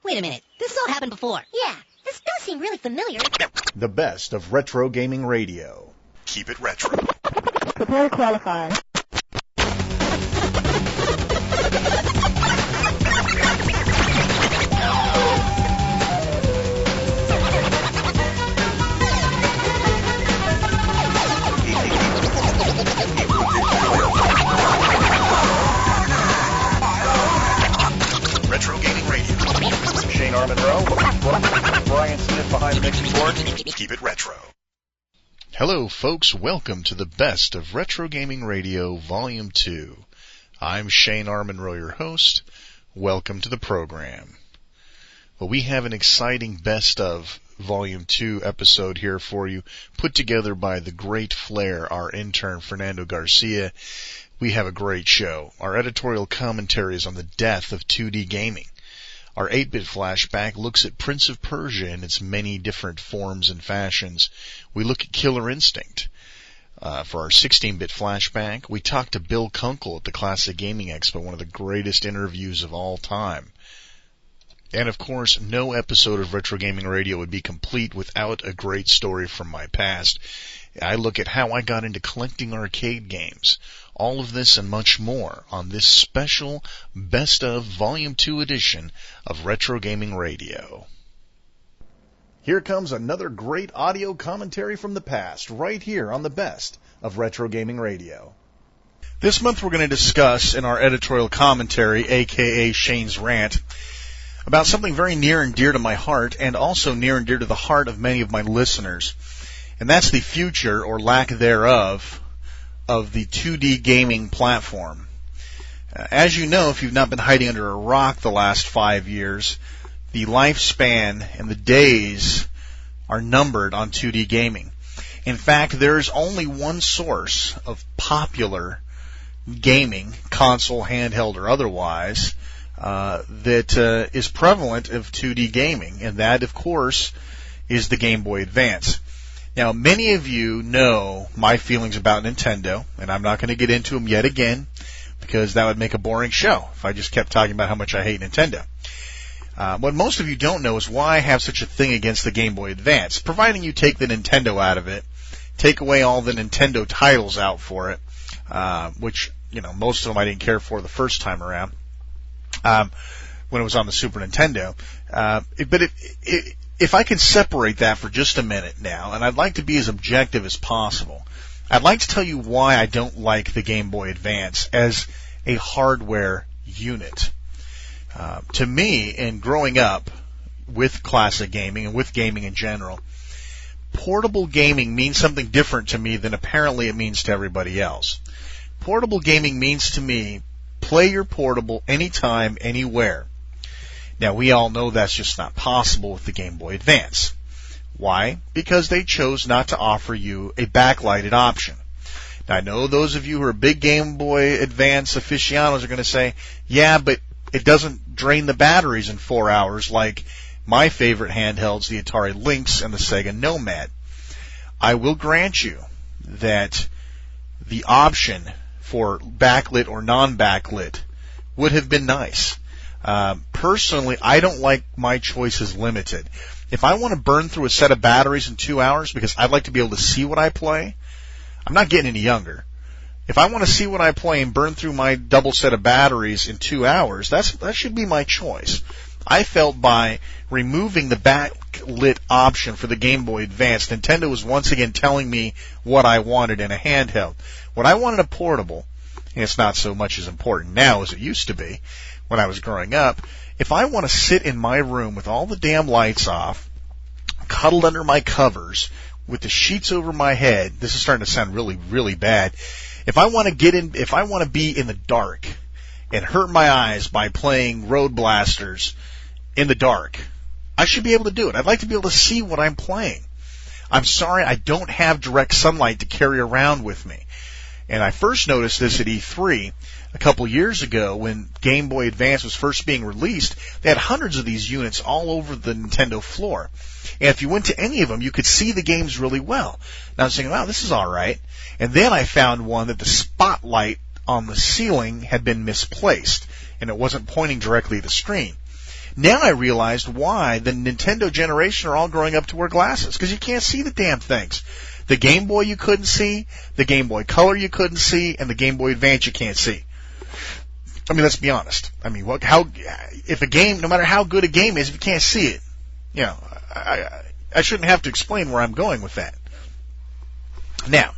Wait a minute. This has all happened before. Yeah, this does seem really familiar. The best of retro gaming radio. Keep it retro. Prepare to qualify. Retro Gaming Radio. Shane Armonroe, Brian Smith behind the mixing board. Keep it retro. Hello, folks. Welcome to the best of Retro Gaming Radio Volume 2. I'm Shane Armonroe, your host. Welcome to the program. Well, we have an exciting best of Volume 2 episode here for you, put together by the great flair, our intern, Fernando Garcia. We have a great show. Our editorial commentary is on the death of 2D gaming. Our 8-bit flashback looks at Prince of Persia in its many different forms and fashions. We look at Killer Instinct. For our 16-bit flashback, we talk to Bill Kunkel at the Classic Gaming Expo, one of the greatest interviews of all time. And of course, no episode of Retro Gaming Radio would be complete without a great story from my past. I look at how I got into collecting arcade games. All of this and much more on this special Best of Volume 2 edition of Retro Gaming Radio. Here comes another great audio commentary from the past, right here on the best of Retro Gaming Radio. This month we're going to discuss in our editorial commentary, aka Shane's Rant, about something very near and dear to my heart and also near and dear to the heart of many of my listeners. And that's the future, or lack thereof, of the 2D gaming platform. As you know, if you've not been hiding under a rock the last 5 years, the lifespan and the days are numbered on 2D gaming. In fact, there is only one source of popular gaming, console, handheld, or otherwise, that is prevalent of 2D gaming, and that, of course, is the Game Boy Advance. Now, many of you know my feelings about Nintendo, and I'm not going to get into them yet again, because that would make a boring show if I just kept talking about how much I hate Nintendo. What most of you don't know is why I have such a thing against the Game Boy Advance, providing you take the Nintendo out of it, take away all the Nintendo titles out for it, which, you know, most of them I didn't care for the first time around, when it was on the Super Nintendo. But if I can separate that for just a minute now, and I'd like to be as objective as possible, I'd like to tell you why I don't like the Game Boy Advance as a hardware unit. To me, in growing up with classic gaming and with gaming in general, portable gaming means something different to me than apparently it means to everybody else. Portable gaming means to me, play your portable anytime, anywhere. Now, we all know that's just not possible with the Game Boy Advance. Why? Because they chose not to offer you a backlighted option. Now, I know those of you who are big Game Boy Advance aficionados are going to say, yeah, but it doesn't drain the batteries in 4 hours like my favorite handhelds, the Atari Lynx and the Sega Nomad. I will grant you that the option for backlit or non-backlit would have been nice. Personally, I don't like my choices limited. If I want to burn through a set of batteries in 2 hours because I'd like to be able to see what I play, I'm not getting any younger. If I want to see what I play and burn through my double set of batteries in 2 hours, that should be my choice. I felt by removing the backlit option for the Game Boy Advance, Nintendo was once again telling me what I wanted in a handheld. What I wanted a portable, and it's not so much as important now as it used to be when I was growing up. If I want to sit in my room with all the damn lights off, cuddled under my covers, with the sheets over my head, this is starting to sound really, really bad. If I want to be in the dark and hurt my eyes by playing Road Blasters in the dark, I should be able to do it. I'd like to be able to see what I'm playing. I'm sorry, I don't have direct sunlight to carry around with me. And I first noticed this at E3 a couple years ago when Game Boy Advance was first being released. They had hundreds of these units all over the Nintendo floor. And if you went to any of them, you could see the games really well. And I was thinking, wow, this is all right. And then I found one that the spotlight on the ceiling had been misplaced, and it wasn't pointing directly at the screen. Now I realized why the Nintendo generation are all growing up to wear glasses, because you can't see the damn things. The Game Boy you couldn't see, the Game Boy Color you couldn't see, and the Game Boy Advance you can't see. I mean, let's be honest. I mean, if a game, no matter how good a game is, if you can't see it, you know, I shouldn't have to explain where I'm going with that. Now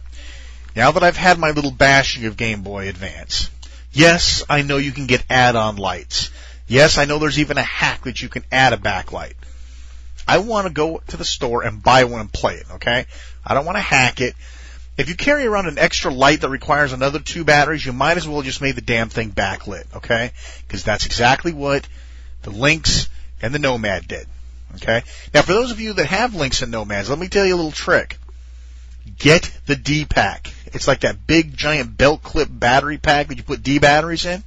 that I've had my little bashing of Game Boy Advance, yes, I know you can get add-on lights. Yes, I know there's even a hack that you can add a backlight. I want to go to the store and buy one and play it, okay? I don't want to hack it. If you carry around an extra light that requires another 2 batteries, you might as well just make the damn thing backlit, okay? Because that's exactly what the Lynx and the Nomad did, okay? Now, for those of you that have Lynx and Nomads, let me tell you a little trick. Get the D-Pack. It's like that big, giant belt clip battery pack that you put D batteries in.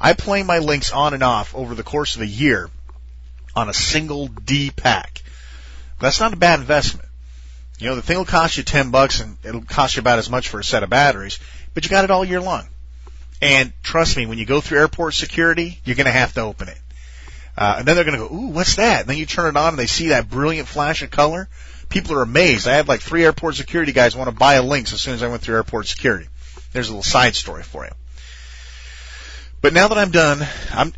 I play my Lynx on and off over the course of a year on a single D-Pack. That's not a bad investment. You know, the thing will cost you $10 and it'll cost you about as much for a set of batteries, but you got it all year long. And trust me, when you go through airport security, you're going to have to open it. And then they're going to go, ooh, what's that? And then you turn it on and they see that brilliant flash of color. People are amazed. I had like 3 airport security guys want to buy a Lynx as soon as I went through airport security. There's a little side story for you. But now that I'm done,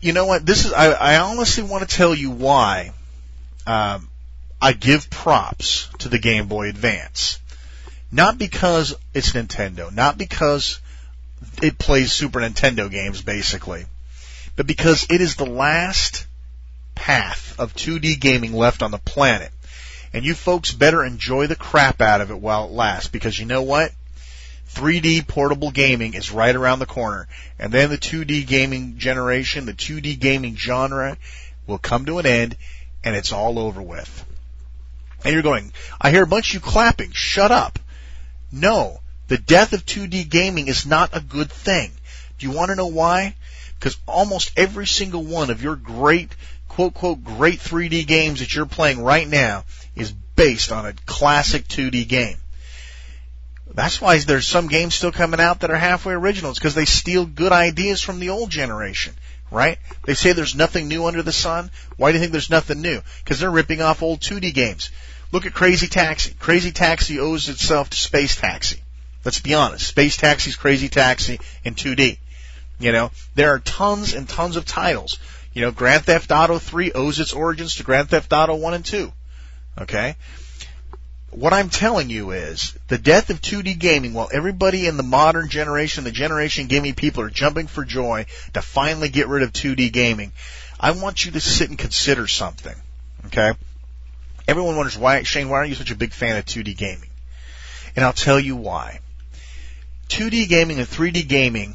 you know what? I honestly want to tell you why I give props to the Game Boy Advance. Not because it's Nintendo, not because it plays Super Nintendo games, basically, but because it is the last path of 2D gaming left on the planet. And you folks better enjoy the crap out of it while it lasts, because you know what? 3D portable gaming is right around the corner. And then the 2D gaming generation, the 2D gaming genre will come to an end, and it's all over with. And you're going, I hear a bunch of you clapping. Shut up. No, the death of 2D gaming is not a good thing. Do you want to know why? Because almost every single one of your great, quote-quote, great 3D games that you're playing right now is based on a classic 2D game. That's why there's some games still coming out that are halfway originals, because they steal good ideas from the old generation, right? They say there's nothing new under the sun. Why do you think there's nothing new? Because they're ripping off old 2D games. Look at Crazy Taxi. Crazy Taxi owes itself to Space Taxi. Let's be honest. Space Taxi's Crazy Taxi in 2D. You know, there are tons and tons of titles. You know, Grand Theft Auto 3 owes its origins to Grand Theft Auto 1 and 2. Okay? What I'm telling you is the death of 2D gaming, while everybody in the modern generation, the generation gaming people, are jumping for joy to finally get rid of 2D gaming, I want you to sit and consider something. Okay? Everyone wonders, Shane, why are you such a big fan of 2D gaming? And I'll tell you why. 2D gaming and 3D gaming,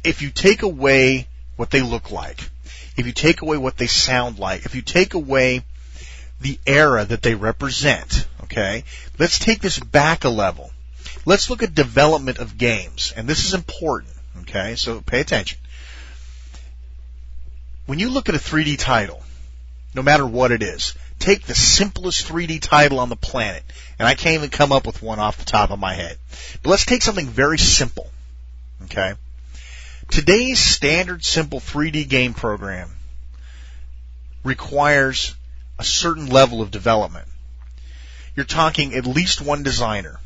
if you take away what they look like, if you take away what they sound like, if you take away the era that they represent, okay, let's take this back a level. Let's look at development of games, and this is important, okay, so pay attention. When you look at a 3D title, no matter what it is, take the simplest 3D title on the planet, and I can't even come up with one off the top of my head. But let's take something very simple, okay? Today's standard simple 3D game program requires a certain level of development. You're talking at least one designer,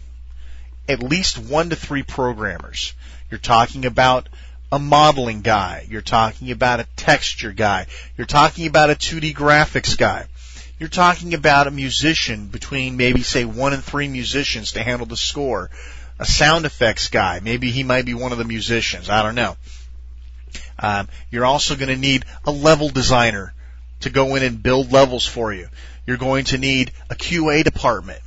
at least 1 to 3 programmers. You're talking about a modeling guy. You're talking about a texture guy. You're talking about a 2D graphics guy. You're talking about a musician, between maybe, say, 1 and 3 musicians to handle the score. A sound effects guy. Maybe he might be one of the musicians. I don't know. You're also going to need a level designer to go in and build levels for you. You're going to need a QA department,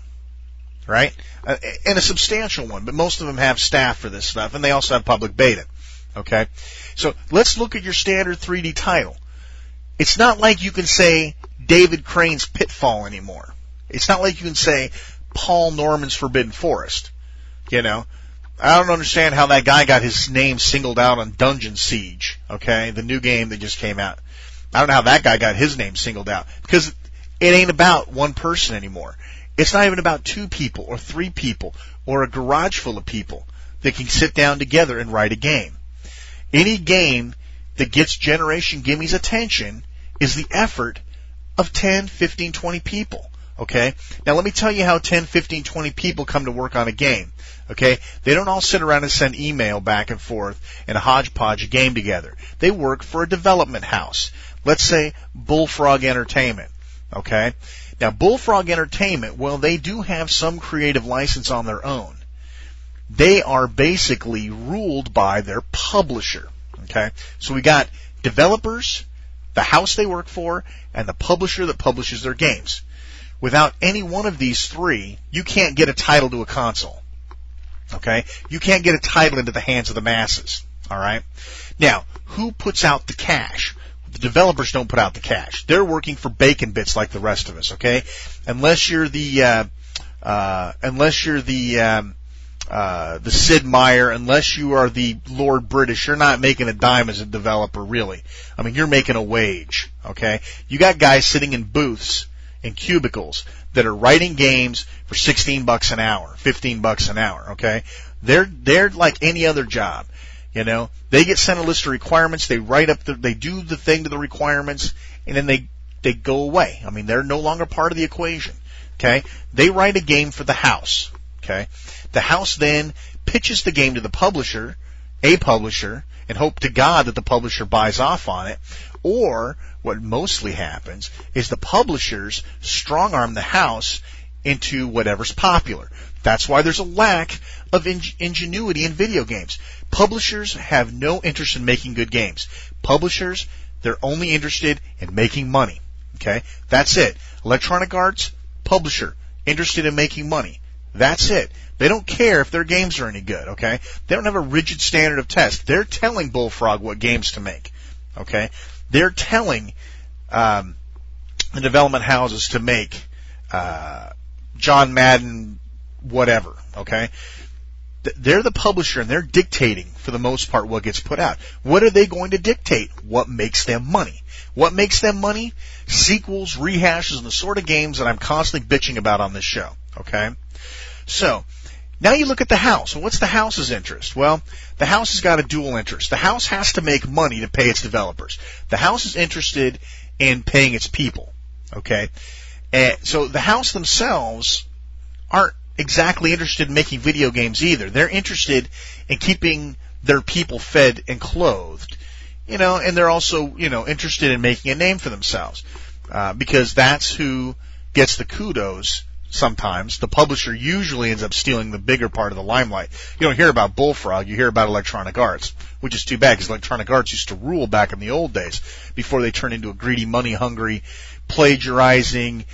right? And a substantial one, but most of them have staff for this stuff, and they also have public beta, okay? So let's look at your standard 3D title. It's not like you can say David Crane's Pitfall anymore. It's not like you can say Paul Norman's Forbidden Forest, you know? I don't understand how that guy got his name singled out on Dungeon Siege, okay, the new game that just came out. I don't know how that guy got his name singled out, because it ain't about one person anymore. It's not even about 2 people or 3 people or a garage full of people that can sit down together and write a game. Any game that gets Generation Gimme's attention is the effort of 10, 15, 20 people. Okay? Now let me tell you how 10, 15, 20 people come to work on a game. Okay? They don't all sit around and send email back and forth and hodgepodge a game together. They work for a development house. Let's say Bullfrog Entertainment. Okay? Now Bullfrog Entertainment, well, they do have some creative license on their own. They are basically ruled by their publisher. Okay? So we got developers, the house they work for, and the publisher that publishes their games. Without any one of these three, you can't get a title to a console. Okay? You can't get a title into the hands of the masses. All right? Now, who puts out the cash? The developers don't put out the cash. They're working for bacon bits like the rest of us. Okay? Unless you're the Sid Meier, unless you are the Lord British, you're not making a dime as a developer, really. I mean, you're making a wage. Okay? You got guys sitting in booths in cubicles that are writing games for $16 an hour, $15 an hour, okay? They're like any other job, you know? They get sent a list of requirements, they write up they do the thing to the requirements, and then they go away. I mean, they're no longer part of the equation, okay? They write a game for the house, okay? The house then pitches the game to the publisher, a publisher, and hope to God that the publisher buys off on it. Or what mostly happens is the publishers strong-arm the house into whatever's popular. That's why there's a lack of ingenuity in video games. Publishers have no interest in making good games. Publishers, they're only interested in making money. Okay? That's it. Electronic Arts, publisher, interested in making money. That's it. They don't care if their games are any good, okay? They don't have a rigid standard of test. They're telling Bullfrog what games to make, okay? They're telling the development houses to make John Madden whatever, okay? They're the publisher, and they're dictating, for the most part, what gets put out. What are they going to dictate? What makes them money? What makes them money? Sequels, rehashes, and the sort of games that I'm constantly bitching about on this show, okay? So, now you look at the house. Well, what's the house's interest? Well, the house has got a dual interest. The house has to make money to pay its developers. The house is interested in paying its people, okay? So the house themselves aren't exactly interested in making video games either. They're interested in keeping their people fed and clothed, you know, and they're also, you know, interested in making a name for themselves, because that's who gets the kudos. Sometimes the publisher usually ends up stealing the bigger part of the limelight. You don't hear about Bullfrog, you hear about Electronic Arts, which is too bad because Electronic Arts used to rule back in the old days before they turned into a greedy, money-hungry, plagiarizing,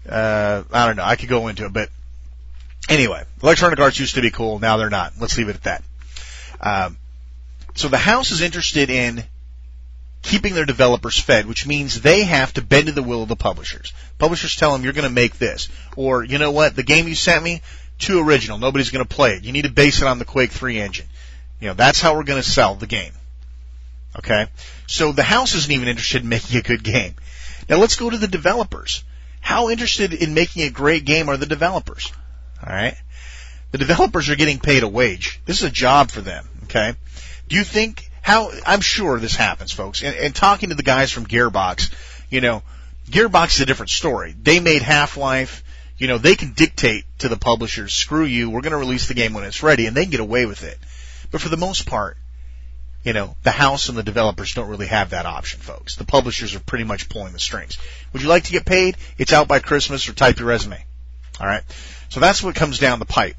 I don't know, I could go into it, but anyway, Electronic Arts used to be cool, now they're not. Let's leave it at that. So the house is interested in keeping their developers fed, which means they have to bend to the will of the publishers. Publishers tell them, you're going to make this. Or, you know what, the game you sent me, too original, nobody's going to play it. You need to base it on the Quake 3 engine. You know, that's how we're going to sell the game. Okay? So the house isn't even interested in making a good game. Now let's go to the developers. How interested in making a great game are the developers? Alright? The developers are getting paid a wage. This is a job for them. Okay? Do you think... I'm sure this happens, folks. And talking to the guys from Gearbox, you know, Gearbox is a different story. They made Half-Life. You know, they can dictate to the publishers, screw you, we're going to release the game when it's ready, and they can get away with it. But for the most part, you know, the house and the developers don't really have that option, folks. The publishers are pretty much pulling the strings. Would you like to get paid? It's out by Christmas, or type your resume. All right? So that's what comes down the pipe.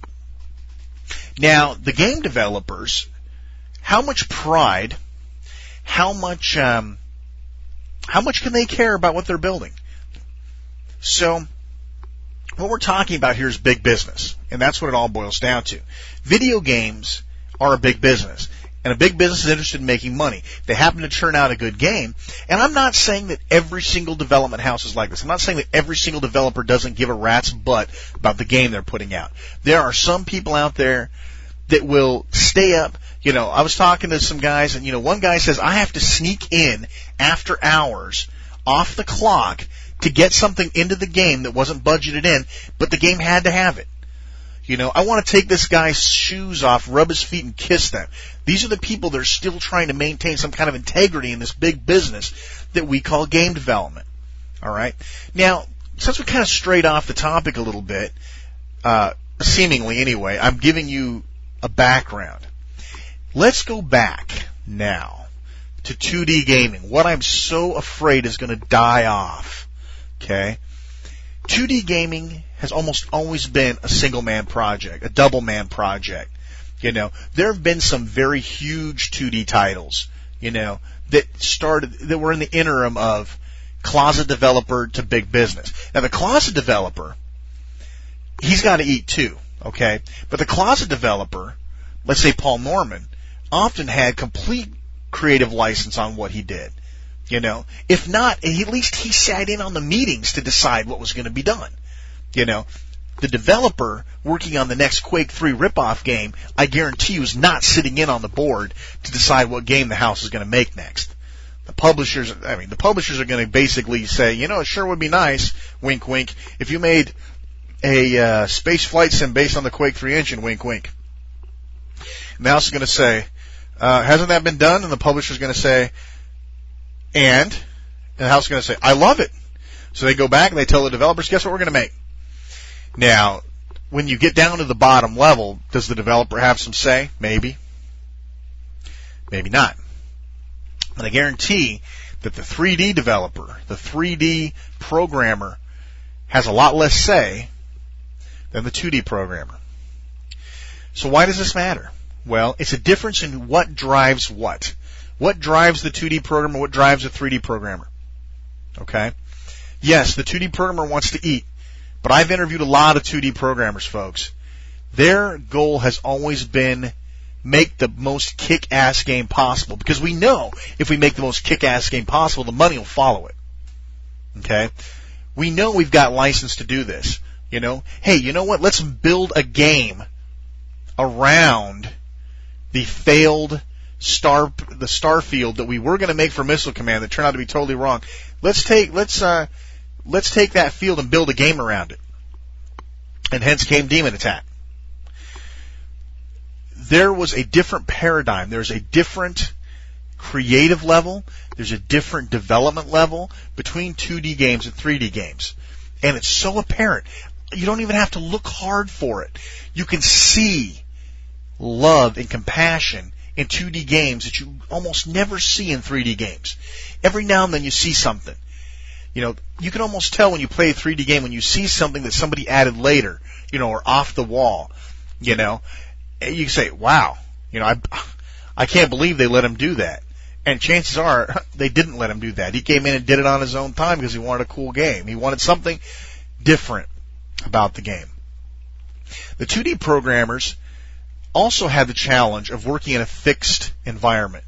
Now, the game developers... How much pride, how much can they care about what they're building? So, what we're talking about here is big business, and that's what it all boils down to. Video games are a big business, and a big business is interested in making money. They happen to churn out a good game, and I'm not saying that every single development house is like this. I'm not saying that every single developer doesn't give a rat's butt about the game they're putting out. There are some people out there that will stay up. You know, I was talking to some guys, and, you know, one guy says, I have to sneak in after hours off the clock to get something into the game that wasn't budgeted in, but the game had to have it. I want to take this guy's shoes off, rub his feet, and kiss them. These are the people that are still trying to maintain some kind of integrity in this big business that we call game development. All right? Now, since we kind of strayed off the topic a little bit, seemingly anyway, I'm giving you a background. Let's go back now to 2D gaming, what I'm so afraid is going to die off. Okay? 2D gaming has almost always been a single-man project, a double-man project. There have been some very huge 2D titles, that were in the interim of closet developer to big business. Now, the closet developer, he's got to eat too, okay? But the closet developer, let's say Paul Norman, often had complete creative license on what he did. If not, at least he sat in on the meetings to decide what was going to be done. The developer working on the next Quake 3 ripoff game, I guarantee you, is not sitting in on the board to decide what game the house is going to make next. The publishers are going to basically say, it sure would be nice, wink wink, if you made a space flight sim based on the Quake 3 engine, wink wink. And the house is going to say, hasn't that been done? And the publisher's going to say, and the house is going to say, I love it. So they go back and they tell the developers, guess what we're going to make? Now, when you get down to the bottom level, does the developer have some say? Maybe. Maybe not. And I guarantee that the 3D developer, the 3D programmer, has a lot less say than the 2D programmer. So why does this matter? Well, it's a difference in what drives what. What drives the 2D programmer, what drives the 3D programmer. Okay? Yes, the 2D programmer wants to eat, but I've interviewed a lot of 2D programmers, folks. Their goal has always been make the most kick-ass game possible, because we know if we make the most kick-ass game possible, the money will follow it. Okay? We know we've got license to do this. Hey, you know what? Let's build a game around the failed Starfield that we were going to make for Missile Command that turned out to be totally wrong. Let's take that field and build a game around it. And hence came Demon Attack. There was a different paradigm. There's a different creative level. There's a different development level between 2D games and 3D games. And it's so apparent. You don't even have to look hard for it. You can see love and compassion in 2D games that you almost never see in 3D games. Every now and then you see something. You can almost tell when you play a 3D game when you see something that somebody added later, or off the wall, You can say, wow, I can't believe they let him do that. And chances are they didn't let him do that. He came in and did it on his own time because he wanted a cool game. He wanted something different about the game. The 2D programmers also had the challenge of working in a fixed environment.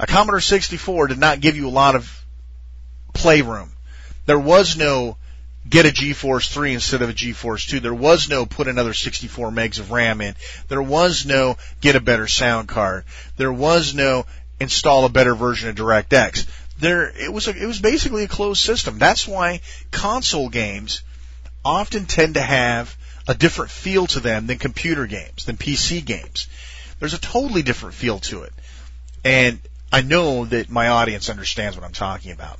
A Commodore 64 did not give you a lot of playroom. There was no get a GeForce 3 instead of a GeForce 2. There was no put another 64 megs of RAM in. There was no get a better sound card. There was no install a better version of DirectX. It was basically a closed system. That's why console games often tend to have a different feel to them than computer games, than PC games. There's a totally different feel to it. And I know that my audience understands what I'm talking about.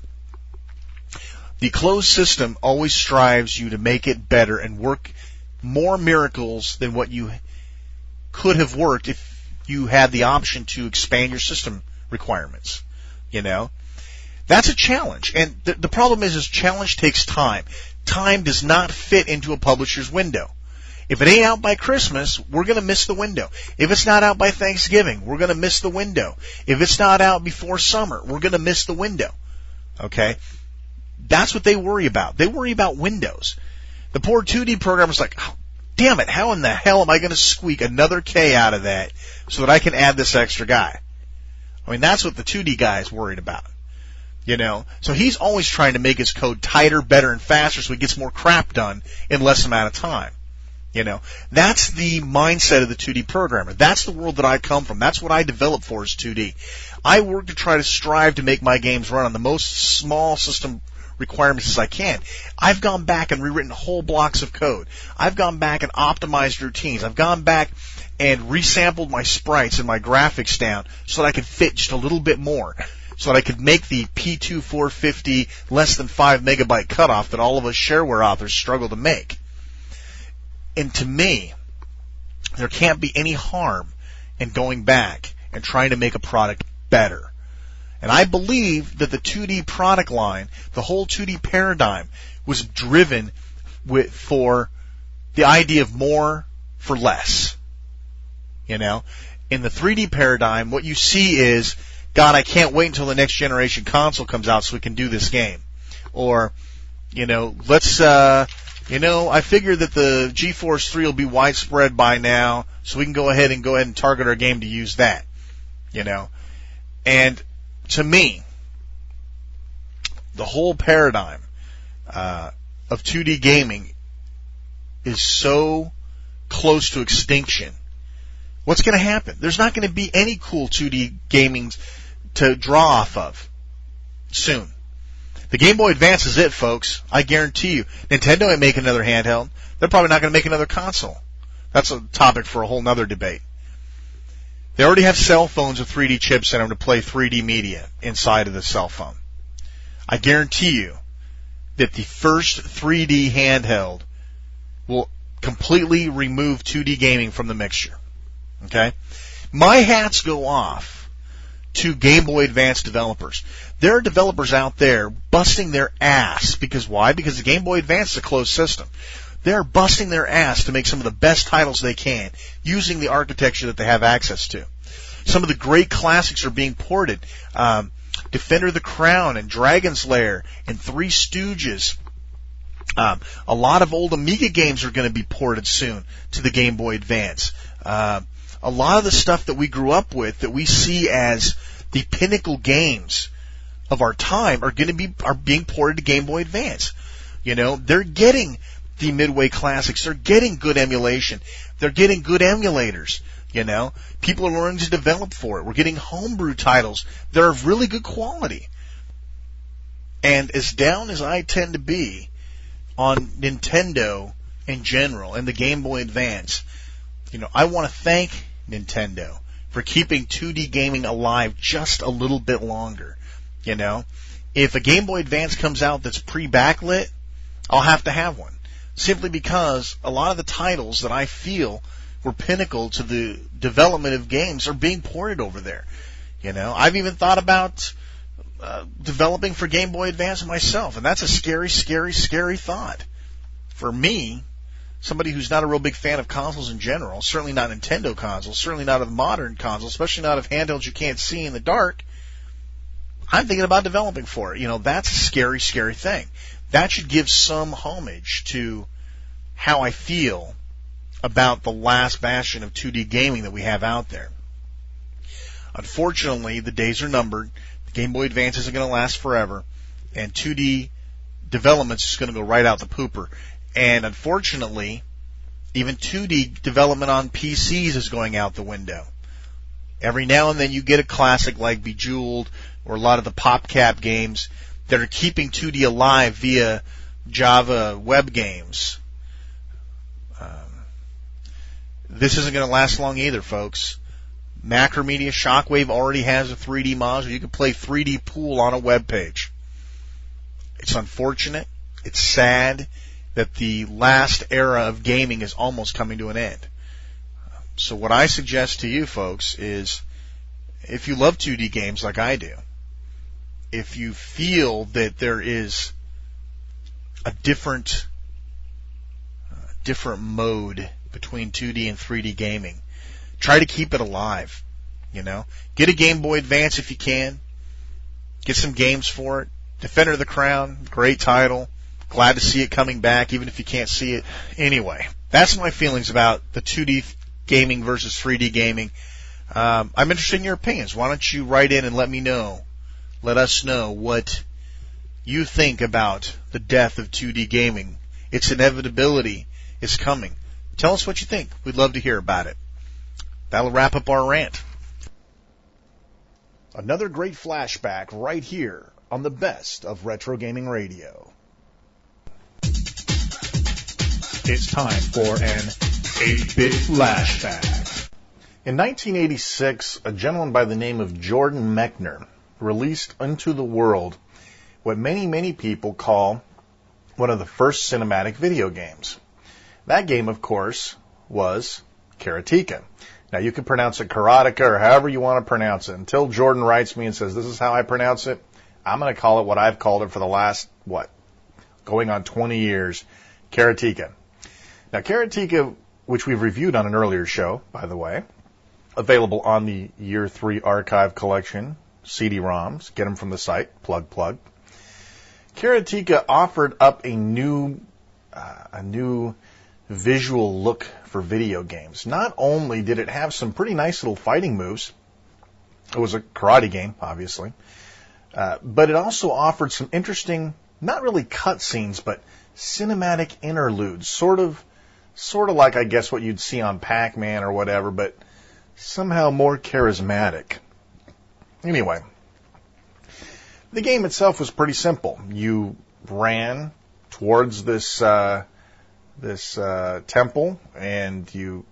The closed system always strives you to make it better and work more miracles than what you could have worked if you had the option to expand your system requirements. That's a challenge. And the problem is challenge takes time. Time does not fit into a publisher's window. If it ain't out by Christmas, we're going to miss the window. If it's not out by Thanksgiving, we're going to miss the window. If it's not out before summer, we're going to miss the window. Okay? That's what they worry about. They worry about windows. The poor 2D programmer's like, oh, damn it, how in the hell am I going to squeak another K out of that so that I can add this extra guy? I mean, that's what the 2D guy is worried about. So he's always trying to make his code tighter, better, and faster so he gets more crap done in less amount of time. That's the mindset of the 2D programmer. That's the world that I come from. That's what I develop for is 2D. I work to try to strive to make my games run on the most small system requirements as I can. I've gone back and rewritten whole blocks of code. I've gone back and optimized routines. I've gone back and resampled my sprites and my graphics down so that I could fit just a little bit more, so that I could make the P2 450 less than 5 megabyte cutoff that all of us shareware authors struggle to make. And to me, there can't be any harm in going back and trying to make a product better. And I believe that the 2D product line, the whole 2D paradigm, was driven for the idea of more for less. You know, in the 3D paradigm, what you see is, God, I can't wait until the next generation console comes out so we can do this game. Or, you know, I figure that the GeForce 3 will be widespread by now, so we can go ahead and target our game to use that. You know, and to me, the whole paradigm of 2D gaming is so close to extinction. What's going to happen? There's not going to be any cool 2D gaming to draw off of soon. The Game Boy Advance is it, folks. I guarantee you. Nintendo ain't making another handheld. They're probably not going to make another console. That's a topic for a whole nother debate. They already have cell phones with 3D chips in them to play 3D media inside of the cell phone. I guarantee you that the first 3D handheld will completely remove 2D gaming from the mixture. Okay? My hats go off to Game Boy Advance developers. There are developers out there busting their ass. Because why? Because the Game Boy Advance is a closed system. They're busting their ass to make some of the best titles they can using the architecture that they have access to. Some of the great classics are being ported. Defender of the Crown and Dragon's Lair and Three Stooges. A lot of old Amiga games are going to be ported soon to the Game Boy Advance. A lot of the stuff that we grew up with, that we see as the pinnacle games of our time, are being ported to Game Boy Advance. You know, they're getting the Midway Classics. They're getting good emulation. They're getting good emulators. You know, people are learning to develop for it. We're getting homebrew titles that are of really good quality. And as down as I tend to be on Nintendo in general and the Game Boy Advance, you know, I want to thank Nintendo for keeping 2D gaming alive just a little bit longer. You know, if a Game Boy Advance comes out that's pre-backlit, I'll have to have one. Simply because a lot of the titles that I feel were pinnacle to the development of games are being ported over there. You know, I've even thought about developing for Game Boy Advance myself, and that's a scary, scary, scary thought. For me, somebody who's not a real big fan of consoles in general, certainly not Nintendo consoles, certainly not of modern consoles, especially not of handhelds you can't see in the dark, I'm thinking about developing for it. You know, that's a scary, scary thing. That should give some homage to how I feel about the last bastion of 2D gaming that we have out there. Unfortunately, the days are numbered. The Game Boy Advance isn't going to last forever, and 2D development is going to go right out the pooper. And unfortunately, even 2D development on PCs is going out the window. Every now and then you get a classic like Bejeweled or a lot of the PopCap games that are keeping 2D alive via Java web games. This isn't going to last long either, folks. Macromedia Shockwave already has a 3D module. You can play 3D pool on a web page. It's unfortunate. It's sad that the last era of gaming is almost coming to an end. So what I suggest to you folks is, if you love 2D games like I do, if you feel that there is a different mode between 2D and 3D gaming, try to keep it alive. You know, get a Game Boy Advance if you can. Get some games for it. Defender of the Crown, great title. Glad to see it coming back, even if you can't see it. Anyway, that's my feelings about the 2D gaming versus 3D gaming. I'm interested in your opinions. Why don't you write in and let me know. Let us know what you think about the death of 2D gaming. Its inevitability is coming. Tell us what you think. We'd love to hear about it. That'll wrap up our rant. Another great flashback right here on the best of retro gaming radio. It's time for an 8-bit flashback. In 1986, a gentleman by the name of Jordan Mechner released into the world what many people call one of the first cinematic video games. That game, of course, was Karateka. Now, you can pronounce it Karateka or however you want to pronounce it. Until Jordan writes me and says, this is how I pronounce it, I'm going to call it what I've called it for the last, going on 20 years, Karateka. Now, Karateka, which we've reviewed on an earlier show, by the way, available on the Year 3 Archive Collection, CD-ROMs, get them from the site, plug. Karateka offered up a new visual look for video games. Not only did it have some pretty nice little fighting moves, it was a karate game, obviously, but it also offered some interesting, not really cutscenes, but cinematic interludes, sort of like, I guess, what you'd see on Pac-Man or whatever, but somehow more charismatic. Anyway, the game itself was pretty simple. You ran towards this temple, and you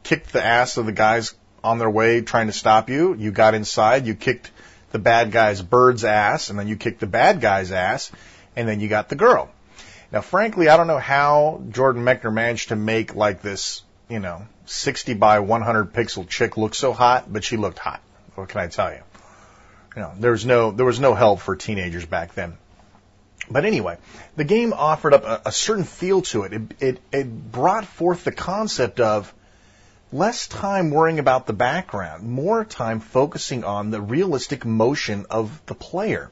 kicked the ass of the guys on their way trying to stop you. You got inside, you kicked the bad guy's bird's ass, and then you kicked the bad guy's ass, and then you got the girl. Now, frankly, I don't know how Jordan Mechner managed to make like this, 60 by 100 pixel chick look so hot, but she looked hot. What can I tell you? There was no help for teenagers back then. But anyway, the game offered up a certain feel to it. It brought forth the concept of less time worrying about the background, more time focusing on the realistic motion of the player.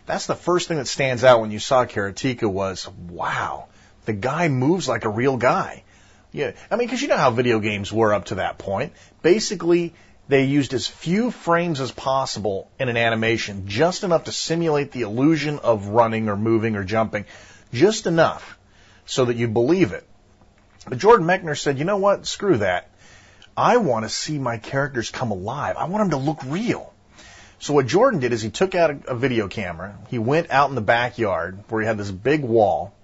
That's the first thing that stands out when you saw Karateka was, wow, the guy moves like a real guy. Yeah, because you know how video games were up to that point. Basically, they used as few frames as possible in an animation, just enough to simulate the illusion of running or moving or jumping, just enough so that you believe it. But Jordan Mechner said, you know what, screw that. I want to see my characters come alive. I want them to look real. So what Jordan did is he took out a video camera, he went out in the backyard where he had this big wall,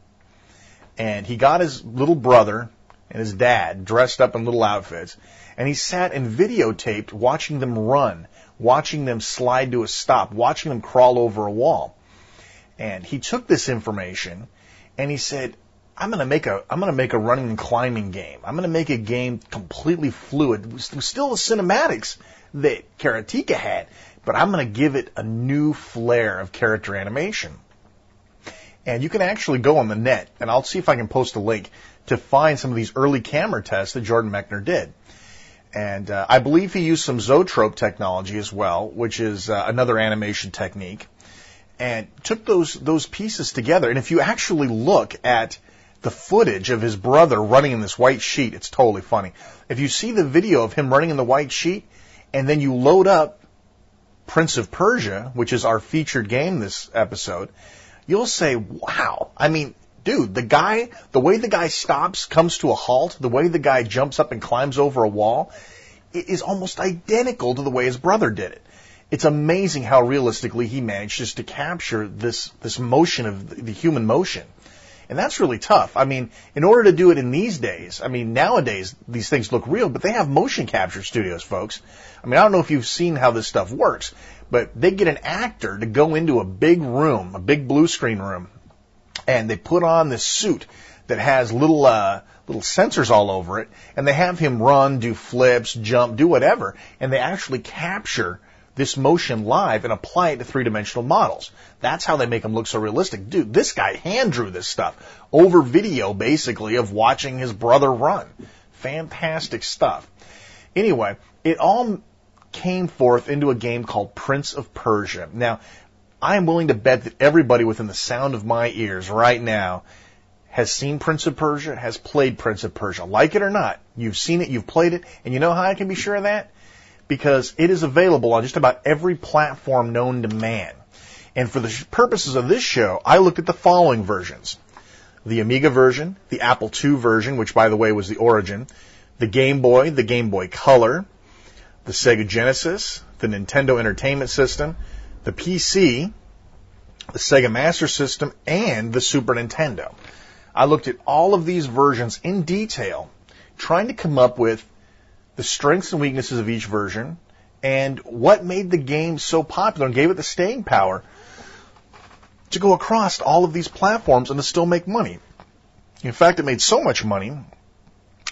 and he got his little brother and his dad dressed up in little outfits, and he sat and videotaped watching them run, watching them slide to a stop, watching them crawl over a wall. And he took this information and he said, I'm going to make a running and climbing game. I'm going to make a game completely fluid. It was still the cinematics that Karateka had, but I'm going to give it a new flair of character animation. And you can actually go on the net, and I'll see if I can post a link to find some of these early camera tests that Jordan Mechner did. And I believe he used some zoetrope technology as well, which is another animation technique, and took those pieces together. And if you actually look at the footage of his brother running in this white sheet, it's totally funny. If you see the video of him running in the white sheet, and then you load up Prince of Persia, which is our featured game this episode, you'll say, wow. Dude, the way the guy stops, comes to a halt, the way the guy jumps up and climbs over a wall, it is almost identical to the way his brother did it. It's amazing how realistically he managed just to capture this motion of the human motion. And that's really tough. In order to do it in these days, nowadays these things look real, but they have motion capture studios, folks. I don't know if you've seen how this stuff works, but they get an actor to go into a big room, a big blue screen room, and they put on this suit that has little sensors all over it, and they have him run, do flips, jump, do whatever, and they actually capture this motion live and apply it to three-dimensional models. That's how they make them look so realistic. Dude, this guy hand drew this stuff over video, basically, of watching his brother run. Fantastic stuff. Anyway, it all came forth into a game called Prince of Persia. Now, I am willing to bet that everybody within the sound of my ears right now has seen Prince of Persia, has played Prince of Persia. Like it or not, you've seen it, you've played it, and you know how I can be sure of that? Because it is available on just about every platform known to man. And for the purposes of this show, I looked at the following versions. The Amiga version, the Apple II version, which, by the way, was the origin, the Game Boy Color, the Sega Genesis, the Nintendo Entertainment System, the PC, the Sega Master System, and the Super Nintendo. I looked at all of these versions in detail, trying to come up with the strengths and weaknesses of each version, and what made the game so popular and gave it the staying power to go across all of these platforms and to still make money. In fact, it made so much money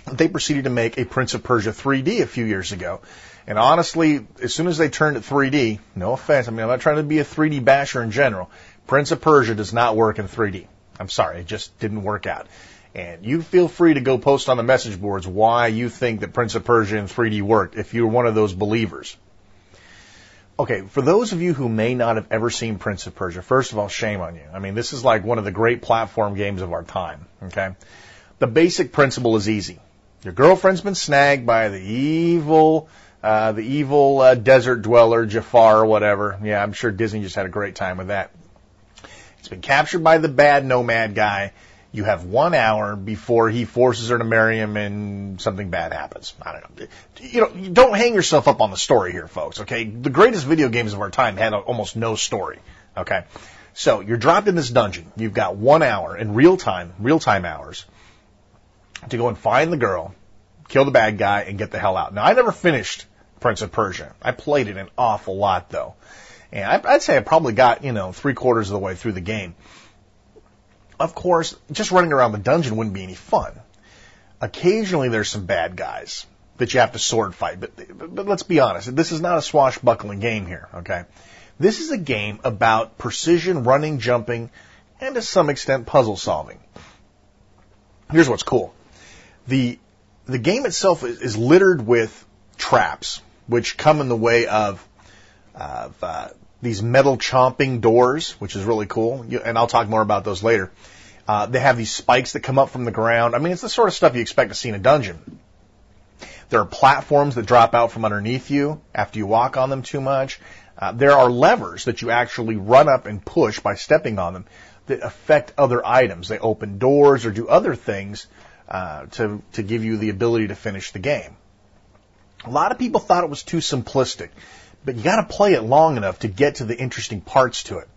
that they proceeded to make a Prince of Persia 3D a few years ago. And honestly, as soon as they turned it 3D, no offense, I mean, I'm not trying to be a 3D basher in general, Prince of Persia does not work in 3D. I'm sorry, it just didn't work out. And you feel free to go post on the message boards why you think that Prince of Persia in 3D worked if you're one of those believers. Okay, for those of you who may not have ever seen Prince of Persia, first of all, shame on you. I mean, this is like one of the great platform games of our time, okay? The basic principle is easy. Your girlfriend's been snagged by the evil desert dweller, Jafar or whatever. Yeah, I'm sure Disney just had a great time with that. It's been captured by the bad nomad guy. You have 1 hour before he forces her to marry him and something bad happens. I don't know. You know, don't hang yourself up on the story here, folks, okay? The greatest video games of our time had almost no story, okay? So you're dropped in this dungeon. You've got 1 hour in real time hours, to go and find the girl, kill the bad guy, and get the hell out. Now, I never finished Prince of Persia. I played it an awful lot, though. And I'd say I probably got, 3/4 of the way through the game. Of course, just running around the dungeon wouldn't be any fun. Occasionally there's some bad guys that you have to sword fight. But let's be honest, this is not a swashbuckling game here, okay? This is a game about precision, running, jumping, and to some extent puzzle solving. Here's what's cool. The game itself is littered with traps, which come in the way of these metal chomping doors, which is really cool, and I'll talk more about those later. They have these spikes that come up from the ground. I mean, it's the sort of stuff you expect to see in a dungeon. There are platforms that drop out from underneath you after you walk on them too much. There are levers that you actually run up and push by stepping on them that affect other items. They open doors or do other things to give you the ability to finish the game. A lot of people thought it was too simplistic, but you got to play it long enough to get to the interesting parts to it.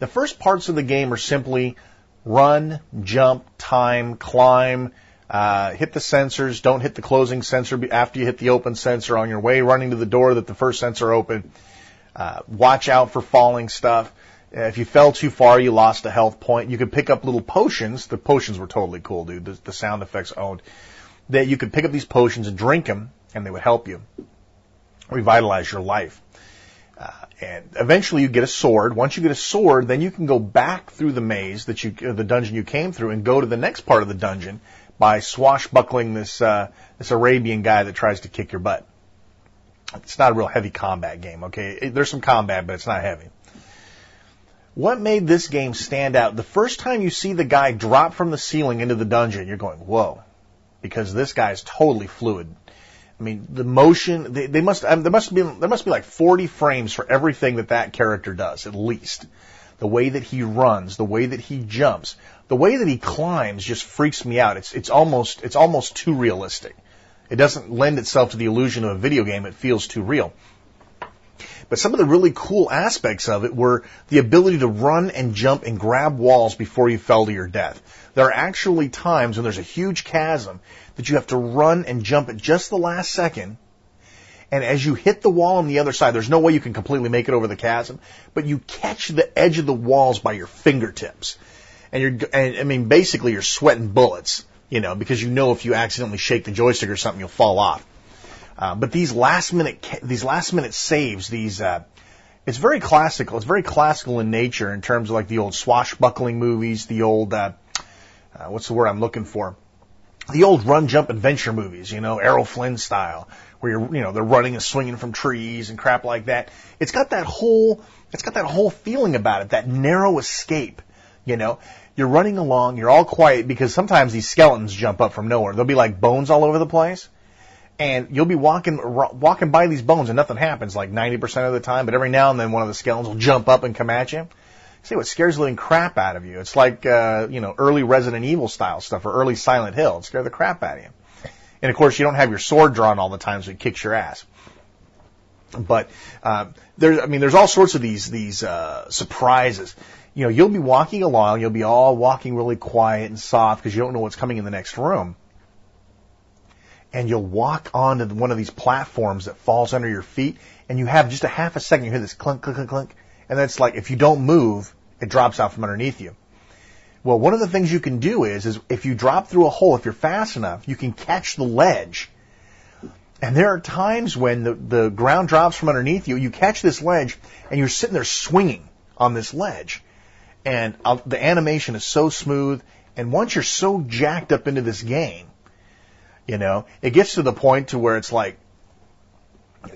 The first parts of the game are simply run, jump, time, climb, hit the sensors, don't hit the closing sensor after you hit the open sensor on your way running to the door that the first sensor opened. Watch out for falling stuff. If you fell too far, you lost a health point. You could pick up little potions. The potions were totally cool, dude. The sound effects owned. That you could pick up these potions and drink them, and they would help you revitalize your life. And eventually you get a sword. Once you get a sword, then you can go back through the maze the dungeon you came through, and go to the next part of the dungeon by swashbuckling this Arabian guy that tries to kick your butt. It's not a real heavy combat game, okay? There's some combat, but it's not heavy. What made this game stand out? The first time you see the guy drop from the ceiling into the dungeon, you're going, whoa, because this guy is totally fluid. I mean, the motion, there must be like 40 frames for everything that character does, at least. The way that he runs, the way that he jumps, the way that he climbs just freaks me out. It's almost too realistic. It doesn't lend itself to the illusion of a video game. It feels too real. But some of the really cool aspects of it were the ability to run and jump and grab walls before you fell to your death. There are actually times when there's a huge chasm that you have to run and jump at just the last second. And as you hit the wall on the other side, there's no way you can completely make it over the chasm, but you catch the edge of the walls by your fingertips. And basically you're sweating bullets, because if you accidentally shake the joystick or something, you'll fall off. But these last minute saves, it's very classical. It's very classical in nature in terms of like the old swashbuckling movies, the old, what's the word I'm looking for? The old run, jump, adventure movies, Errol Flynn style, where they're running and swinging from trees and crap like that. It's got that whole feeling about it, that narrow escape, You're running along, you're all quiet because sometimes these skeletons jump up from nowhere. There'll be like bones all over the place. And you'll be walking by these bones and nothing happens like 90% of the time, but every now and then one of the skeletons will jump up and come at you. See what scares the living crap out of you. It's like, early Resident Evil style stuff or early Silent Hill. It scares the crap out of you. And of course you don't have your sword drawn all the time so it kicks your ass. But, there's all sorts of these surprises. you'll be walking along, you'll be all walking really quiet and soft because you don't know what's coming in the next room. And you'll walk onto one of these platforms that falls under your feet, and you have just a half a second, you hear this clunk, clunk, clunk, clunk, and then it's like if you don't move, it drops out from underneath you. Well, one of the things you can do is if you drop through a hole, if you're fast enough, you can catch the ledge. And there are times when the ground drops from underneath you, you catch this ledge, and you're sitting there swinging on this ledge. And the animation is so smooth, and once you're so jacked up into this game, it gets to the point to where it's like,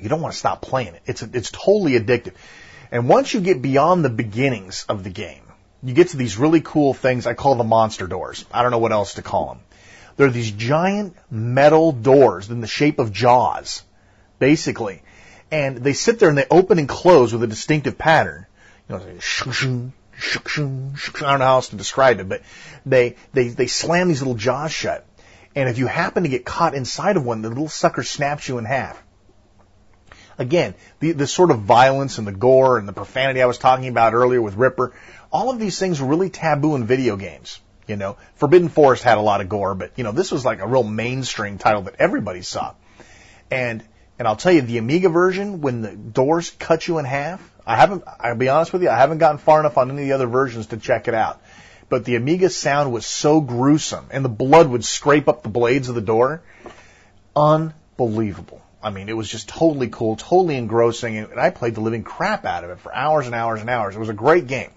you don't want to stop playing it. It's totally addictive. And once you get beyond the beginnings of the game, you get to these really cool things. I call them monster doors. I don't know what else to call them. They're these giant metal doors in the shape of jaws, basically. And they sit there and they open and close with a distinctive pattern. I don't know how else to describe it, but they slam these little jaws shut. And if you happen to get caught inside of one, the little sucker snaps you in half. Again, the sort of violence and the gore and the profanity I was talking about earlier with Ripper, all of these things were really taboo in video games. Forbidden Forest had a lot of gore, but, this was like a real mainstream title that everybody saw. And I'll tell you, the Amiga version, when the doors cut you in half, I'll be honest with you, I haven't gotten far enough on any of the other versions to check it out. But the Amiga sound was so gruesome, and the blood would scrape up the blades of the door. Unbelievable. I mean, it was just totally cool, totally engrossing, and I played the living crap out of it for hours and hours and hours. It was a great game.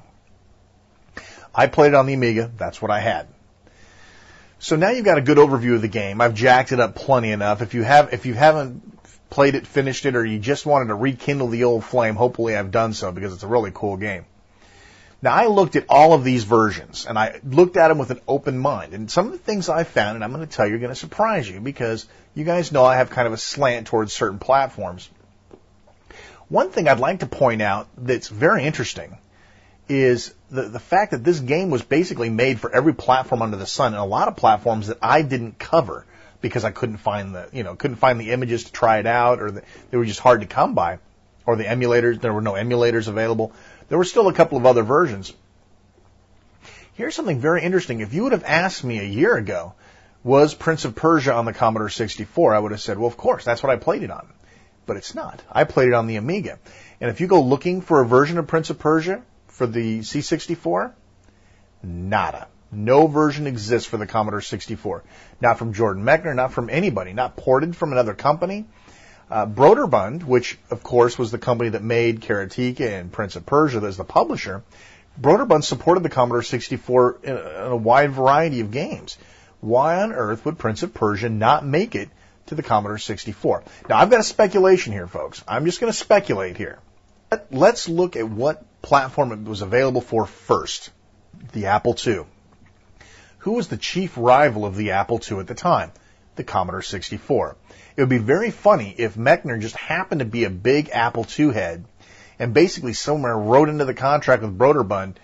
I played it on the Amiga. That's what I had. So now you've got a good overview of the game. I've jacked it up plenty enough. If you haven't played it, finished it, or you just wanted to rekindle the old flame, hopefully I've done so because it's a really cool game. Now, I looked at all of these versions, and I looked at them with an open mind. And some of the things I found, and I'm going to tell you, are going to surprise you, because you guys know I have kind of a slant towards certain platforms. One thing I'd like to point out that's very interesting is the fact that this game was basically made for every platform under the sun, and a lot of platforms that I didn't cover because I couldn't find the images to try it out, or they were just hard to come by, or the emulators, there were no emulators available. There were still a couple of other versions. Here's something very interesting. If you would have asked me a year ago, was Prince of Persia on the Commodore 64, I would have said, well, of course, that's what I played it on. But it's not. I played it on the Amiga. And if you go looking for a version of Prince of Persia for the C64, nada. No version exists for the Commodore 64. Not from Jordan Mechner, not from anybody, not ported from another company. Broderbund, which, of course, was the company that made Karateka and Prince of Persia as the publisher, Broderbund supported the Commodore 64 in a wide variety of games. Why on earth would Prince of Persia not make it to the Commodore 64? Now, I've got a speculation here, folks. I'm just going to speculate here. Let's look at what platform it was available for first. The Apple II. Who was the chief rival of the Apple II at the time? The Commodore 64. It would be very funny if Mechner just happened to be a big Apple II head and basically somewhere wrote into the contract with Broderbund,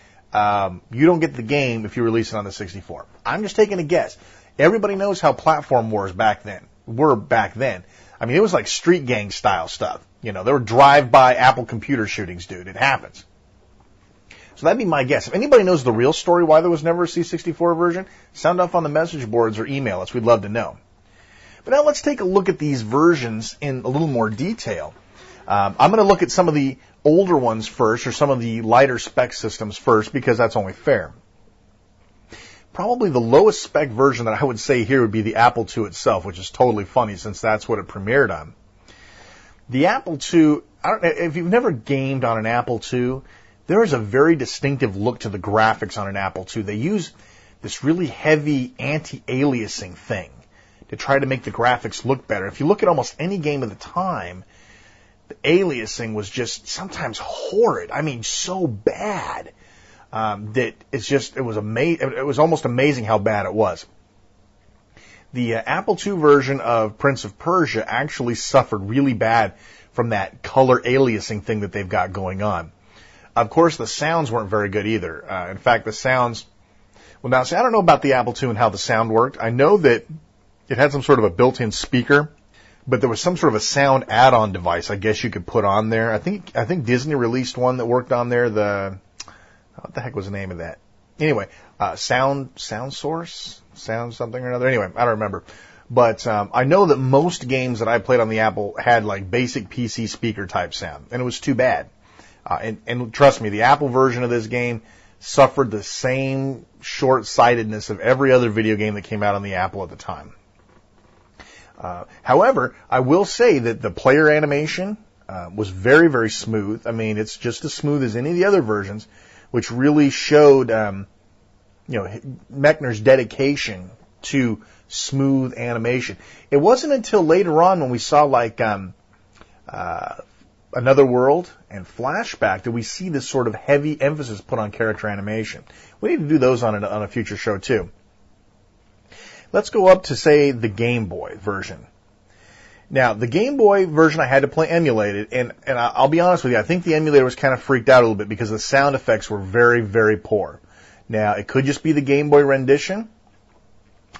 you don't get the game if you release it on the 64. I'm just taking a guess. Everybody knows how platform wars were back then. I mean, it was like street gang style stuff. There were drive-by Apple computer shootings, dude. It happens. So that'd be my guess. If anybody knows the real story why there was never a C64 version, sound off on the message boards or email us. We'd love to know. But now let's take a look at these versions in a little more detail. I'm going to look at some of the older ones first, or some of the lighter spec systems first, because that's only fair. Probably the lowest spec version that I would say here would be the Apple II itself, which is totally funny since that's what it premiered on. The Apple II, if you've never gamed on an Apple II, there is a very distinctive look to the graphics on an Apple II. They use this really heavy anti-aliasing thing to try to make the graphics look better. If you look at almost any game of the time, the aliasing was just sometimes horrid. I mean, so bad that it was almost amazing how bad it was. The Apple II version of Prince of Persia actually suffered really bad from that color aliasing thing that they've got going on. Of course, the sounds weren't very good either. In fact, the sounds... Well, now, see, I don't know about the Apple II and how the sound worked. I know that it had some sort of a built-in speaker, but there was some sort of a sound add-on device I guess you could put on there. I think Disney released one that worked on there, the What the heck was the name of that? Anyway, sound source, sound something or another. Anyway, I don't remember. But I know that most games that I played on the Apple had like basic PC speaker type sound, and it was too bad. And trust me, the Apple version of this game suffered the same short-sightedness of every other video game that came out on the Apple at the time. However, I will say that the player animation was very, very smooth. I mean, it's just as smooth as any of the other versions, which really showed, Mechner's dedication to smooth animation. It wasn't until later on when we saw like Another World and Flashback that we see this sort of heavy emphasis put on character animation. We need to do those on a future show too. Let's go up to, say, the Game Boy version. Now, the Game Boy version I had to play emulated, and I'll be honest with you, I think the emulator was kind of freaked out a little bit because the sound effects were very, very poor. Now, it could just be the Game Boy rendition.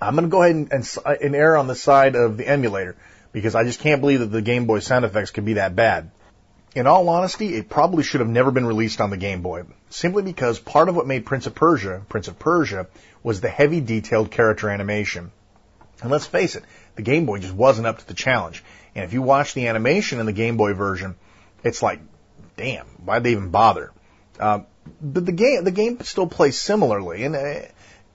I'm going to go ahead and err on the side of the emulator because I just can't believe that the Game Boy sound effects could be that bad. In all honesty, it probably should have never been released on the Game Boy, simply because part of what made Prince of Persia, was the heavy detailed character animation. And let's face it, the Game Boy just wasn't up to the challenge. And if you watch the animation in the Game Boy version, it's like, damn, why'd they even bother? But the game still plays similarly, and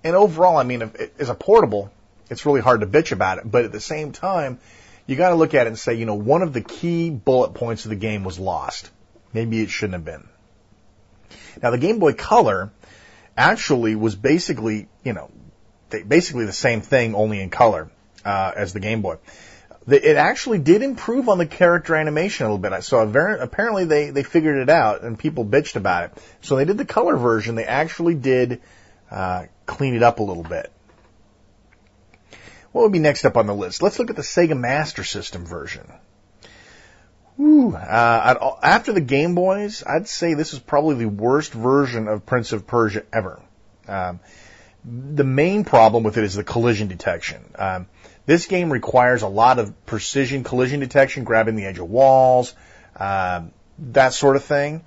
overall, I mean, as a portable, it's really hard to bitch about it. But at the same time, you got to look at it and say, one of the key bullet points of the game was lost. Maybe it shouldn't have been. Now, the Game Boy Color actually was basically the same thing, only in color as the Game Boy. It actually did improve on the character animation a little bit. So apparently they figured it out, and people bitched about it. So they did the color version. They actually did clean it up a little bit. What would be next up on the list? Let's look at the Sega Master System version. After the Game Boys, I'd say this is probably the worst version of Prince of Persia ever. The main problem with it is the collision detection. This game requires a lot of precision collision detection, grabbing the edge of walls, that sort of thing,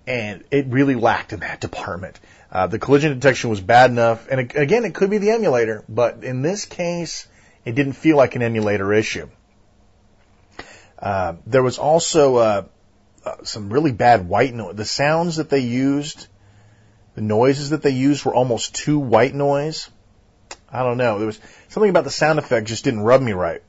and it really lacked in that department. The collision detection was bad enough, and again, it could be the emulator, but in this case, it didn't feel like an emulator issue. There was also some really bad white noise. The sounds that they used, the noises that they used were almost too white noise. I don't know. There was something about the sound effect just didn't rub me right.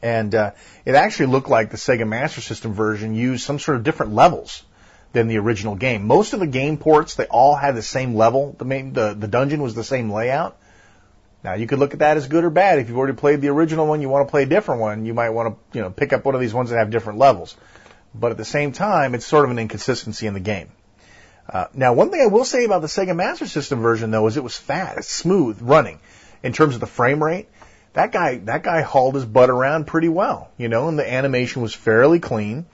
And it actually looked like the Sega Master System version used some sort of different levels than the original game. Most of the game ports, they all had the same level. The dungeon was the same layout. Now, you could look at that as good or bad. If you've already played the original one, you want to play a different one, you might want to pick up one of these ones that have different levels. But at the same time, it's sort of an inconsistency in the game. Now, one thing I will say about the Sega Master System version, though, is it was fast, smooth running. In terms of the frame rate, that guy hauled his butt around pretty well, and the animation was fairly clean.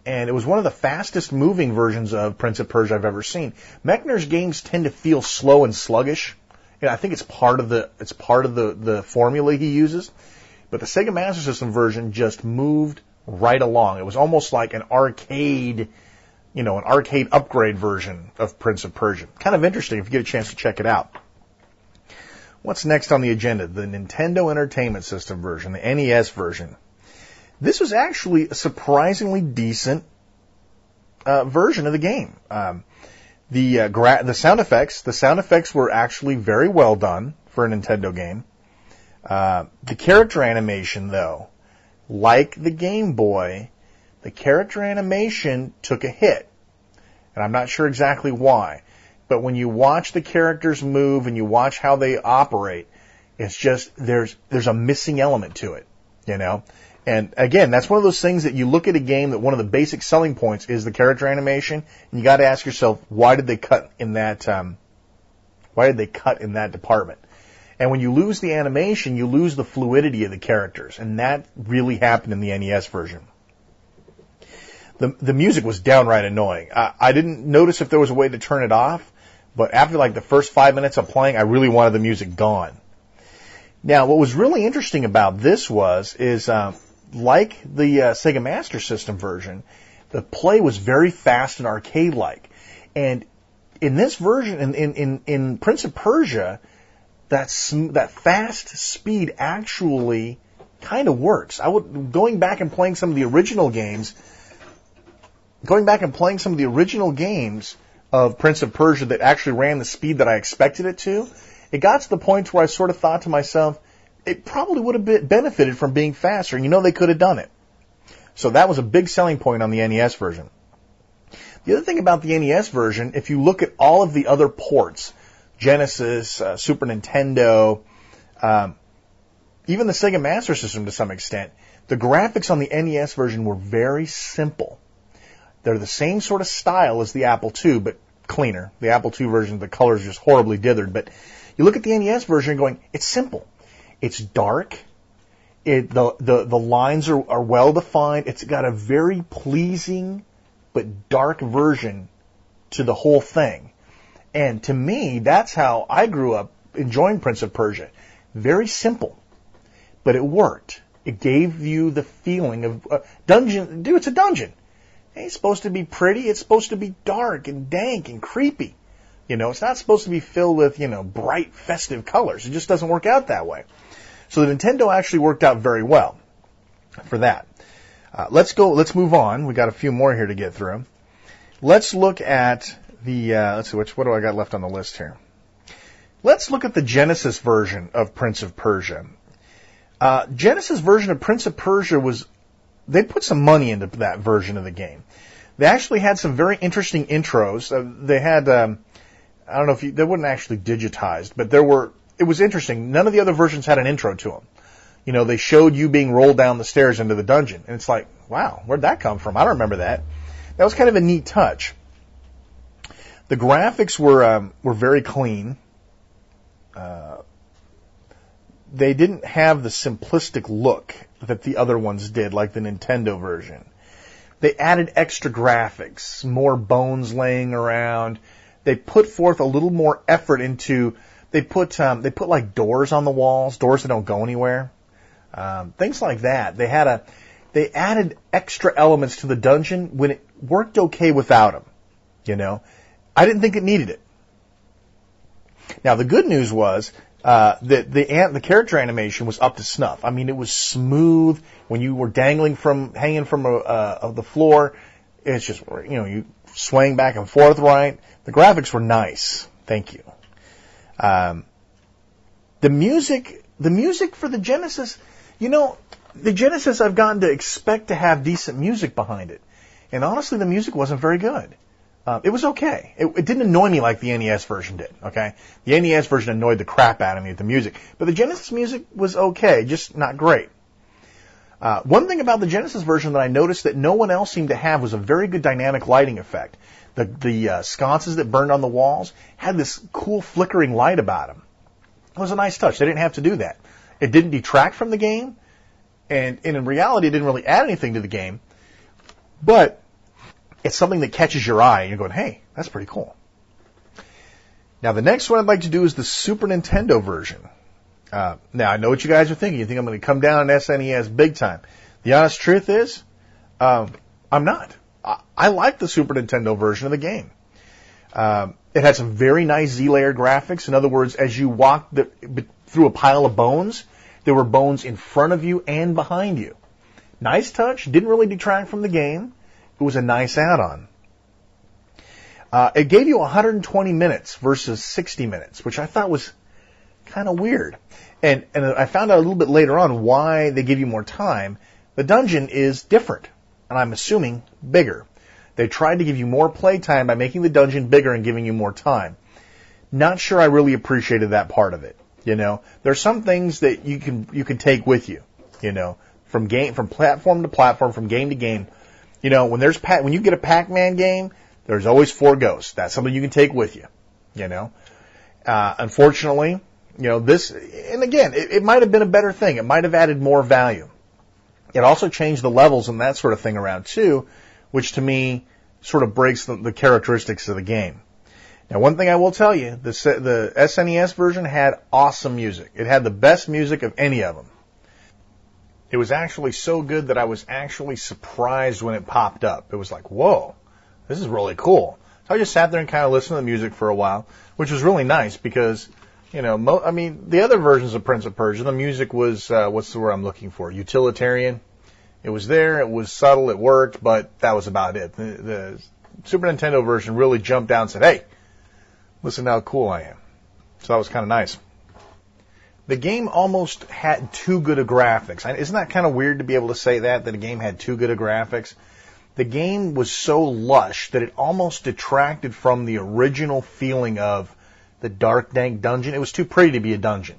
And it was one of the fastest moving versions of Prince of Persia I've ever seen. Mechner's games tend to feel slow and sluggish. I think it's part of the formula he uses. But the Sega Master System version just moved right along. It was almost like an arcade upgrade version of Prince of Persia. Kind of interesting if you get a chance to check it out. What's next on the agenda? The Nintendo Entertainment System version, the NES version. This was actually a surprisingly decent version of the game. The sound effects were actually very well done for a Nintendo game. The character animation, though, like the Game Boy, the character animation took a hit. And I'm not sure exactly why. But when you watch the characters move and you watch how they operate, it's just, there's a missing element to it, And again, that's one of those things that you look at a game that one of the basic selling points is the character animation, and you got to ask yourself, why did they cut in that department? And when you lose the animation, you lose the fluidity of the characters, and that really happened in the NES version. The music was downright annoying. I didn't notice if there was a way to turn it off, but after like the first 5 minutes of playing, I really wanted the music gone. Now, what was really interesting about this is like the Sega Master System version, the play was very fast and arcade-like. And in this version, in Prince of Persia, that fast speed actually kind of works. Going back and playing some of the original games of Prince of Persia that actually ran the speed that I expected it to, it got to the point where I sort of thought to myself, it probably would have benefited from being faster, and they could have done it. So that was a big selling point on the NES version. The other thing about the NES version, if you look at all of the other ports, Genesis, Super Nintendo, even the Sega Master System to some extent, the graphics on the NES version were very simple. They're the same sort of style as the Apple II, but cleaner. The Apple II version, the colors just horribly dithered. But you look at the NES version going, it's simple. It's dark. The lines are well defined. It's got a very pleasing but dark version to the whole thing. And to me, that's how I grew up enjoying Prince of Persia. Very simple, but it worked. It gave you the feeling of dungeon. Dude, it's a dungeon. It's supposed to be pretty. It's supposed to be dark and dank and creepy. It's not supposed to be filled with, bright, festive colors. It just doesn't work out that way. So the Nintendo actually worked out very well for that. Let's move on. We got a few more here to get through. Let's look at let's see, what do I got left on the list here? Let's look at the Genesis version of Prince of Persia. Genesis version of Prince of Persia they put some money into that version of the game. They actually had some very interesting intros. They had, I don't know they weren't actually digitized, but it was interesting. None of the other versions had an intro to them. They showed you being rolled down the stairs into the dungeon. And it's like, wow, where'd that come from? I don't remember that. That was kind of a neat touch. The graphics were very clean. They didn't have the simplistic look that the other ones did, like the Nintendo version. They added extra graphics, more bones laying around. They put forth a little more effort into. They put like doors on the walls, doors that don't go anywhere, things like that. They added extra elements to the dungeon when it worked okay without them. I didn't think it needed it. Now the good news was that the character animation was up to snuff. I mean, it was smooth when you were hanging from the floor. It's just you swaying back and forth right. The graphics were nice. Thank you. The music for the Genesis, the Genesis I've gotten to expect to have decent music behind it. And honestly, the music wasn't very good. It was okay. It didn't annoy me like the NES version did, okay? The NES version annoyed the crap out of me with the music. But the Genesis music was okay, just not great. One thing about the Genesis version that I noticed that no one else seemed to have was a very good dynamic lighting effect. The sconces that burned on the walls had this cool flickering light about them. It was a nice touch. They didn't have to do that. It didn't detract from the game, and in reality, it didn't really add anything to the game. But it's something that catches your eye, and you're going, hey, that's pretty cool. Now, the next one I'd like to do is the Super Nintendo version. Now, I know what you guys are thinking. You think I'm going to come down on SNES big time. The honest truth is, I'm not. I like the Super Nintendo version of the game. It had some very nice Z-layer graphics. In other words, as you walked through a pile of bones, there were bones in front of you and behind you. Nice touch. Didn't really detract from the game. It was a nice add-on. It gave you 120 minutes versus 60 minutes, which I thought was kind of weird. And I found out a little bit later on why they give you more time. The dungeon is different, and I'm assuming bigger. They tried to give you more playtime by making the dungeon bigger and giving you more time. Not sure I really appreciated that part of it. There's some things that you can take with you. From platform to platform, from game to game. When you get a Pac-Man game, there's always 4 ghosts. That's something you can take with you. Unfortunately, this, and again, it might have been a better thing. It might have added more value. It also changed the levels and that sort of thing around too, which to me sort of breaks the characteristics of the game. Now, one thing I will tell you, the SNES version had awesome music. It had the best music of any of them. It was actually so good that I was actually surprised when it popped up. It was like, whoa, this is really cool. I just sat there and kind of listened to the music for a while, which was really nice because, you know, the other versions of Prince of Persia, the music was, what's the word I'm looking for? Utilitarian. It was there, it was subtle, it worked, but that was about it. The Super Nintendo version really jumped out and said, hey, listen to how cool I am. So that was kind of nice. The game almost had too good of graphics. Isn't that kind of weird to be able to say that a game had too good of graphics? The game was so lush that it almost detracted from the original feeling of the dark, dank dungeon. It was too pretty to be a dungeon.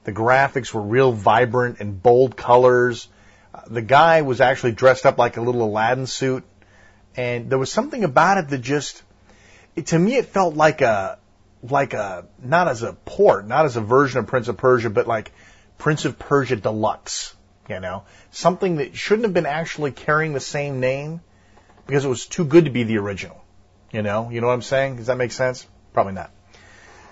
The graphics were real vibrant and bold colors. The guy was actually dressed up like a little Aladdin suit. And there was something about it that just, to me, it felt like a, not as a port, not as a version of Prince of Persia, but like Prince of Persia Deluxe, you know? Something that shouldn't have been actually carrying the same name because it was too good to be the original, you know? You know what I'm saying? Does that make sense? Probably not.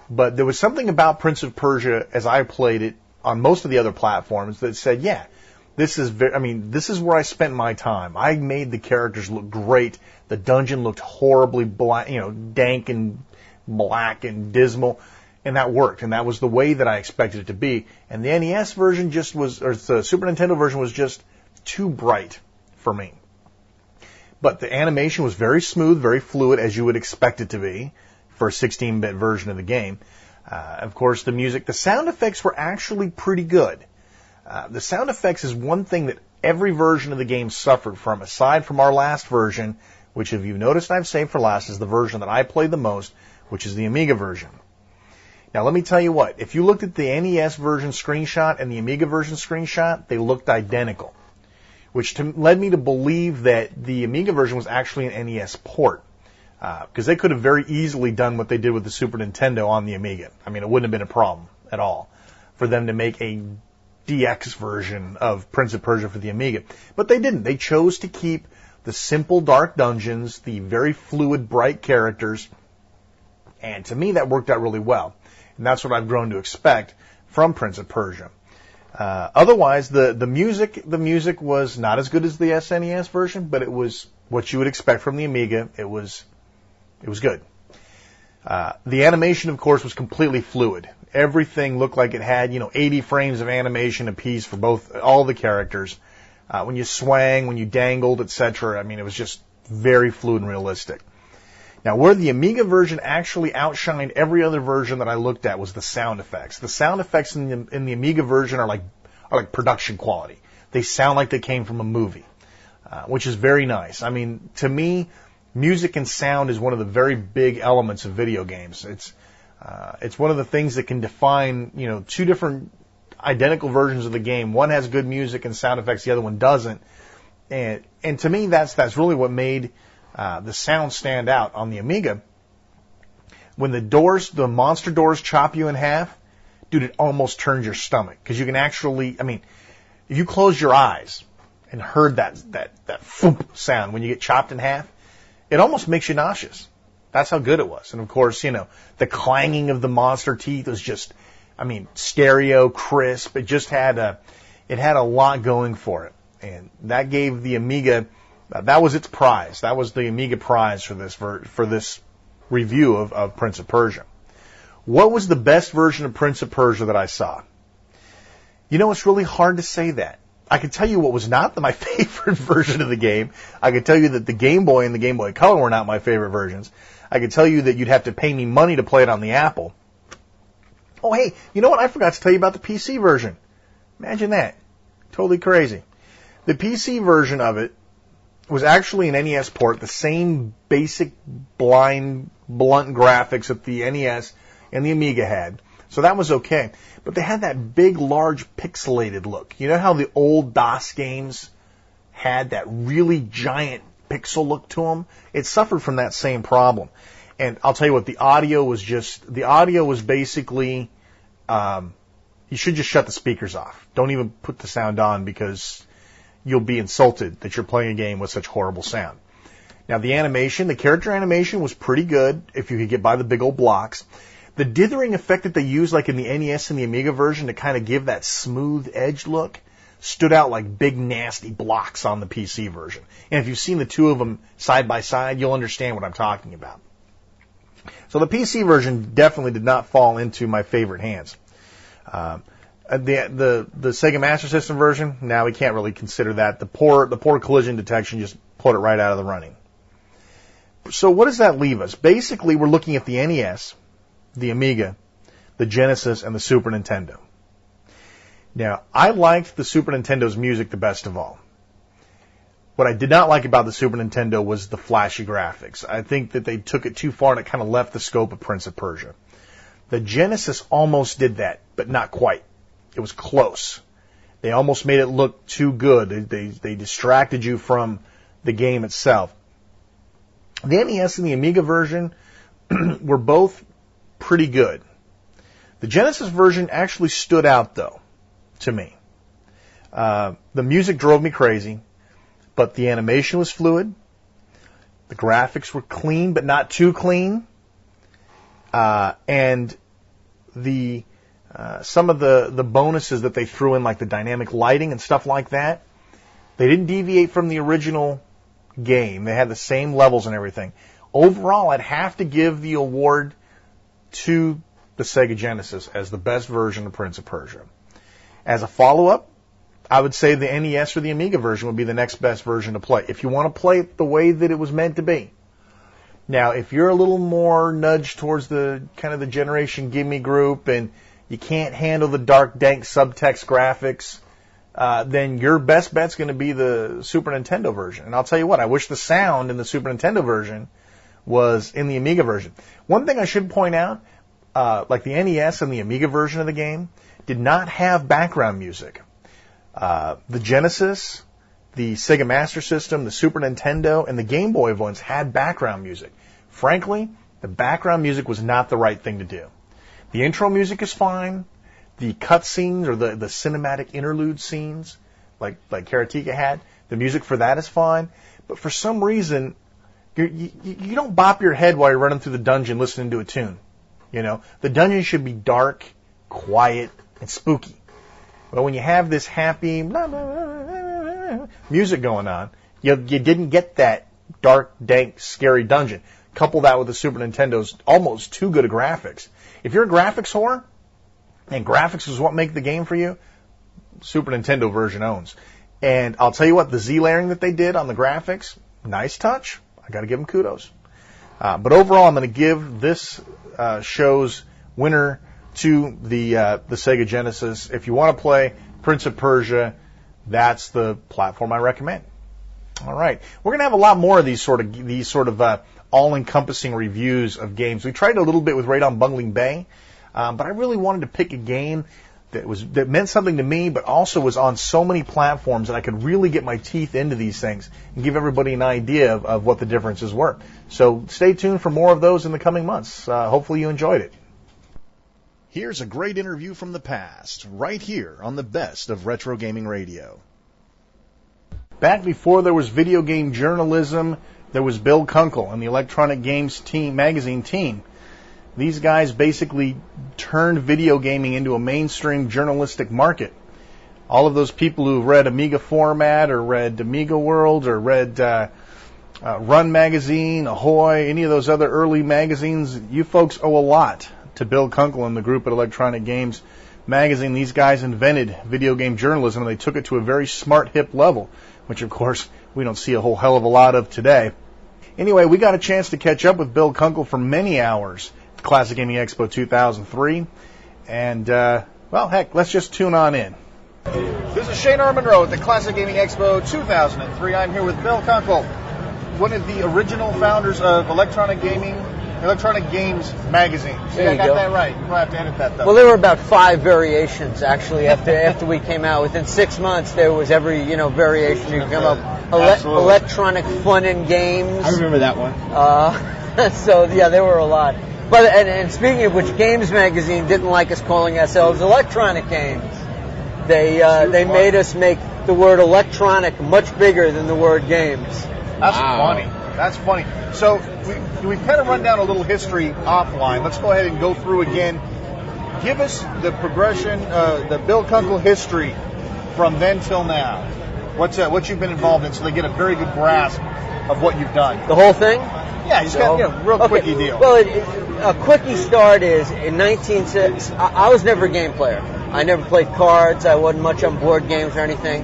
But there was something about Prince of Persia as I played it on most of the other platforms that said, yeah, this is where I spent my time. I made the characters look great. The dungeon looked horribly dank and black and dismal, and that worked. And that was the way that I expected it to be. And the NES version or the Super Nintendo version was just too bright for me. But the animation was very smooth, very fluid, as you would expect it to be for a 16-bit version of the game. Of course, the sound effects were actually pretty good. The sound effects is one thing that every version of the game suffered from, aside from our last version, which if you've noticed I've saved for last, is the version that I played the most, which is the Amiga version. Now, let me tell you what. If you looked at the NES version screenshot and the Amiga version screenshot, they looked identical, which led me to believe that the Amiga version was actually an NES port, because they could have very easily done what they did with the Super Nintendo on the Amiga. I mean, it wouldn't have been a problem at all for them to make a DX version of Prince of Persia for the Amiga. But they didn't. They chose to keep the simple dark dungeons, the very fluid, bright characters, and to me that worked out really well. And that's what I've grown to expect from Prince of Persia. Otherwise, the music was not as good as the SNES version, but it was what you would expect from the Amiga. It was good. The animation, of course, was completely fluid. Everything looked like it had, 80 frames of animation apiece for all the characters. When you swang, when you dangled, etc. I mean, it was just very fluid and realistic. Now, where the Amiga version actually outshined every other version that I looked at was the sound effects. The sound effects in the Amiga version are like production quality. They sound like they came from a movie, which is very nice. I mean, to me, music and sound is one of the very big elements of video games. It's one of the things that can define, two different identical versions of the game. One has good music and sound effects, the other one doesn't. And to me, that's really what made the sound stand out on the Amiga. When the monster doors chop you in half, dude, it almost turns your stomach. Because you can actually, if you close your eyes and heard that thump sound when you get chopped in half, it almost makes you nauseous. That's how good it was. And of course, the clanging of the monster teeth was just, stereo, crisp. It just had a lot going for it. And that gave the Amiga, that was its prize. That was the Amiga prize for this review of Prince of Persia. What was the best version of Prince of Persia that I saw? It's really hard to say that. I could tell you what was not my favorite version of the game. I could tell you that the Game Boy and the Game Boy Color were not my favorite versions. I could tell you that you'd have to pay me money to play it on the Apple. Oh, hey, you know what? I forgot to tell you about the PC version. Imagine that. Totally crazy. The PC version of it was actually an NES port, the same basic blunt graphics that the NES and the Amiga had. So that was okay. But they had that big, large, pixelated look. You know how the old DOS games had that really giant pixel look to them? It suffered from that same problem. And I'll tell you what, the audio was basically, you should just shut the speakers off. Don't even put the sound on because you'll be insulted that you're playing a game with such horrible sound. Now the character animation was pretty good if you could get by the big old blocks. The dithering effect that they used like in the NES and the Amiga version to kind of give that smooth edge look stood out like big nasty blocks on the PC version. And if you've seen the two of them side by side, you'll understand what I'm talking about. So the PC version definitely did not fall into my favorite hands. The Sega Master System version, now we can't really consider that. The poor collision detection just put it right out of the running. So what does that leave us? Basically, we're looking at the NES, the Amiga, the Genesis, and the Super Nintendo. Now, I liked the Super Nintendo's music the best of all. What I did not like about the Super Nintendo was the flashy graphics. I think that they took it too far and it kind of left the scope of Prince of Persia. The Genesis almost did that, but not quite. It was close. They almost made it look too good. They distracted you from the game itself. The NES and the Amiga version were both pretty good. The Genesis version actually stood out, though, to me. The music drove me crazy, but the animation was fluid. The graphics were clean, but not too clean. And the some of the bonuses that they threw in, like the dynamic lighting and stuff like that, they didn't deviate from the original game. They had the same levels and everything. Overall, I'd have to give the award to the Sega Genesis as the best version of Prince of Persia. As a follow-up, I would say the NES or the Amiga version would be the next best version to play, if you want to play it the way that it was meant to be. Now, if you're a little more nudged towards the kind of the Generation Gimme group and you can't handle the dark, dank subtext graphics, then your best bet's going to be the Super Nintendo version. And I'll tell you what, I wish the sound in the Super Nintendo version was in the Amiga version. One thing I should point out, like the NES and the Amiga version of the game, did not have background music. The Genesis, the Sega Master System, the Super Nintendo, and the Game Boy ones had background music. Frankly, the background music was not the right thing to do. The intro music is fine. The cutscenes or the cinematic interlude scenes, like Karateka had, the music for that is fine. But for some reason, you don't bop your head while you're running through the dungeon listening to a tune. You know, the dungeon should be dark, quiet, and spooky. But when you have this happy blah, blah, blah, blah, music going on, you didn't get that dark, dank, scary dungeon. Couple that with the Super Nintendo's almost too good of graphics. If you're a graphics whore, and graphics is what make the game for you, Super Nintendo version owns. And I'll tell you what, the Z-layering that they did on the graphics, nice touch. I got to give them kudos. But overall, I'm going to give this show's winner to the Sega Genesis. If you want to play Prince of Persia, that's the platform I recommend. All right, we're going to have a lot more of these sort of all-encompassing reviews of games. We tried a little bit with Raid on Bungling Bay. But I really wanted to pick a game that meant something to me, but also was on so many platforms that I could really get my teeth into these things and give everybody an idea of what the differences were. So stay tuned for more of those in the coming months. Hopefully you enjoyed it. Here's a great interview from the past, right here on the best of Retro Gaming Radio. Back before there was video game journalism, there was Bill Kunkel and the Electronic Games magazine team. These guys basically turned video gaming into a mainstream journalistic market. All of those people who read Amiga Format or read Amiga World or read Run Magazine, Ahoy, any of those other early magazines, you folks owe a lot to Bill Kunkel and the group at Electronic Games Magazine. These guys invented video game journalism, and they took it to a very smart, hip level, which, of course, we don't see a whole hell of a lot of today. Anyway, we got a chance to catch up with Bill Kunkel for many hours. Classic Gaming Expo 2003, and well, heck, let's just tune on in. This is Shane R. Monroe at the Classic Gaming Expo 2003. I'm here with Bill Kunkel, one of the original founders of Electronic Games Magazine. See, I got that right. We'll have to edit that, though. Well, there were about 5 variations, actually, after we came out. Within 6 months, there was every, variation you can come up. Electronic Fun and Games. I remember that one. So, yeah, there were a lot. But and speaking of which, Games Magazine didn't like us calling ourselves Electronic Games. They made us make the word electronic much bigger than the word games. That's funny. That's funny. So we've kind of run down a little history offline. Let's go ahead and go through again. Give us the progression, the Bill Kunkel history from then till now. What you've been involved in, so they get a very good grasp of what you've done. The whole thing? Yeah, just got real quickie deal. Well, a quickie start is in 1960. I was never a game player. I never played cards. I wasn't much on board games or anything.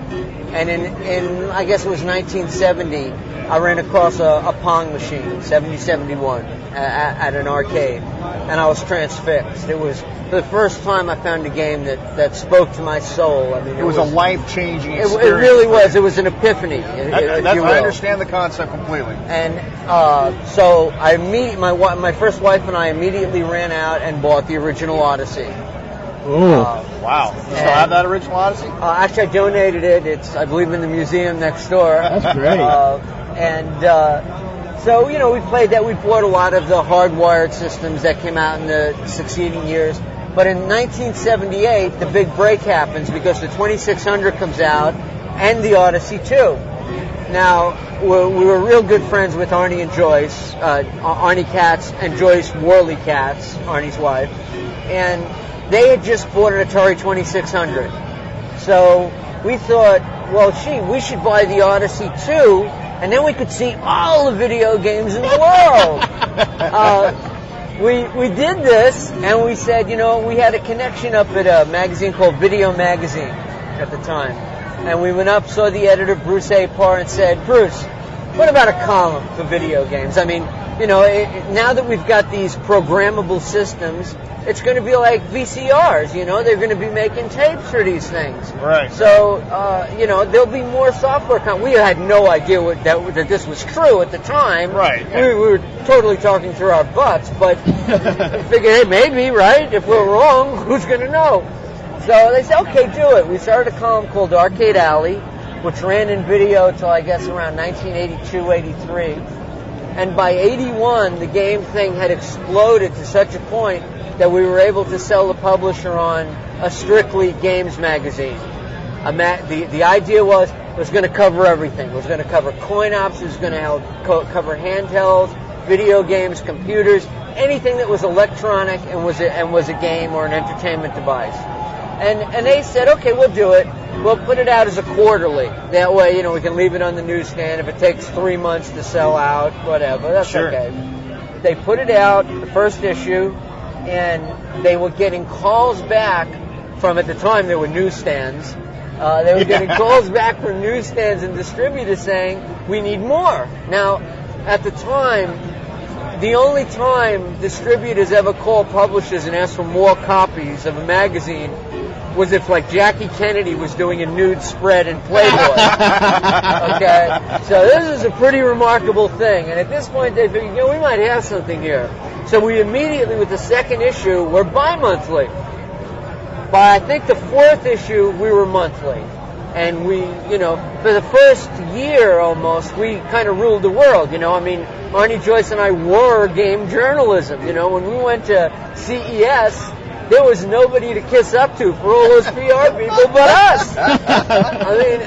And in I guess it was 1970, I ran across a Pong machine, 70-71, at an arcade, and I was transfixed. It was the first time I found a game that spoke to my soul. I mean, it was a life-changing experience. It really was. It was an epiphany. I understand the concept completely. And so my first wife and I immediately ran out and bought the original Odyssey. Wow. You still have that original Odyssey? Actually, I donated it. It's, I believe, in the museum next door. That's great. So, we played that. We bought a lot of the hardwired systems that came out in the succeeding years. But in 1978, the big break happens because the 2600 comes out and the Odyssey 2. Now, we were real good friends with Arnie and Joyce, Arnie Katz and Joyce Worley Katz, Arnie's wife. And they had just bought an Atari 2600. So we thought, well, we should buy the Odyssey 2, and then we could see all the video games in the world. We did this, and we said, we had a connection up at a magazine called Video Magazine at the time. And we went up, saw the editor, Bruce A. Parr, and said, Bruce, what about a column for video games? I mean, now that we've got these programmable systems, it's going to be like VCRs, they're going to be making tapes for these things. Right. So, there'll be more software. We had no idea that this was true at the time. Right. We were totally talking through our butts, but we figured, hey, maybe, right? If we're wrong, who's going to know? So they said, okay, do it. We started a column called Arcade Alley, which ran in video till I guess around 1982, 83. And by 81, the game thing had exploded to such a point that we were able to sell the publisher on a strictly games magazine. The idea was it was going to cover everything. It was going to cover coin-ops, it was going to cover handhelds, video games, computers, anything that was electronic and was a game or an entertainment device. And they said, okay, we'll do it. We'll put it out as a quarterly. That way, we can leave it on the newsstand. If it takes 3 months to sell out, whatever, that's sure. Okay. They put it out, the first issue, and they were getting calls back from, at the time, there were newsstands. They were getting calls back from newsstands and distributors saying, we need more. Now, at the time, the only time distributors ever called publishers and asked for more copies of a magazine was if, like, Jackie Kennedy was doing a nude spread in Playboy. Okay? So this is a pretty remarkable thing. And at this point, they figured, we might have something here. So we immediately, with the second issue, were bi-monthly. By, I think, the fourth issue, we were monthly. And we, for the first year almost, we kind of ruled the world, Arnie, Joyce, and I were game journalism. When we went to CES, there was nobody to kiss up to for all those PR people but us.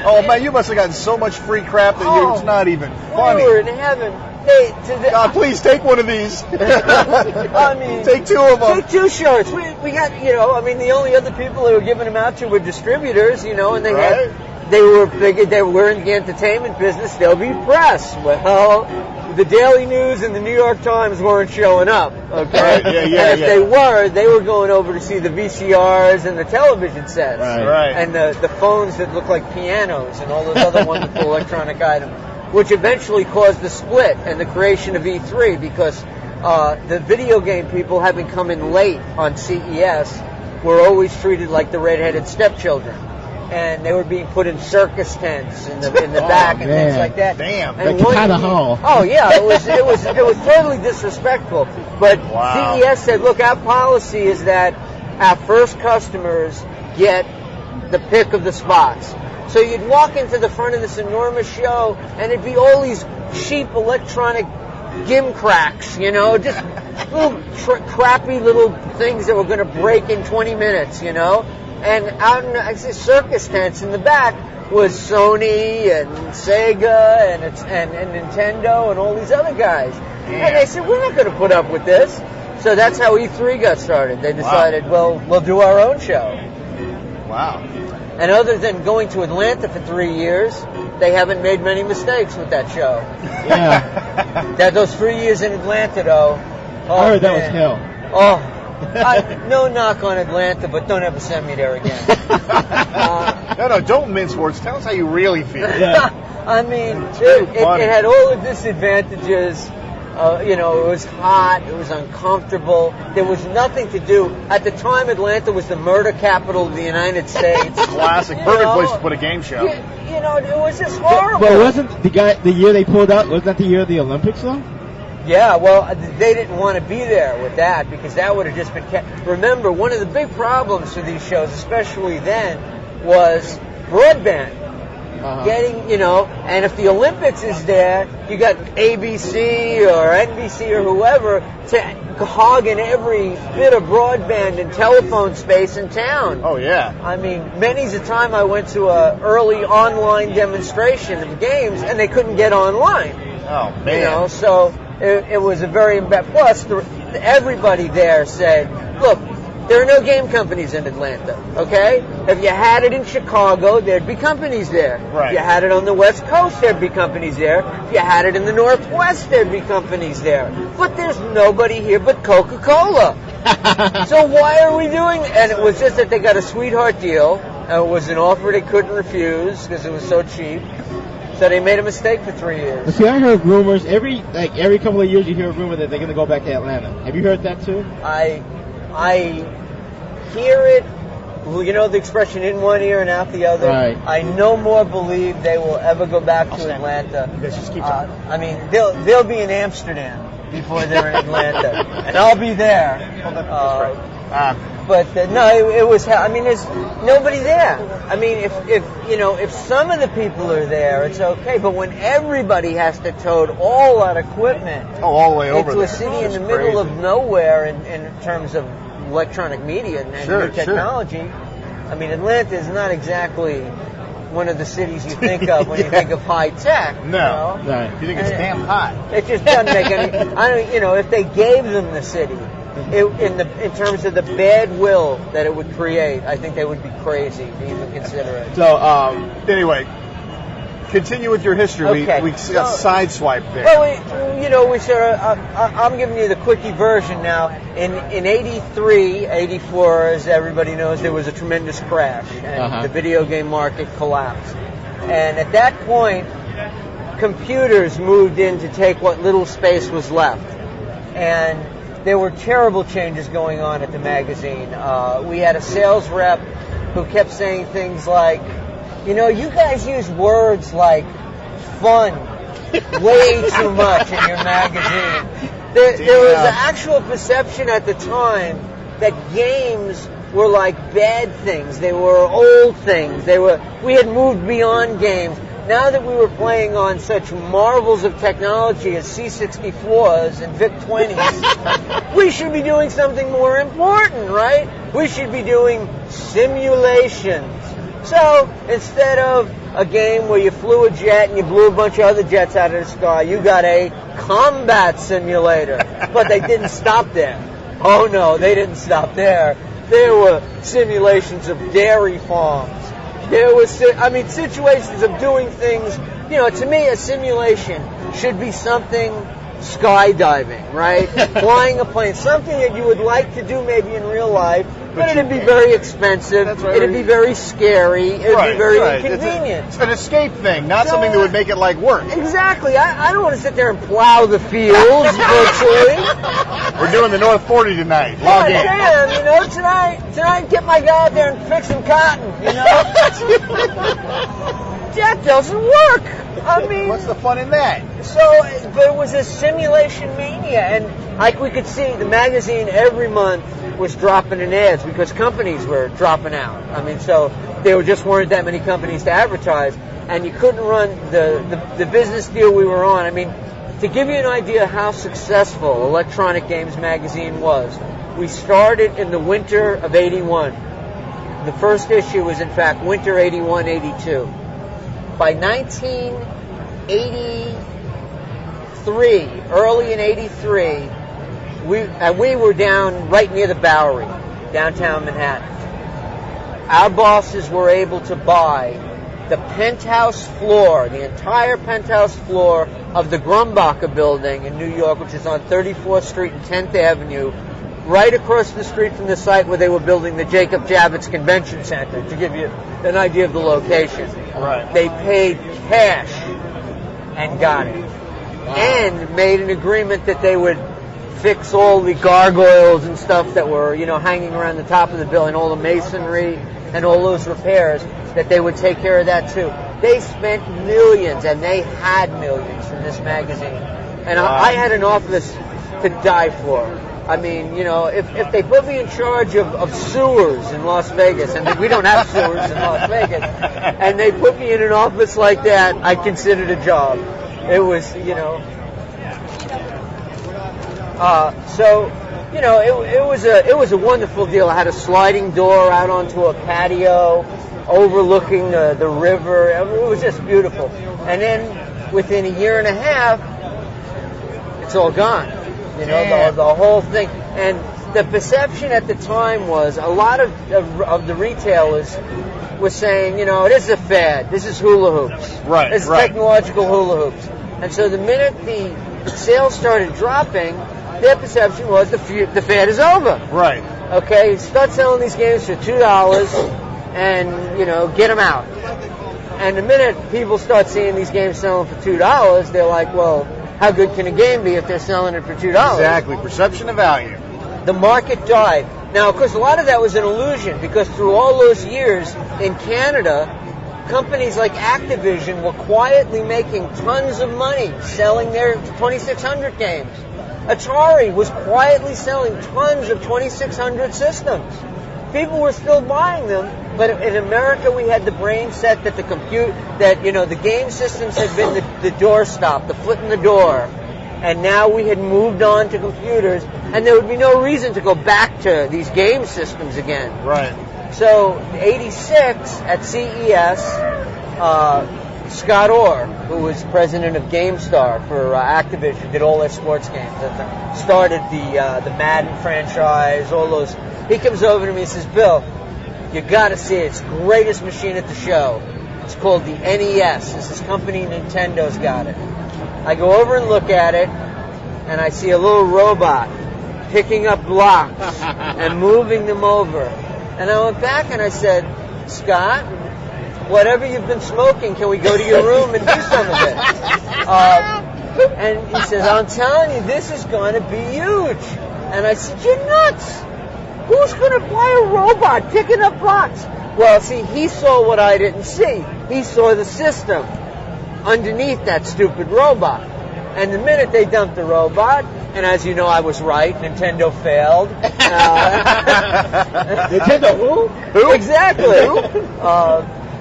Oh man, you must have gotten so much free crap that it's not even funny. We were in heaven. God, please take one of these. Take two of them. Take 2 shirts. We got, the only other people they were giving them out to were distributors, and they were in the entertainment business. They'll be press. Well, the Daily News and the New York Times weren't showing up, okay? Right, and if they were going over to see the VCRs and the television sets. Right. And the phones that look like pianos and all those other wonderful electronic items, which eventually caused the split and the creation of E3 because the video game people, having come in late on CES, were always treated like the redheaded stepchildren. And they were being put in circus tents in the back and things like that. Damn. And Like kind of hall. Oh yeah, it was totally disrespectful. But CES said, look, our policy is that our first customers get the pick of the spots. So you'd walk into the front of this enormous show, and it'd be all these cheap electronic gimcracks, just little crappy little things that were going to break in 20 minutes, And out in the circus tents in the back was Sony and Sega and Nintendo and all these other guys. Yeah. And they said, we're not going to put up with this. So that's how E3 got started. They decided, well, we'll do our own show. Wow. And other than going to Atlanta for 3 years, they haven't made many mistakes with that show. Yeah. That those 3 years in Atlanta, though. Oh, I heard that was man. hell. Oh, no knock on Atlanta, but don't ever send me there again. No, don't mince words. Tell us how you really feel. Yeah. I mean, it had all the disadvantages. It was hot. It was uncomfortable. There was nothing to do. At the time, Atlanta was the murder capital of the United States. Classic. Perfect place to put a game show. It was just horrible. But wasn't the year they pulled out, wasn't that the year of the Olympics, though? Yeah, well, they didn't want to be there with that because that would have just been Remember, one of the big problems for these shows, especially then, was broadband. Getting, and if the Olympics is there, you got ABC or NBC or whoever to hogging every bit of broadband and telephone space in town. Oh, yeah. I mean, many's the time I went to a early online demonstration of games and they couldn't get online. Oh, man. So it was a very bad. Plus, everybody there said, look, there are no game companies in Atlanta, okay? If you had it in Chicago, there'd be companies there. Right. If you had it on the West Coast, there'd be companies there. If you had it in the Northwest, there'd be companies there. But there's nobody here but Coca-Cola. So why are we doing it? And it was just that they got a sweetheart deal. And it was an offer they couldn't refuse because it was so cheap. So they made a mistake for 3 years. See, I heard rumors. Every couple of years you hear a rumor that they're going to go back to Atlanta. Have you heard that too? I hear it, the expression in one ear and out the other. Right. I no more believe they will ever go back to Atlanta. You guys just keep talking. I mean, they'll be in Amsterdam before they're in Atlanta, and I'll be there. But no, it was. I mean, there's nobody there. I mean, if some of the people are there, it's okay. But when everybody has to tote all that equipment all the way over into there. a city in the middle of nowhere in terms of electronic media and new technology, I mean, Atlanta is not exactly one of the cities you think of when you think of high tech. No, Right. You think it's damn hot. It just doesn't make any. If they gave them the city, in terms of the bad will that it would create, I think they would be crazy to even consider it. So, anyway, continue with your history. Okay. We got sideswiped there. Well, we sort of. I'm giving you the quickie version now. In 83, 84, as everybody knows, there was a tremendous crash, and the video game market collapsed. And at that point, computers moved in to take what little space was left, and there were terrible changes going on at the magazine. We had a sales rep who kept saying things like, you guys use words like fun way too much in your magazine. There was an actual perception at the time that games were like bad things. They were old things. We had moved beyond games. Now that we were playing on such marvels of technology as C64s and VIC-20s, we should be doing something more important, right? We should be doing simulations. So instead of a game where you flew a jet and you blew a bunch of other jets out of the sky, you got a combat simulator. But they didn't stop there. Oh no, they didn't stop there. There were simulations of dairy farms. There was, situations of doing things. To me, a simulation should be something skydiving, right? Flying a plane, something that you would like to do maybe in real life, but it'd be very expensive. Right. It'd be very scary. It'd be very inconvenient. It's an escape thing, not something that would make it like work. Exactly. I don't want to sit there and plow the fields virtually. We're doing the North 40 tonight. Log in. Damn, tonight, get my guy out there and fix some cotton, That doesn't work. I mean, what's the fun in that? But it was a simulation mania, and like we could see, the magazine every month was dropping in ads because companies were dropping out. I mean, so there just weren't that many companies to advertise, and you couldn't run the business deal we were on. I mean, to give you an idea how successful Electronic Games Magazine was, we started in the winter of 81. The first issue was, in fact, winter 81-82. By 1983, early in 83, we were down right near the Bowery, downtown Manhattan. Our bosses were able to buy the penthouse floor, the entire penthouse floor of the Grumbacher building in New York, which is on 34th Street and 10th Avenue, right across the street from the site where they were building the Jacob Javits Convention Center, to give you an idea of the location. Right. They paid cash and got it. Wow. And made an agreement that they would fix all the gargoyles and stuff that were, hanging around the top of the building, all the masonry and all those repairs, that they would take care of that too. They spent millions, and they had millions in this magazine. And I had an office to die for. I mean, if they put me in charge of sewers in Las Vegas, and we don't have sewers in Las Vegas, and they put me in an office like that, I considered a job. It was, it was a wonderful deal. I had a sliding door out onto a patio overlooking the river. It was just beautiful. And then within a year and a half, it's all gone. The whole thing. And the perception at the time was a lot of the retailers were saying, this is a fad. This is hula hoops. Right. This is technological hula hoops. And so the minute the sales started dropping, their perception was the fad is over. Right. Okay, start selling these games for $2 and, get them out. And the minute people start seeing these games selling for $2, they're like, well, how good can a game be if they're selling it for $2? Exactly. Perception of value. The market died. Now, of course, a lot of that was an illusion, because through all those years in Canada, companies like Activision were quietly making tons of money selling their 2600 games. Atari was quietly selling tons of 2600 systems. People were still buying them, but in America we had the brain set that the game systems had been the doorstop, the foot in the door, and now we had moved on to computers, and there would be no reason to go back to these game systems again. Right. So, 86 at CES, Scott Orr, who was president of GameStar for Activision, did all their sports games, started the Madden franchise, all those. He comes over to me and says, Bill, you got to see it. It's the greatest machine at the show. It's called the NES. This is company Nintendo's got it. I go over and look at it, and I see a little robot picking up blocks and moving them over. And I went back and I said, Scott, whatever you've been smoking, can we go to your room and do some of it? And he says, I'm telling you, this is going to be huge. And I said, you're nuts. Who's going to buy a robot picking up blocks? Well, see, he saw what I didn't see. He saw the system underneath that stupid robot. And the minute they dumped the robot, and as you know, I was right, Nintendo failed. Nintendo who? Who? Exactly.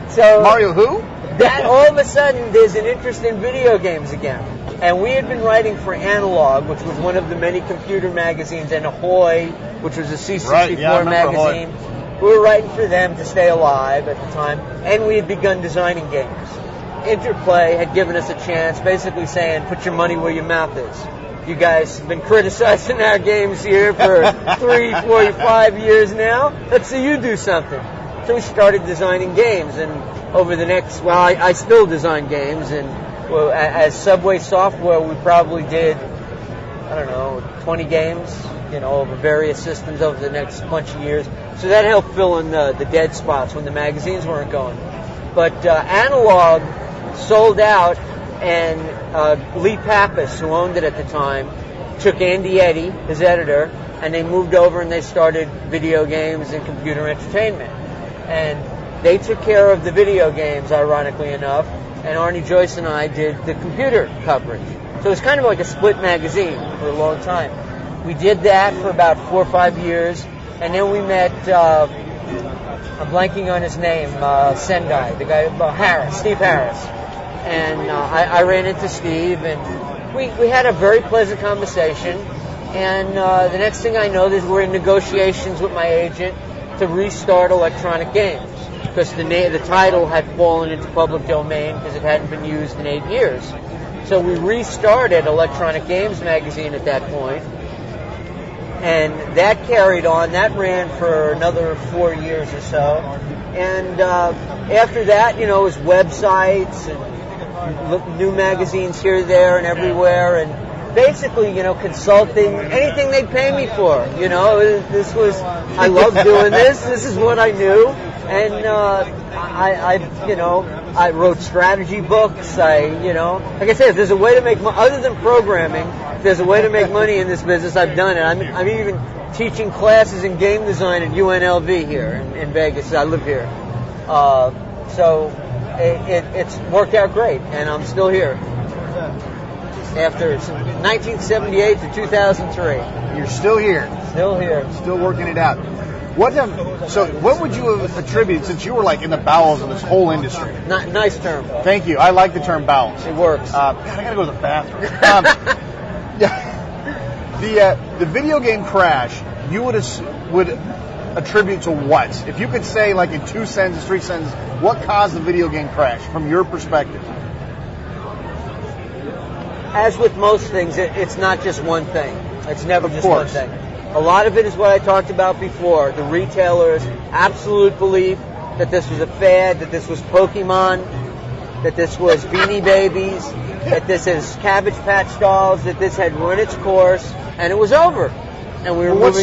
So Mario who? That all of a sudden, there's an interest in video games again. And we had been writing for Analog, which was one of the many computer magazines, and Ahoy, which was a C64 magazine. Ahoy. We were writing for them to stay alive at the time, and we had begun designing games. Interplay had given us a chance, basically saying, put your money where your mouth is. You guys have been criticizing our games here for 3, 4, 5 years now. Let's see you do something. So we started designing games, and over the next, I still design games, and as Subway Software, we probably did, 20 games, over various systems over the next bunch of years. So that helped fill in the dead spots when the magazines weren't going. But Analog sold out, and Lee Pappas, who owned it at the time, took Andy Eddy, his editor, and they moved over and they started video games and computer entertainment. And they took care of the video games, ironically enough, and Arnie Joyce and I did the computer coverage. So it was kind of like a split magazine for a long time. We did that for about 4 or 5 years, and then we met, I'm blanking on his name, Sendai, the guy, Steve Harris. And I ran into Steve, and we had a very pleasant conversation. And the next thing I know, we're in negotiations with my agent to restart Electronic Games, because the title had fallen into public domain because it hadn't been used in 8 years. So we restarted Electronic Games magazine at that point. And that carried on. That ran for another 4 years or so. And after that, it was websites and new magazines here, there, and everywhere. And basically, consulting, anything they'd pay me for. This was, I love doing this. This is what I knew. And I wrote strategy books. Like I said, if there's a way to make money, other than programming, if there's a way to make money in this business, I've done it. I'm even teaching classes in game design at UNLV here in Vegas. I live here. So it's worked out great, and I'm still here. After 1978 to 2003. You're still here. Still here. Still working it out. What would you attribute, since you were like in the bowels of this whole industry? Nice term. Thank you. I like the term bowels. It works. God, I gotta go to the bathroom. The video game crash, you would attribute to what? If you could say, like in 2 sentences, 3 sentences, what caused the video game crash from your perspective? As with most things, it's not just one thing. It's never just one thing. A lot of it is what I talked about before. The retailers' absolute belief that this was a fad, that this was Pokemon, that this was Beanie Babies, that this is Cabbage Patch Dolls, that this had run its course, and it was over. And we were what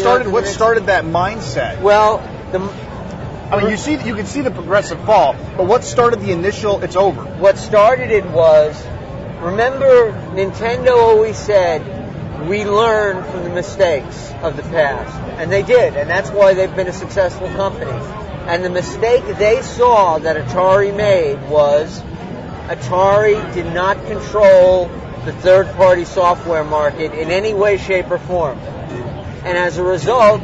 started that mindset? Well, you can see the progressive fall, but what started the initial, it's over? What started it was, remember, Nintendo always said, we learn from the mistakes of the past. And they did, and that's why they've been a successful company. And the mistake they saw that Atari made was Atari did not control the third-party software market in any way, shape, or form. And as a result,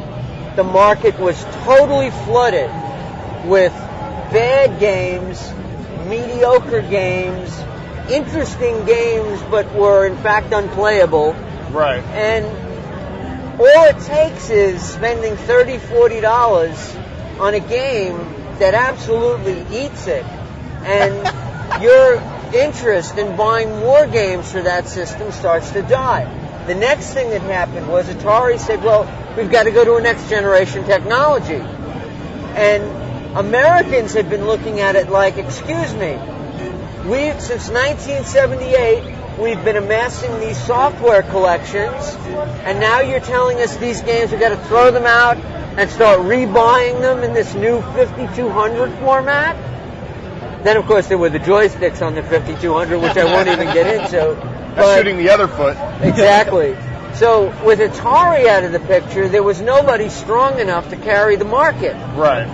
the market was totally flooded with bad games, mediocre games, interesting games, but were in fact unplayable. Right. And all it takes is spending $30, $40 on a game that absolutely eats it. And your interest in buying more games for that system starts to die. The next thing that happened was Atari said, well, we've got to go to a next generation technology. And Americans had been looking at it like, excuse me, since 1978, we've been amassing these software collections, and now you're telling us these games, we've got to throw them out and start rebuying them in this new 5200 format? Then, of course, there were the joysticks on the 5200, which I won't even get into. That's shooting the other foot. Exactly. So, with Atari out of the picture, there was nobody strong enough to carry the market. Right.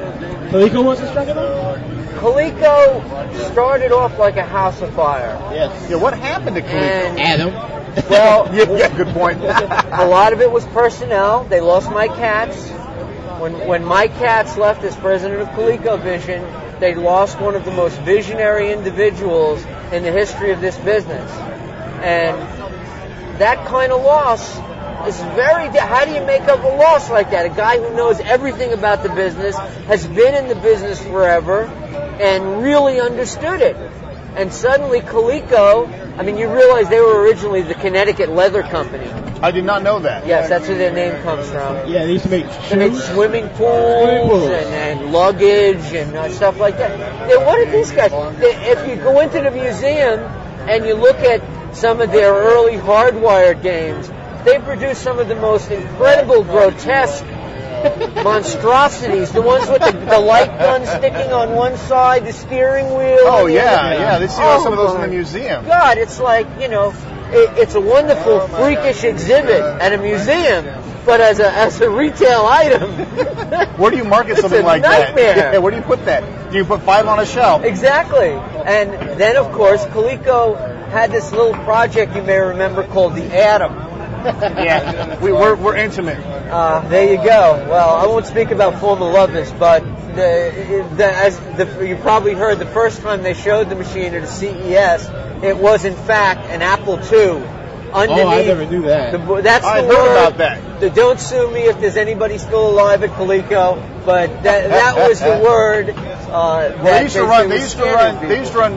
Coleco wasn't strong enough? Coleco started off like a house of fire. Yes. Yeah, what happened to Coleco? Adam. Well, yeah, good point. A lot of it was personnel. They lost Mike Katz. When Mike Katz left as president of ColecoVision, they lost one of the most visionary individuals in the history of this business. And that kind of loss is how do you make up a loss like that? A guy who knows everything about the business, has been in the business forever, and really understood it. And suddenly Coleco, you realize they were originally the Connecticut Leather Company. I did not know that. Yes, that's where their name comes from. Yeah, they used to make shoes. They made swimming pools and luggage and stuff like that. What did these guys... If you go into the museum and you look at some of their early hardwired games, they produced some of the most incredible, grotesque monstrosities. The ones with the light gun sticking on one side, the steering wheel. Oh, yeah. They see some of those in the museum. God, it's like, it's a wonderful, freakish exhibit at a museum, but as a retail item. Where do you market something like nightmare. That? Yeah, where do you put that? Do you put 5 on a shelf? Exactly. And then, of course, Coleco had this little project you may remember called the Atom. Yeah, we're intimate. There you go. Well, I won't speak about former lovers, but you probably heard the first time they showed the machine at a CES, it was in fact an Apple II. Underneath, I never knew that. I heard about that. Don't sue me if there's anybody still alive at Coleco, but that was the word. They used to run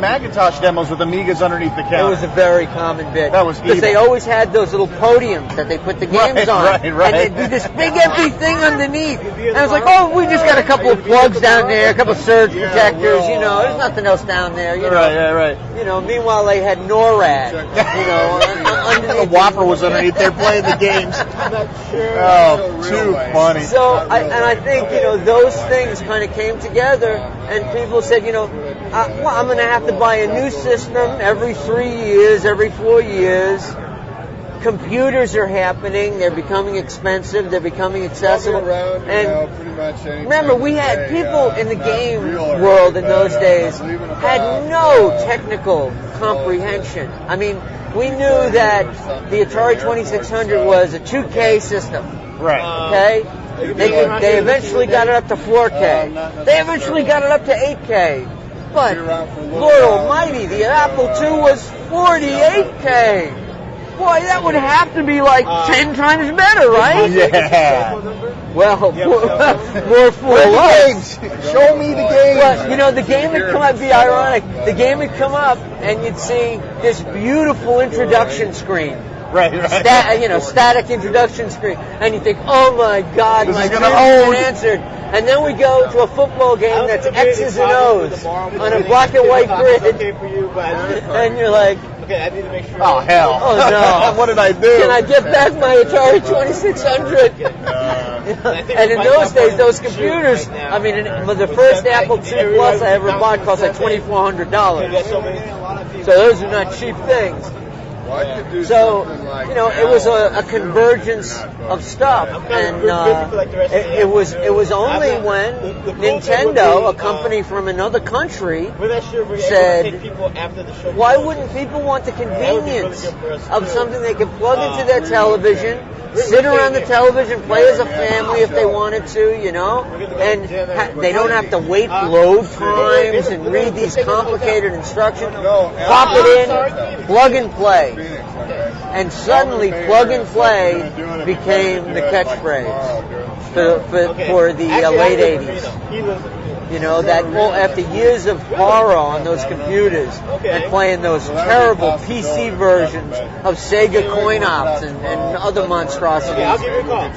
Macintosh demos with Amigas underneath the counter. It was a very common bit. That was because they always had those little podiums that they put the games on, right. and they'd do this big empty thing underneath. And I was like, oh, we just got a couple of plugs down there, a couple of surge protectors. You know, there's nothing else down there. You know, right. You know, meanwhile they had NORAD. You know, underneath. The Whopper was underneath there playing the games. I'm not sure. Oh, too funny. So, I think, you know, those things kind of came together, and people said, you know, well, I'm going to have to buy a new system every 3 years, every 4 years. Computers are happening. They're becoming expensive. They're becoming accessible. And remember, we had people in the game world in those days had no technical comprehension. I mean, we knew that the Atari 2600 was a 2K system. Right. Okay? They eventually got it up to 4K. They eventually got it up to 8K. But, Lord Almighty, the Apple II was 48K. Boy, that would have to be like 10 times better, right? Yeah. Well, more for us. Show me the games. Well, you know, the game would come up, be ironic. The game would come up, and you'd see this beautiful introduction screen. Right. Static introduction screen. And you think, oh my God, my dream's been answered. And then we go to a football game that's X's and O's on a black and white grid. And you're like, okay, I need to make sure. Oh, hell. Oh, no. What did I do? Can I get back my Atari 2600? And in those days, those computers, I mean, the first Apple II Plus I ever bought cost like $2,400. So those are not cheap things. So, you know, it was a convergence of stuff, and it was only when Nintendo, a company from another country, said, why wouldn't people want the convenience of something they could plug into their television, sit around the television, play as a family if they wanted to, you know, and they don't have to wait load times and read these complicated instructions. Pop it in, plug and play. And suddenly, plug and play became the catchphrase for the late 80s. You know, that after years of horror on those computers and playing those terrible PC versions of Sega coin-ops and other monstrosities,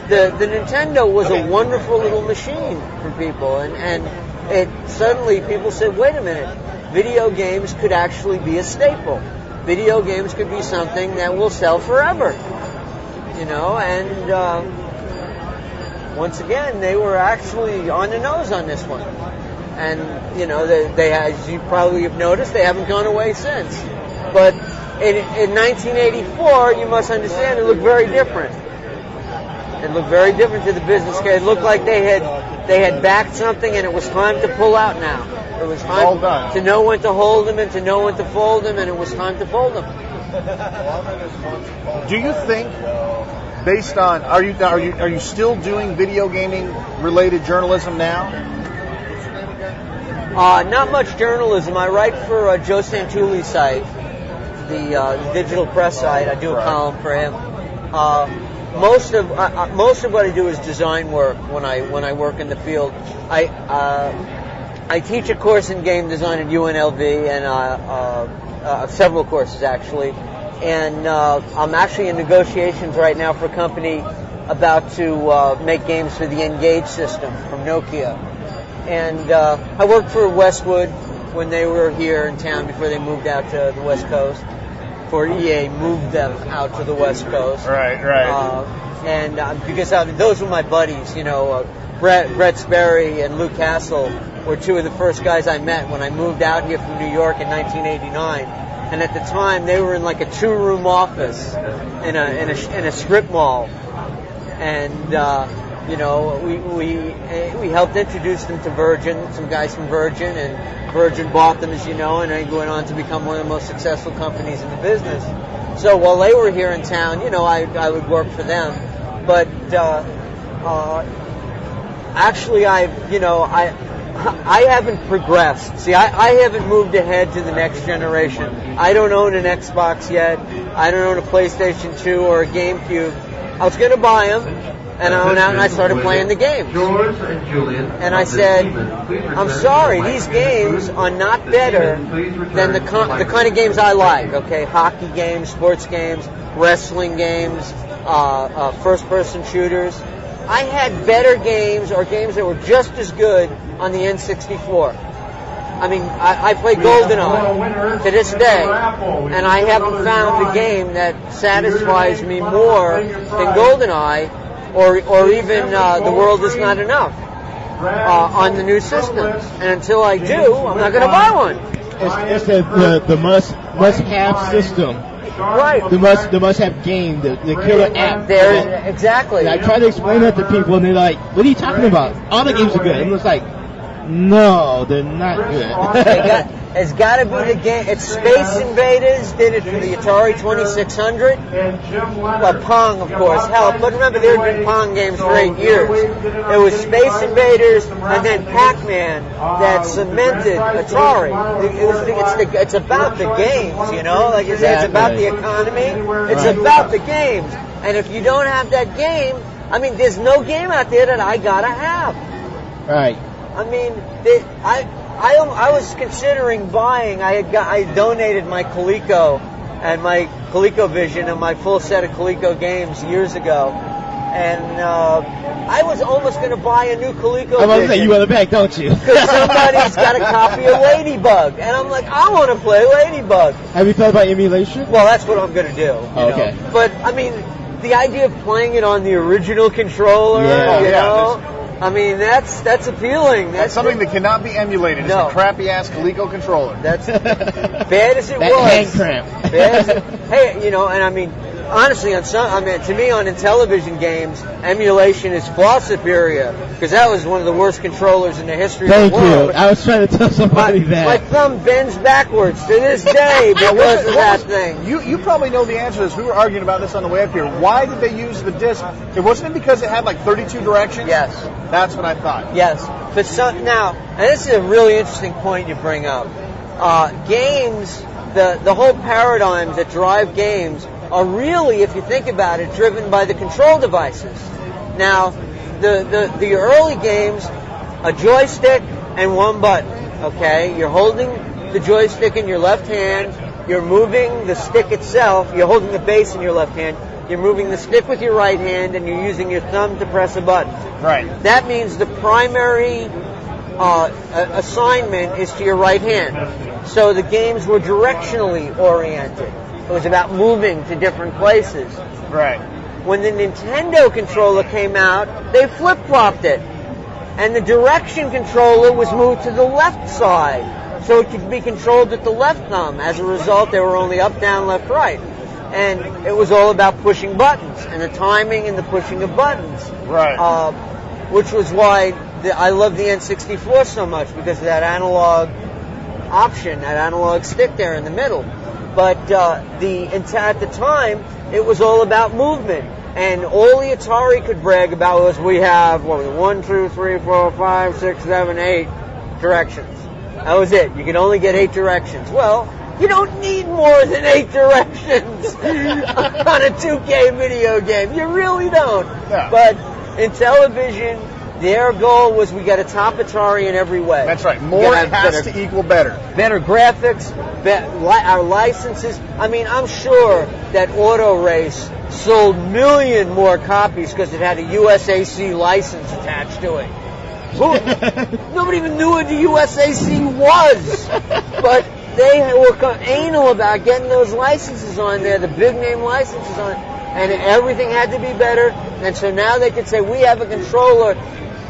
the Nintendo was a wonderful little machine for people. And it suddenly people said, wait a minute, video games could actually be a staple. Video games could be something that will sell forever, you know, and once again, they were actually on the nose on this one. And, you know, they as you probably have noticed, they haven't gone away since. But in 1984, you must understand, it looked very different. It looked very different to the business case. It looked like they had backed something and it was time to pull out now. It was time to know when to hold them and to know when to fold them, and it was time to fold them. Do you think, based on, are you still doing video gaming related journalism now? Not much journalism. I write for Joe Santuli's site, the digital press site. I do a column for him. Most of what I do is design work when I work in the field. I teach a course in game design at UNLV and several courses actually. And I'm actually in negotiations right now for a company about to make games for the Engage system from Nokia. And I worked for Westwood when they were here in town before they moved out to the West Coast. Before EA moved them out to the West Coast. Right. And because those were my buddies, you know, Brett Sperry and Lou Castle were two of the first guys I met when I moved out here from New York in 1989. And at the time, they were in like a 2-room office in a strip mall. And you know, we helped introduce them to Virgin, some guys from Virgin, and Virgin bought them, as you know, and they went on to become one of the most successful companies in the business. So while they were here in town, you know, I would work for them. But actually, I haven't progressed. See, I haven't moved ahead to the next generation. I don't own an Xbox yet. I don't own a PlayStation 2 or a GameCube. I was going to buy them, And I went out and I started playing the games. And I said, I'm sorry, these games are not better than the kind of games I like, okay? Hockey games, sports games, wrestling games, first-person shooters. I had better games or games that were just as good on the N64. I mean, I play GoldenEye to this day, and I haven't found a game that satisfies me more than GoldenEye or even The World Is Not Enough on the new systems. And until I do, I'm not going to buy one. It's the must-have system. Right. The must-have game, the killer app. Exactly. And I try to explain that to people, and they're like, what are you talking about? All the games are good. And it's like, no, they're not good. It's got to be the game. It's Space Invaders did it for the Atari 2600. Well, Pong, of course. Hell, but remember, there had been Pong games for 8 years. It was Space Invaders and then Pac-Man that cemented Atari. It's about the games, you know? Like you say, it's about the economy. It's about the games. And if you don't have that game, I mean, there's no game out there that I gotta have. Right. I mean, I was considering buying. I donated my Coleco and my ColecoVision and my full set of Coleco games years ago, and I was almost going to buy a new ColecoVision. I'm going to say, you want it back, don't you? Because somebody's got a copy of Ladybug, and I'm like, I want to play Ladybug. Have you thought about emulation? Well, that's what I'm going to do. Okay. Know? But I mean, the idea of playing it on the original controller, you know. I mean, that's appealing. That's something that cannot be emulated. It's a crappy-ass Coleco controller. That's bad as it was. Hand cramp. Hey, you know, and I mean, honestly, to me, on Intellivision games, emulation is far superior, because that was one of the worst controllers in the history of the world. Thank you. I was trying to tell somebody that. My thumb bends backwards to this day because of that thing. You probably know the answer to this. We were arguing about this on the way up here. Why did they use the disc? Wasn't it because it had like 32 directions? Yes. That's what I thought. Yes. But now, and this is a really interesting point you bring up. Games, the whole paradigm that drive games are really, if you think about it, driven by the control devices. Now, the early games, a joystick and one button, okay? You're holding the joystick in your left hand, you're moving the stick itself, you're holding the base in your left hand, you're moving the stick with your right hand, and you're using your thumb to press a button. Right. That means the primary assignment is to your right hand. So the games were directionally oriented. It was about moving to different places. Right. When the Nintendo controller came out, they flip-flopped it. And the direction controller was moved to the left side, so it could be controlled with the left thumb. As a result, they were only up, down, left, right. And it was all about pushing buttons, and the timing and the pushing of buttons. Right. Which was why I love the N64 so much, because of that analog option, that analog stick there in the middle. But at the time, it was all about movement. And all the Atari could brag about was we have 1, 2, 3, 4, 5, 6, 7, 8 directions. That was it. You could only get 8 directions. Well, you don't need more than 8 directions on a 2K video game. You really don't. Yeah. But in television, their goal was we got to top Atari in every way. That's right. More has to equal better. Better graphics, our licenses. I mean, I'm sure that Auto Race sold million more copies because it had a USAC license attached to it. Nobody even knew what the USAC was. But they were anal about getting those licenses on there, the big name licenses on it, and everything had to be better. And so now they could say, we have a controller.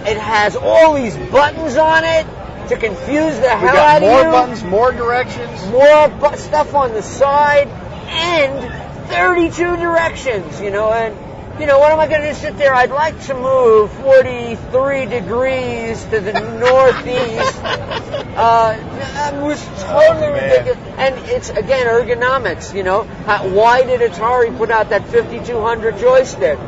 It has all these buttons on it to confuse the hell out of you. More buttons, more directions. More stuff on the side, and 32 directions, you know. And, you know, what am I going to sit there? I'd like to move 43 degrees to the northeast. It was totally ridiculous. And it's, again, ergonomics, you know. Why did Atari put out that 5200 joystick?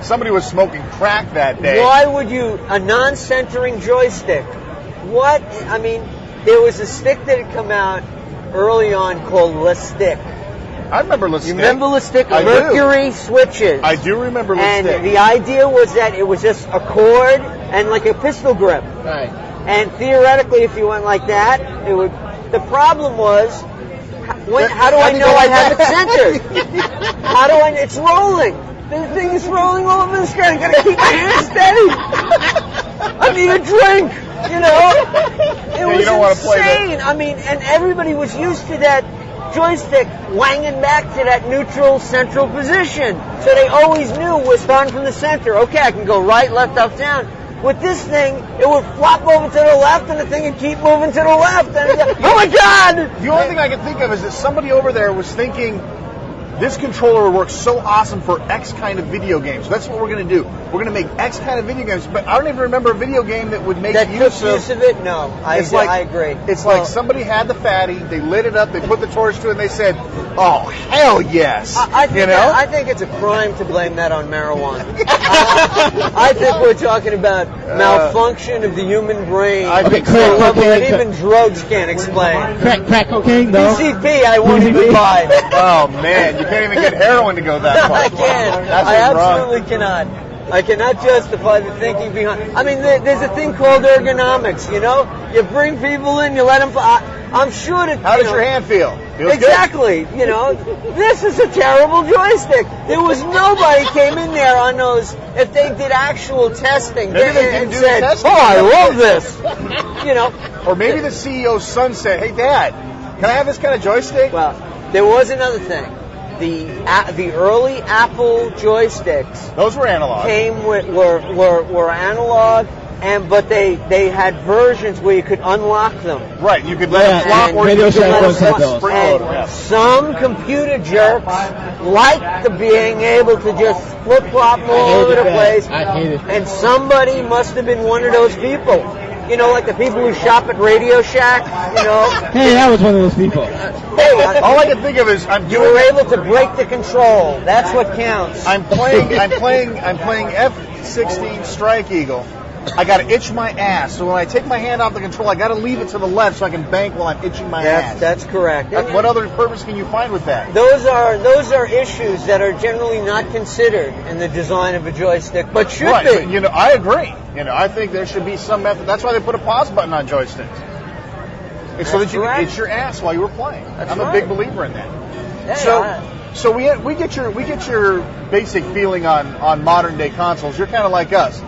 Somebody was smoking crack that day. Why would you, a non-centering joystick? What? I mean, there was a stick that had come out early on called Le Stick. I remember the stick. You remember the stick? I do. Mercury switches. I do remember the And stick. the idea was that it was just a cord and like a pistol grip. Right. And theoretically, if you went like that, it would. The problem was, how do I know I have it centered? How do I? It's rolling. The thing is rolling all over the screen. I gotta keep my hand steady. I need a drink. You know, it was you don't want to play that. insane. I mean, and everybody was used to that joystick wanging back to that neutral central position. So they always knew we're starting from the center. Okay, I can go right, left, up, down. With this thing, it would flop over to the left, and the thing would keep moving to the left. And oh my God! The only thing I can think of is that somebody over there was thinking, this controller would work so awesome for X kind of video games. That's what we're going to do. We're going to make X kind of video games. But I don't even remember a video game that would make use of it. No, I agree. It's like somebody had the fatty, they lit it up, they put the torch to it, and they said, "Oh hell yes!" I think it's a crime to blame that on marijuana. I think we're talking about malfunction of the human brain. Okay, crack that even drugs can't explain. Crack cocaine, though. PCP, I won't even buy. Oh man, you can't even get heroin to go that far. I can't. I absolutely cannot. I cannot justify the thinking behind. I mean, there's a thing called ergonomics. You know, you bring people in, you let them. I'm sure that. How does your hand feel? Feels exactly. Good? You know, this is a terrible joystick. There was nobody came in there on those. If they did actual testing, maybe they didn't do said, testing. "Oh, I love this." You know, or maybe the CEO's son said, "Hey, Dad, can I have this kind of joystick?" Well, there was another thing. The early Apple joysticks, those were analog. Came with were analog, but they had versions where you could unlock them. Right, you could let them flop, or Radio you could let Shack them those. Some computer jerks like the being able to just flip flop all over the place. I hate it. And somebody must have been one of those people. You know, like the people who shop at Radio Shack, you know. Hey, I was one of those people. Hey, all I can think of is you were able to break the control. That's what counts. I'm playing F-16 Strike Eagle. I got to itch my ass. So when I take my hand off the control, I got to leave it to the left so I can bank while I'm itching my ass. That's correct. What other purpose can you find with that? Those are issues that are generally not considered in the design of a joystick, but should be. But, you know, I agree. You know, I think there should be some method. That's why they put a pause button on joysticks. It's so that you can itch your ass while you were playing. I'm a big believer in that. Yeah, so we get your basic feeling on modern day consoles. You're kind of like us.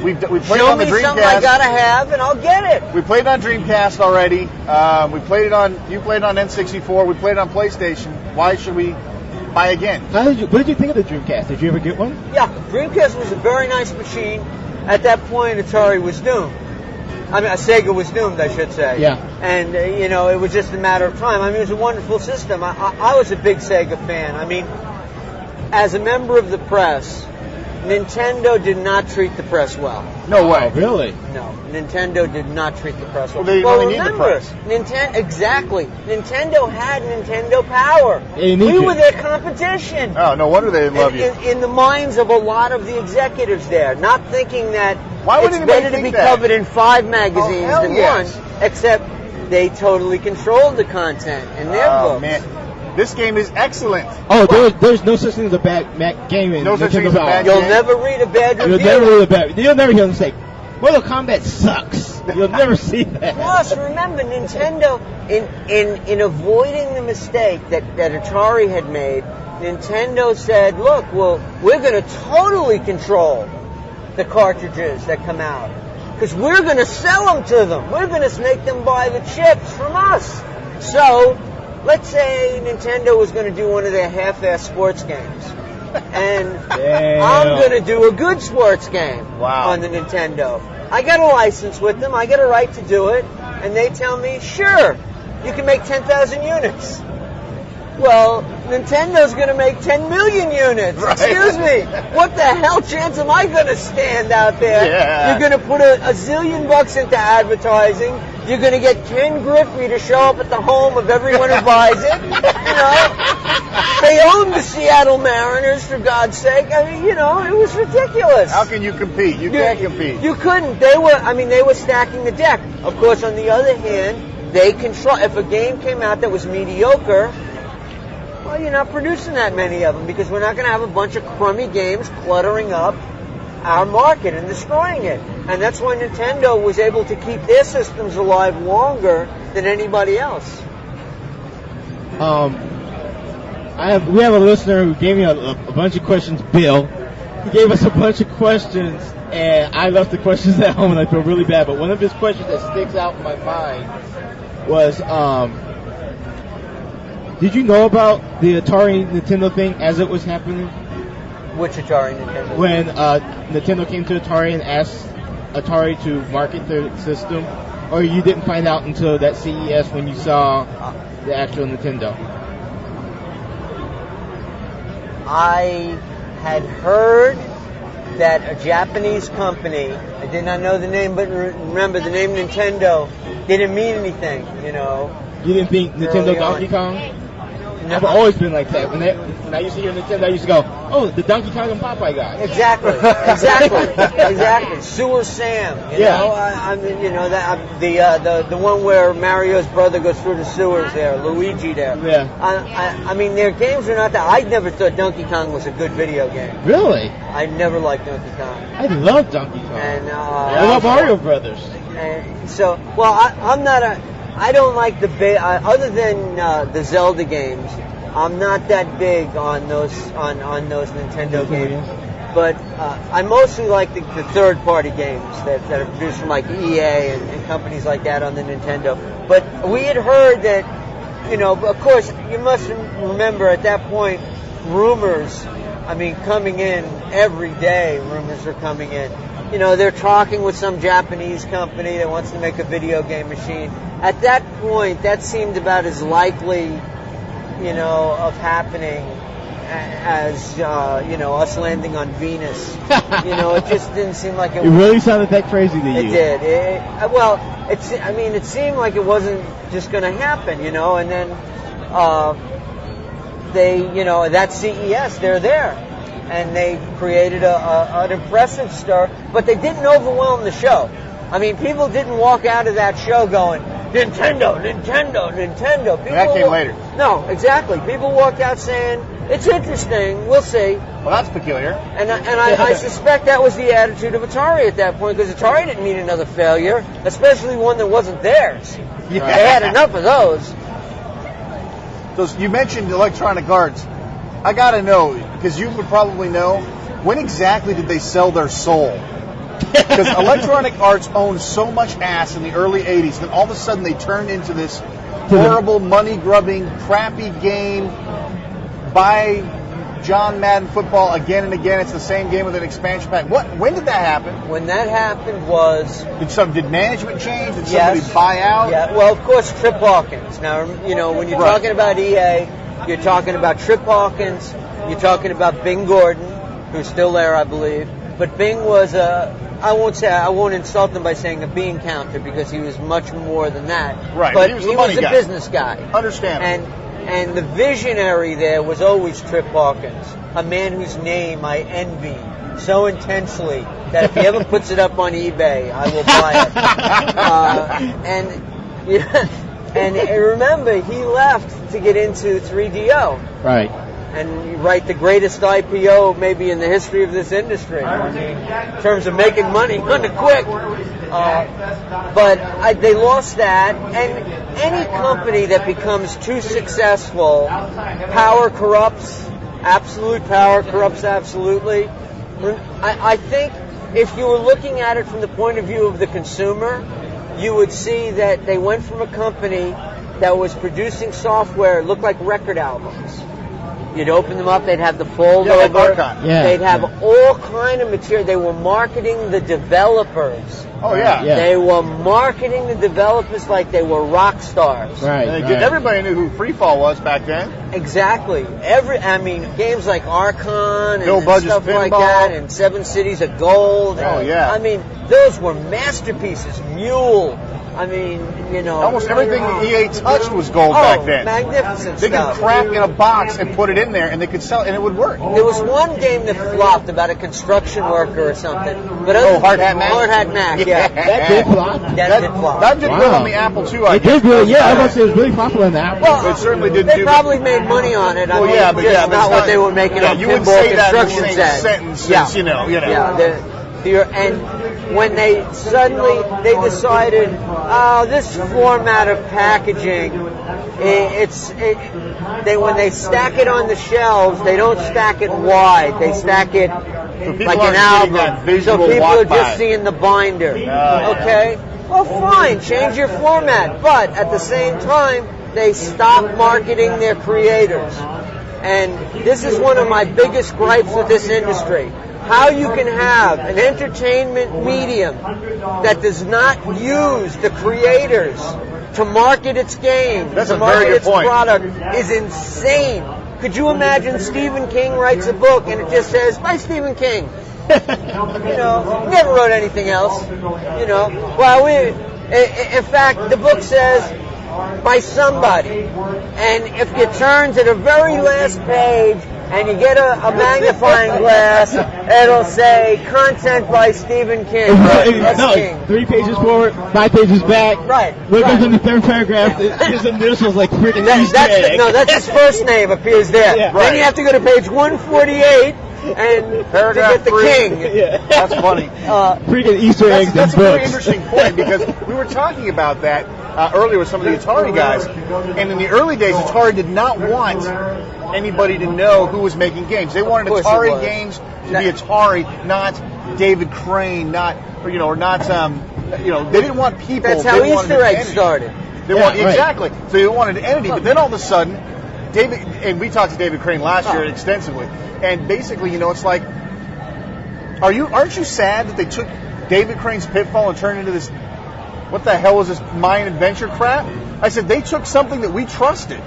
We played on the Dreamcast. Show me something I gotta have, and I'll get it. We played on Dreamcast already. You played it on N64. We played it on PlayStation. Why should we buy again? What did you think of the Dreamcast? Did you ever get one? Yeah, Dreamcast was a very nice machine. At that point, Atari was doomed. I mean, Sega was doomed, I should say. Yeah. And, you know, it was just a matter of time. I mean, it was a wonderful system. I was a big Sega fan. I mean, as a member of the press, Nintendo did not treat the press well. No way. Oh, really? No, Nintendo did not treat the press well. Well, they really need the press. Exactly. Nintendo had Nintendo Power. We were their competition. Oh, no wonder they didn't love you. In the minds of a lot of the executives there, not thinking that it's better to be covered in 5 magazines than one, except they totally controlled the content in their books. Man. This game is excellent. Oh, there's no such thing as a bad game in no such thing as a bad You'll never read a bad review. You'll never hear them say, Mortal Kombat sucks. You'll never see that. Plus, remember, Nintendo, in avoiding the mistake that Atari had made, Nintendo said, look, well, we're going to totally control the cartridges that come out. Because we're going to sell them to them. We're going to make them buy the chips from us. So, let's say Nintendo was going to do one of their half-ass sports games. And I'm going to do a good sports game on the Nintendo. I got a license with them. I got a right to do it. And they tell me, sure, you can make 10,000 units. Well, Nintendo's going to make 10 million units. Right. Excuse me. What the hell chance am I going to stand out there? Yeah. You're going to put a zillion bucks into advertising. You're going to get Ken Griffey to show up at the home of everyone who buys it. You know, they own the Seattle Mariners, for God's sake. I mean, you know, it was ridiculous. How can you compete? You can't compete. You couldn't. They were stacking the deck. Of course, on the other hand, they control. If a game came out that was mediocre, well, you're not producing that many of them because we're not going to have a bunch of crummy games cluttering up our market and destroying it. And that's why Nintendo was able to keep their systems alive longer than anybody else. We have a listener who gave me a bunch of questions, Bill. He gave us a bunch of questions, and I left the questions at home, and I feel really bad. But one of his questions that sticks out in my mind was, did you know about the Atari Nintendo thing as it was happening? Which Atari Nintendo? When Nintendo came to Atari and asked Atari to market their system, or you didn't find out until that CES when you saw the actual Nintendo? I had heard that a Japanese company, I did not know the name, but remember the name Nintendo didn't mean anything, You didn't think Nintendo Donkey Kong? No. I've always been like that. When I used to hear Nintendo, I used to go, "Oh, the Donkey Kong and Popeye guy." Exactly. Sewer Sam. You know, I mean, the one where Mario's brother goes through the sewers there, Luigi there. Yeah. I mean, their games are not that. I never thought Donkey Kong was a good video game. Really? I never liked Donkey Kong. I love Donkey Kong. And I love Mario Brothers. And so, well, I'm not a. I don't like other than the Zelda games. I'm not that big on those Nintendo games, but I mostly like the third-party games that are produced from like EA and companies like that on the Nintendo. But we had heard that, of course, you must remember at that point, rumors. I mean, coming in every day. Rumors are coming in. They're talking with some Japanese company that wants to make a video game machine. At that point, that seemed about as likely, of happening as, us landing on Venus. It just didn't seem like it was. It really sounded that crazy to you. It did. It seemed like it wasn't just going to happen, and then that CES, they're there. And they created an impressive stir, but they didn't overwhelm the show. I mean, people didn't walk out of that show going, Nintendo. That came later. No, exactly. People walked out saying, it's interesting, we'll see. Well, that's peculiar. And I suspect that was the attitude of Atari at that point, because Atari didn't need another failure, especially one that wasn't theirs. They had enough of those. You mentioned Electronic Arts. I gotta know, because you would probably know, when exactly did they sell their soul? Because Electronic Arts owned so much ass in the early 80s, then all of a sudden they turned into this horrible, money-grubbing, crappy game, buy John Madden football again and again. It's the same game with an expansion pack. When did that happen? When that happened was... Did management change? Did somebody buy out? Yeah, well, of course, Trip Hawkins. Now, when you're talking about EA... You're talking about Trip Hawkins. You're talking about Bing Gordon, who's still there, I believe. But Bing was I won't insult him by saying a bean counter because he was much more than that. Right. But he was a business guy. Understandable. And the visionary there was always Trip Hawkins, a man whose name I envy so intensely that if he ever puts it up on eBay, I will buy it. And remember, he left to get into 3DO. Right. And write the greatest IPO maybe in the history of this industry. In terms of making money on the quick. But they lost that. And any company that becomes too successful, power corrupts. Absolute power corrupts absolutely. I think if you were looking at it from the point of view of the consumer, you would see that they went from a company that was producing software, looked like record albums. You'd open them up, they'd have the fold over. They'd have all kind of material. They were marketing the developers. Oh, yeah. They were marketing the developers like they were rock stars. Right. Everybody knew who Freefall was back then. Exactly. Games like Archon and stuff Pinball. like that, and 7 Cities of Gold. Oh, yeah. I mean, those were masterpieces. Mule. I mean, almost everything EA touched was gold back then. Magnificent They stuff. could crack in a box and put it in there, and they could sell it, and it would work. There was one game that flopped about a construction worker or something. But Hard Hat Mac? Hard Hat Mac. Yeah. That did flop. That did flop. That did good on the Apple II. It did really, yeah. I was going to say it was really popular on the Apple. Well, it certainly didn't they do probably made money on it. I mean, but just not what they were making on you wouldn't pinball say that in the construction same set. sentence. Yeah. You know. Yeah. And when they suddenly decided, this format of packaging, when they stack it on the shelves, they don't stack it wide. They stack it like an album, so people are just seeing the binder. Okay? Well, fine, change your format, but at the same time, they stop marketing their creators. And this is one of my biggest gripes with this industry. How you can have an entertainment medium that does not use the creators to market its game, to market its product, is insane. Could you imagine Stephen King writes a book and it just says, by Stephen King? Never wrote anything else. Well, in fact, the book says, by somebody. And if you turn to the very last page and you get a magnifying glass, it'll say content by Stephen King. No, 3 pages forward, 5 pages back. Right. Look in the third paragraph. His initials like freaking Easter egg. No, that's his first name appears there. Yeah. Then you have to go to page 148 and paragraph to get the 3. king. Yeah. That's funny. Freaking Easter eggs That's in a books. very interesting point because we were talking about that earlier with some of the Atari guys. And in the early days, Atari did not want anybody to know who was making games. They wanted Atari games to be Atari, not David Crane, they didn't want people. That's how Easter eggs started. Exactly. So they wanted an entity, but then all of a sudden, David, and we talked to David Crane last year extensively, and basically, it's like, aren't you sad that they took David Crane's Pitfall and turned it into this, what the hell was this Mayan adventure crap? I said, they took something that we trusted,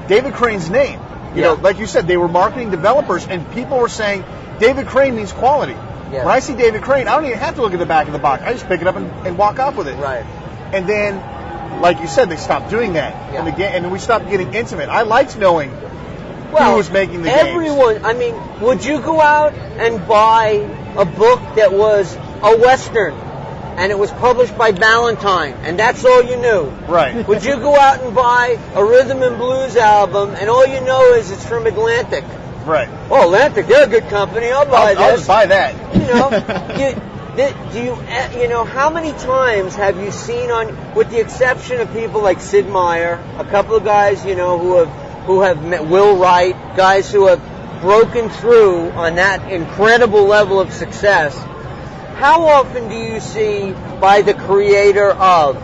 David Crane's name. Like you said, they were marketing developers, and people were saying, David Crane means quality. Yeah. When I see David Crane, I don't even have to look at the back of the box. I just pick it up and walk off with it. Right. And then, like you said, they stopped doing that. Yeah. And we stopped getting intimate. I liked knowing who was making the games. Would you go out and buy a book that was a Western and it was published by Ballantine and that's all you knew? Right. Would you go out and buy a rhythm and blues album and all you know is it's from Atlantic? Right. Oh, Atlantic, they're a good company. I'll buy this. I'll just buy that. How many times have you seen with the exception of people like Sid Meier, a couple of guys, who have met Will Wright, guys who have broken through on that incredible level of success, how often do you see by the creator of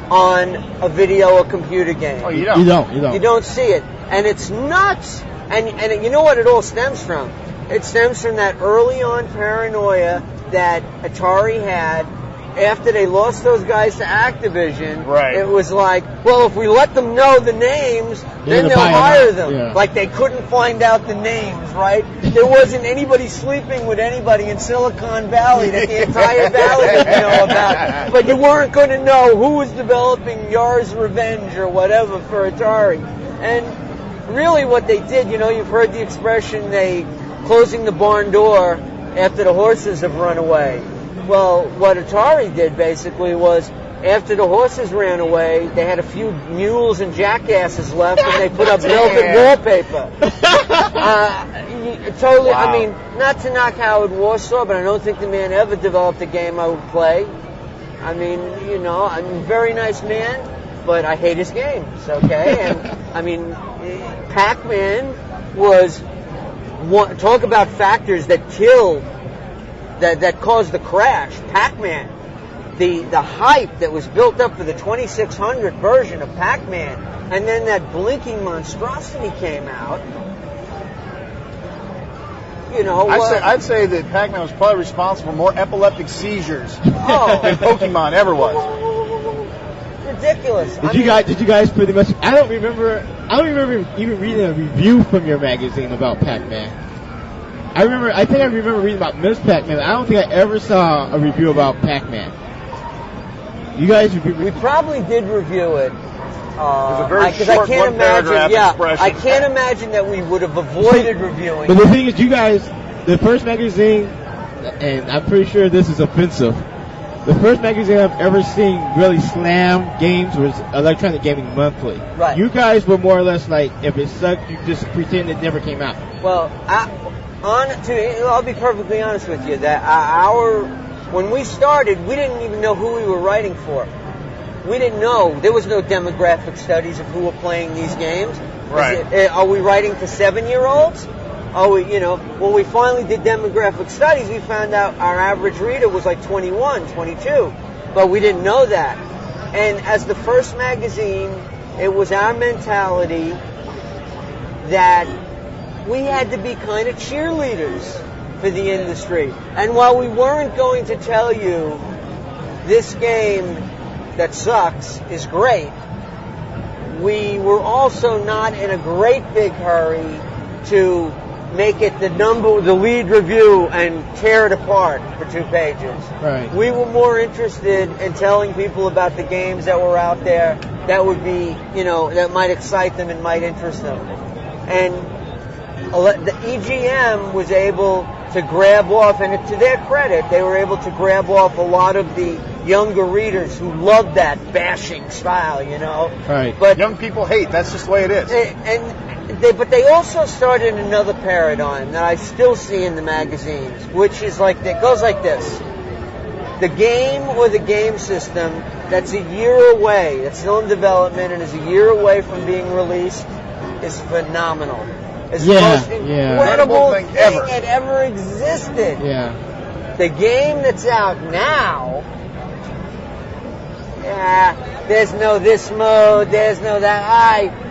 on a video or computer game? Oh, you don't. You don't see it. And it's nuts. And you know what it all stems from? It stems from that early on paranoia that Atari had after they lost those guys to Activision. Right. It was like, well, if we let them know the names, then they'll hire them. Yeah. Like they couldn't find out the names, right? There wasn't anybody sleeping with anybody in Silicon Valley that the entire valley didn't know about. But you weren't going to know who was developing Yar's Revenge or whatever for Atari. And really what they did, you've heard the expression, they closing the barn door after the horses have run away. Well, what Atari did basically was after the horses ran away, they had a few mules and jackasses left and they put up velvet wallpaper. Totally, wow. Not to knock Howard Warsaw, but I don't think the man ever developed a game I would play. I'm a very nice man, but I hate his games, okay? And, Pac-Man was, talk about factors that killed, that caused the crash. Pac-Man, the hype that was built up for the 2600 version of Pac-Man, and then that blinking monstrosity came out. I'd say that Pac-Man was probably responsible for more epileptic seizures than Pokemon ever was. Ridiculous. Did you guys pretty much? I don't remember even reading a review from your magazine about Pac-Man. I think I remember reading about Miss Pac-Man. I don't think I ever saw a review about Pac-Man. You guys, we probably did review it. It was a very short one-paragraph expression. I can't imagine that we would have avoided reviewing. But the thing is, you guys, the first magazine, and I'm pretty sure this is offensive, The first magazine I've ever seen really slam games was Electronic Gaming Monthly. Right. You guys were more or less like, if it sucked, you just pretend it never came out. Well, I'll be perfectly honest with you, that when we started, we didn't even know who we were writing for. We didn't know. There was no demographic studies of who were playing these games. Right. Are we writing to 7-year-olds? Are we, when we finally did demographic studies, we found out our average reader was like 21, 22. But we didn't know that. And as the first magazine, it was our mentality that we had to be kind of cheerleaders for the industry. And while we weren't going to tell you this game that sucks is great, we were also not in a great big hurry to make it the lead review and tear it apart for 2 pages. Right. We were more interested in telling people about the games that were out there that would be, that might excite them and might interest them. And the EGM was able to grab off, and to their credit, they were able to grab off a lot of the younger readers who loved that bashing style, Right. But Young people hate. That's just the way it is. But they also started another paradigm that I still see in the magazines, which is it goes like this. The game or the game system that's a year away, that's still in development and is a year away from being released, is phenomenal. It's the most incredible thing that ever existed. Yeah. The game that's out now, there's no this mode, there's no that.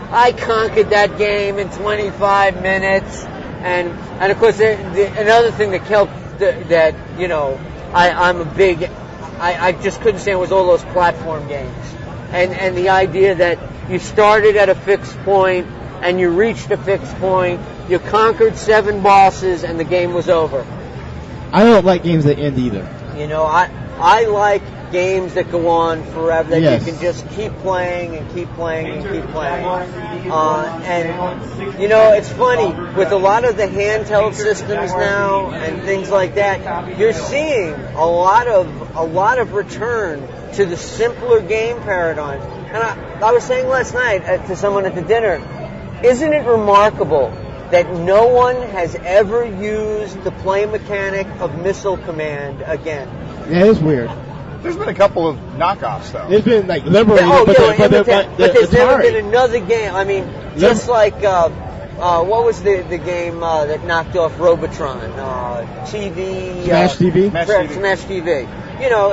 I conquered that game in 25 minutes, and of course another thing that helped I just couldn't stand was all those platform games, and the idea that you started at a fixed point and you reached a fixed point, you conquered 7 bosses, and the game was over. I don't like games that end either. I like games that go on forever, that Yes. you can just keep playing and keep playing and keep playing. It's funny, with a lot of the handheld systems now and things like that, you're seeing a lot of return to the simpler game paradigms. And I was saying last night to someone at the dinner, isn't it remarkable that no one has ever used the play mechanic of Missile Command again? Yeah, it's weird. There's been a couple of knockoffs, though. There's been Liberator, but there's never been another game. I mean, just like what was the game that knocked off Robotron? TV. Smash TV. Smash TV.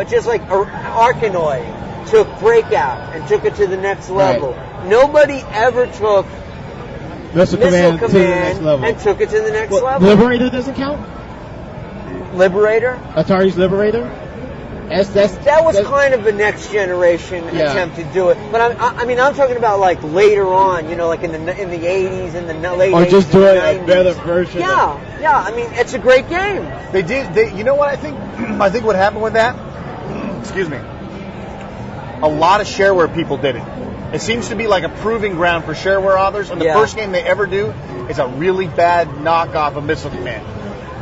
It's just like Arkanoid took Breakout and took it to the next level. Right. Nobody ever took Missile Command to the next level and took it to the next level. Liberator doesn't count? Liberator? Atari's Liberator? That was kind of a next generation attempt to do it, but I'm talking about later on, like in the 80s and the late 80s. Or just doing a better version. Yeah. I mean, it's a great game. They did. You know what I think? I think what happened with that. Excuse me. A lot of shareware people did it. It seems to be like a proving ground for shareware authors, and the first game they ever do is a really bad knockoff of Missile Command.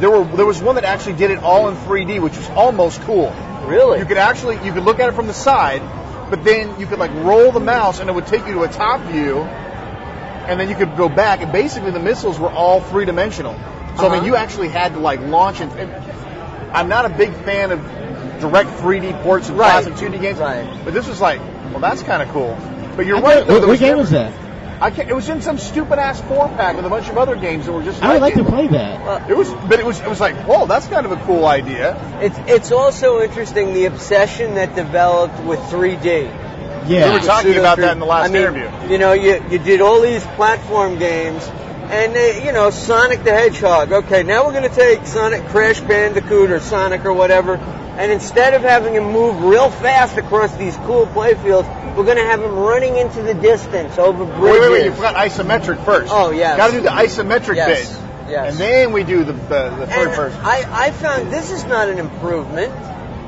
There was one that actually did it all in 3D, which was almost cool. Really? You could look at it from the side, but then you could roll the mouse and it would take you to a top view, and then you could go back, and basically the missiles were all 3-dimensional. So I mean, you actually had to launch and I'm not a big fan of direct 3D ports of classic 2D games, but this was well, that's kind of cool. But you're right. What game was that? It was in some stupid ass 4-pack with a bunch of other games that were just. I would like to play that. It was whoa, that's kind of a cool idea. It's also interesting the obsession that developed with 3D. Yeah, we were talking about that in the last interview. You did all these platform games, and Sonic the Hedgehog. Okay, now we're going to take Sonic Crash Bandicoot or Sonic or whatever, and instead of having him move real fast across these cool playfields, we're going to have him running into the distance over bridges. Wait, you forgot isometric first. Oh, yeah. Got to do the isometric bit. Yes. And then we do the third person. I found this is not an improvement.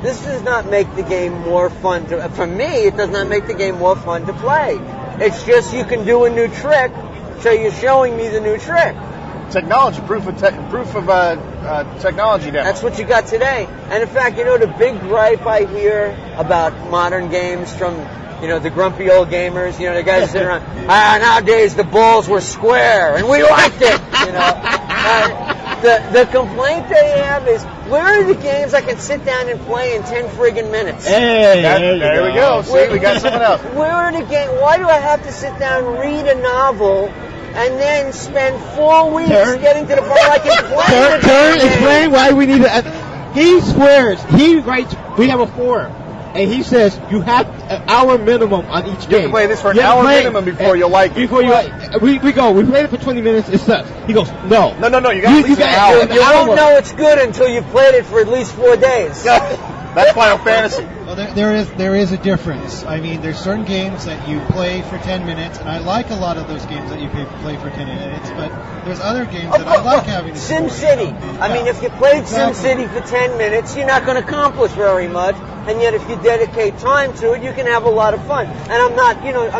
This does not make the game more fun for me, it does not make the game more fun to play. It's just you can do a new trick, so you're showing me the new trick. technology, proof of technology demo. That's what you got today. And in fact, the big gripe I hear about modern games from, the grumpy old gamers, the guys sitting around, nowadays the balls were square and we liked it, The complaint they have is, where are the games I can sit down and play in 10 friggin' minutes? Hey, there we go. See, we got someone else. Where are the games? Why do I have to sit down and read a novel and then spend 4 weeks getting to the point I can play? Turn explain why we need to. He swears. He writes. We have a forum, and he says you have an hour minimum on each game. You have to play this for an hour minimum before you'll like it. Before you, we played it for 20 minutes. It sucks. He goes, no. You got at least an hour. You won't know it's good until you've played it for at least 4 days. That's Final Fantasy. Well, there is a difference. I mean, there's certain games that you play for 10 minutes, and I like a lot of those games that you play for 10 minutes, but there's other games that I like having to SimCity. I mean, if you played SimCity for 10 minutes, you're not going to accomplish very much, and yet if you dedicate time to it, you can have a lot of fun. And I'm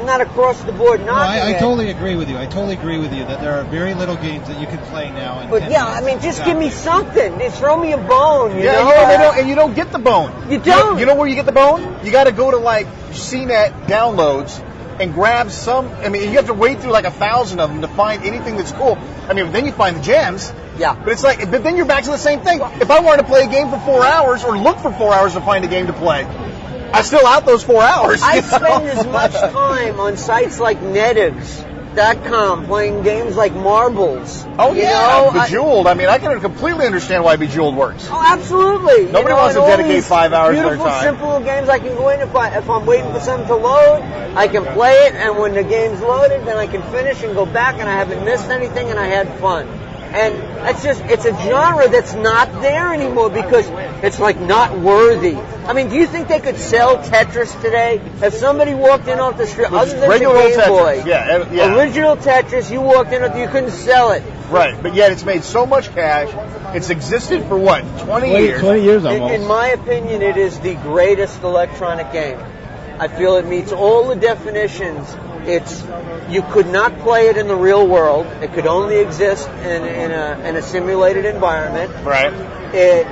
not across the board knocking I totally agree with you. I totally agree with you that there are very little games that you can play now. But yeah, I mean, just give me something. Just throw me a bone, you know? And you don't get the bone. You don't. You know where you get the bone? You got to go to CNET downloads and grab some. I mean, you have to wade through 1,000 of them to find anything that's cool. I mean, then you find the gems. Yeah. But but then you're back to the same thing. If I wanted to play a game for 4 hours or look for 4 hours to find a game to play, I still out those 4 hours. I spend as much time on sites like Netics.com playing games like Marbles. Oh, yeah. Bejeweled. I can completely understand why Bejeweled works. Oh, absolutely. Nobody wants to dedicate 5 hours of their time. Beautiful, simple games I can go in if I'm waiting for something to load, I can play it, and when the game's loaded, then I can finish and go back, and I haven't missed anything, and I had fun. And it's a genre that's not there anymore because it's not worthy. I mean, do you think they could sell Tetris today? If somebody walked in off the street, other than the Game Boy, original Tetris, you walked in, you couldn't sell it. Right, but yet it's made so much cash. It's existed for 20 years? 20 years almost. In my opinion, it is the greatest electronic game. I feel it meets all the definitions. You could not play it in the real world. It could only exist in a simulated environment. Right. It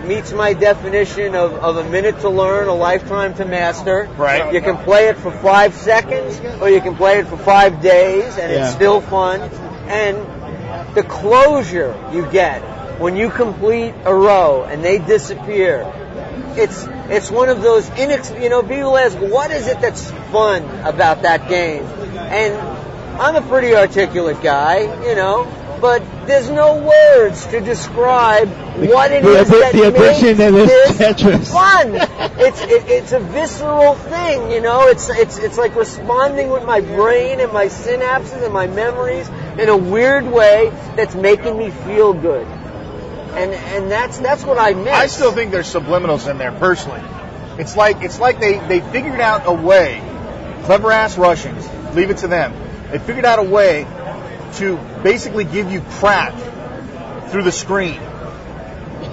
meets my definition of a minute to learn, a lifetime to master. Right. You can play it for 5 seconds, or you can play it for 5 days, and it's still fun. And the closure you get when you complete a row and they disappear. It's one of those people ask, what is it that's fun about that game? And I'm a pretty articulate guy, but there's no words to describe what it is that makes this fun. It's a visceral thing, It's like responding with my brain and my synapses and my memories in a weird way that's making me feel good. And that's what I miss. I still think there's subliminals in there, personally. It's like they figured out a way, clever ass Russians, leave it to them. They figured out a way to basically give you crack through the screen.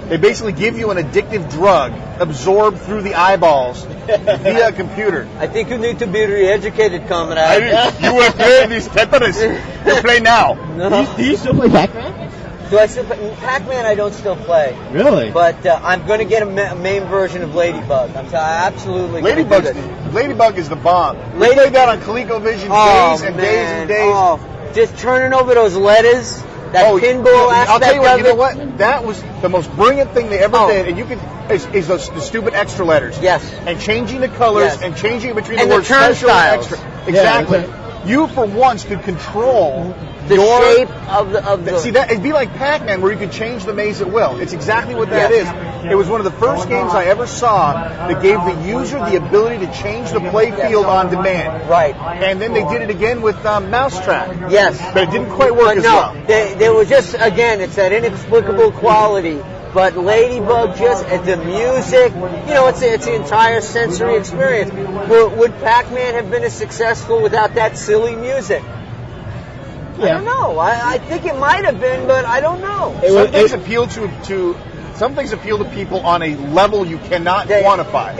They basically give you an addictive drug absorbed through the eyeballs via a computer. I think you need to be re-educated, comrade. You will play these Tetris. You play now. No. Do you still play Pac-Man? Do I still play? Pac-Man I don't still play. Really? But I'm going to get a main version of Ladybug. I'm absolutely going to do it. Ladybug is the bomb. We played that on ColecoVision days and days and days. Oh, just turning over those letters, that pinball aspect I'll tell you what, of you know what? That was the most brilliant thing they ever did. And you can, is the stupid extra letters. Yes. And changing the colors and changing between and the words special and extra. Exactly. Yeah, you, for once, could control the shape of the. See, it'd be like Pac-Man, where you could change the maze at will. It's exactly what that is. It was one of the first games I ever saw that gave the user the ability to change the play field on demand. Right. And then they did it again with Mousetrap. Yes. But it didn't quite work as well. There was just, again, it's that inexplicable quality. But Ladybug, the music, it's the entire sensory experience. Would Pac-Man have been as successful without that silly music? Yeah. I don't know. I think it might have been, but I don't know. Some things appeal to people on a level you cannot quantify.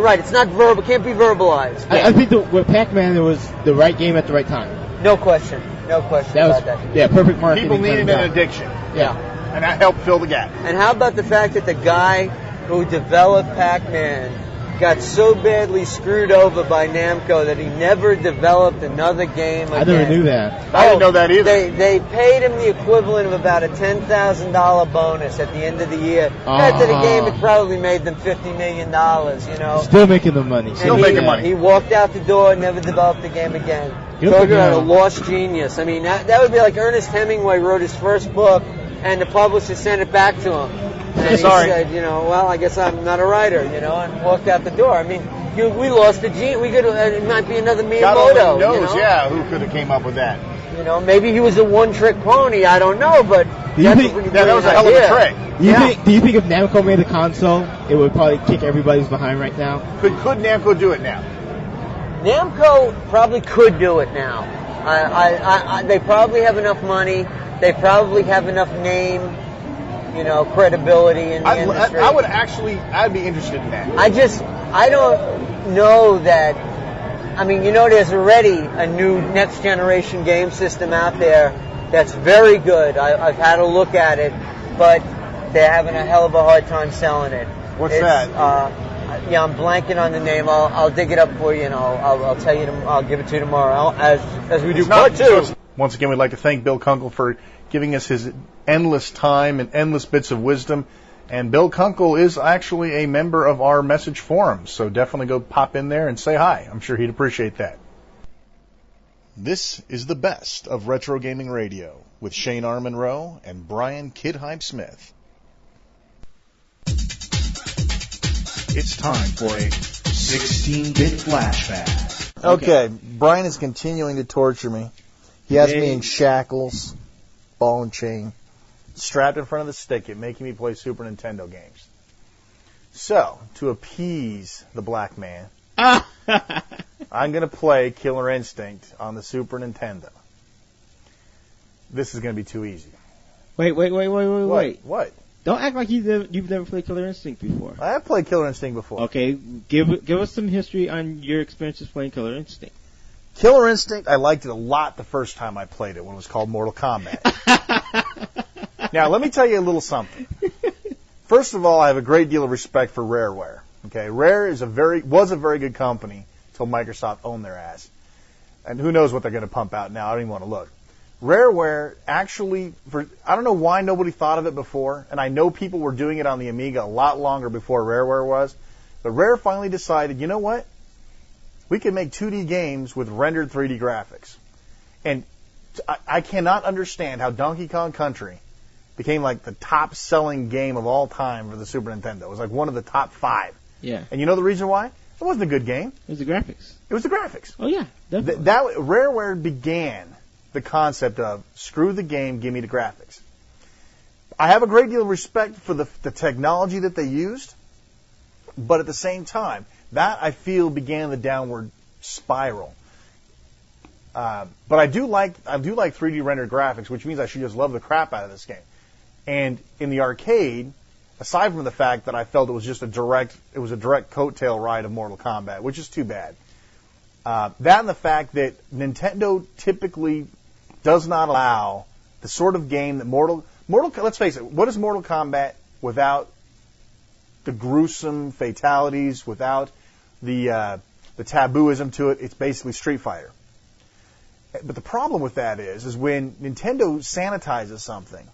Right. It's not verbal. Can't be verbalized. I think with Pac-Man, it was the right game at the right time. No question. No question about that. Yeah, perfect marketing. People needed an addiction. Yeah. And that helped fill the gap. And how about the fact that the guy who developed Pac-Man got so badly screwed over by Namco that he never developed another game again? I never knew that. I didn't know that either. They paid him the equivalent of about a $10,000 bonus at the end of the year. After the game, it probably made them $50 million, you know. Still making the money. Still making money. He walked out the door and never developed the game again. Talking about a lost genius. I mean, that would be like Ernest Hemingway wrote his first book, and the publisher sent it back to him. And he said, you know, well, I guess I'm not a writer, you know, and walked out the door. I mean, we lost a gene. We could. It might be another Miyamoto. God only knows, you know? yeah, who could have came up with that. You know, maybe he was a one-trick pony. I don't know, but that was a hell of a trick. Do you think if Namco made a console, it would probably kick everybody's behind right now? Could Namco do it now? Namco probably could do it now. They probably have enough money. They probably have enough name, you know, credibility in the industry. I'd be interested in that. I don't know that. I mean, you know, there's already a new next generation game system out there that's very good. I've had a look at it, but they're having a hell of a hard time selling it. What's that? Yeah, I'm blanking on the name. I'll dig it up for you, and I'll tell you. I'll give it to you tomorrow, as we do part two. Once again, we'd like to thank Bill Kunkel for giving us his endless time and endless bits of wisdom. And Bill Kunkel is actually a member of our message forum, so definitely go pop in there and say hi. I'm sure he'd appreciate that. This is the best of Retro Gaming Radio with Shane R. Monroe and Brian Kid Hype Smith. It's time for a 16-bit flashback. Okay, Brian is continuing to torture me. He has me in shackles, ball and chain, strapped in front of the stick, making me play Super Nintendo games. So, to appease the black man, I'm going to play Killer Instinct on the Super Nintendo. This is going to be too easy. Wait. What? Don't act like you've never played Killer Instinct before. I have played Killer Instinct before. Okay, give us some history on your experiences playing Killer Instinct. Killer Instinct, I liked it a lot the first time I played it when it was called Mortal Kombat. Now, let me tell you a little something. First of all, I have a great deal of respect for Rareware. Okay, Rare was a very good company until Microsoft owned their ass. And who knows what they're going to pump out now. I don't even want to look. Rareware actually, I don't know why nobody thought of it before, and I know people were doing it on the Amiga a lot longer before Rareware was, but Rare finally decided, you know what? We can make 2D games with rendered 3D graphics. And I cannot understand how Donkey Kong Country became like the top-selling game of all time for the Super Nintendo. It was like one of the top 5. Yeah. And you know the reason why? It wasn't a good game. It was the graphics. It was the graphics. Oh, yeah, definitely. Rareware began the concept of screw the game, give me the graphics. I have a great deal of respect for the technology that they used, but at the same time, that I feel began the downward spiral. But I do like 3D rendered graphics, which means I should just love the crap out of this game. And in the arcade, aside from the fact that I felt it was a direct coattail ride of Mortal Kombat, which is too bad. That and the fact that Nintendo typically does not allow the sort of game that let's face it, what is Mortal Kombat without the gruesome fatalities, without the tabooism to it? It's basically Street Fighter. But the problem with that is when Nintendo sanitizes something,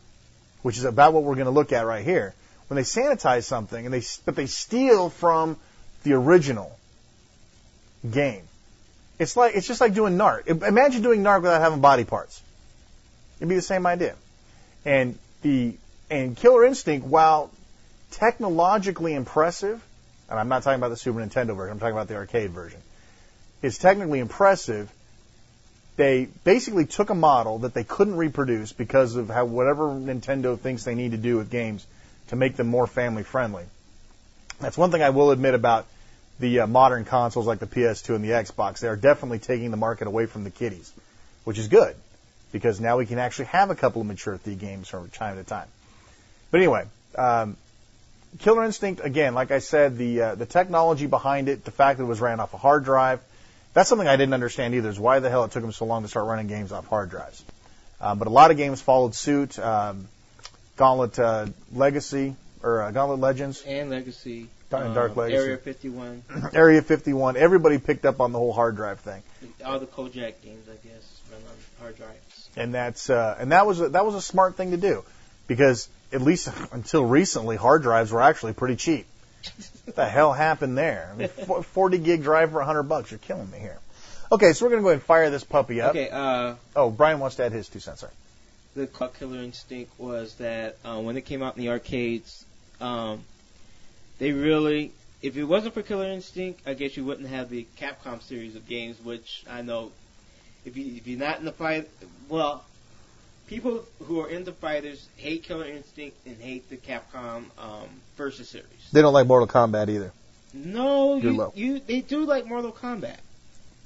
which is about what we're going to look at right here, when they sanitize something but they steal from the original game. It's just like doing Narc. Imagine doing Narc without having body parts. It'd be the same idea. And Killer Instinct, while technologically impressive, and I'm not talking about the Super Nintendo version, I'm talking about the arcade version, is technically impressive. They basically took a model that they couldn't reproduce because of whatever Nintendo thinks they need to do with games to make them more family friendly. That's one thing I will admit about the modern consoles like the PS2 and the Xbox. They are definitely taking the market away from the kiddies, which is good because now we can actually have a couple of mature theme games from time to time. But anyway, Killer Instinct, again, like I said, the technology behind it, the fact that it was ran off a hard drive, That's something I didn't understand either, is why the hell it took them so long to start running games off hard drives. But a lot of games followed suit. Gauntlet Legacy, or Gauntlet Legends. And Legacy. Dark Legacy. Area 51. Area 51. Everybody picked up on the whole hard drive thing. All the Kojak games, I guess, run on hard drives. And that was a smart thing to do, because at least until recently, hard drives were actually pretty cheap. What the hell happened there? I mean, 40 gig drive for $100. You're killing me here. Okay, so we're going to go ahead and fire this puppy up. Okay. Brian wants to add his 2 cents. Sorry. The Killer Instinct was that when it came out in the arcades, they really, if it wasn't for Killer Instinct, I guess you wouldn't have the Capcom series of games, which I know, if you're not in the fight, well, people who are into fighters hate Killer Instinct and hate the Capcom Versus series. They don't like Mortal Kombat either. No, You're low. They do like Mortal Kombat.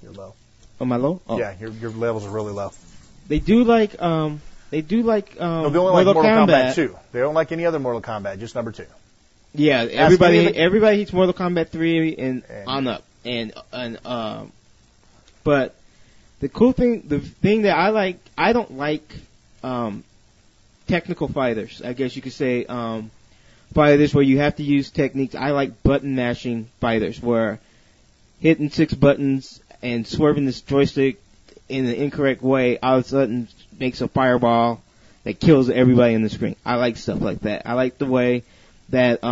You're low. Am I low? Oh. Yeah, your levels are really low. They do like no, they only Mortal like Mortal Kombat 2. They don't like any other Mortal Kombat, just number 2. Yeah, everybody hates Mortal Kombat 3 and on up. But the thing that I like, I don't like technical fighters. I guess you could say fighters where you have to use techniques. I like button mashing fighters where hitting 6 buttons and swerving this joystick in the incorrect way all of a sudden makes a fireball that kills everybody in the screen. I like stuff like that. I like the way that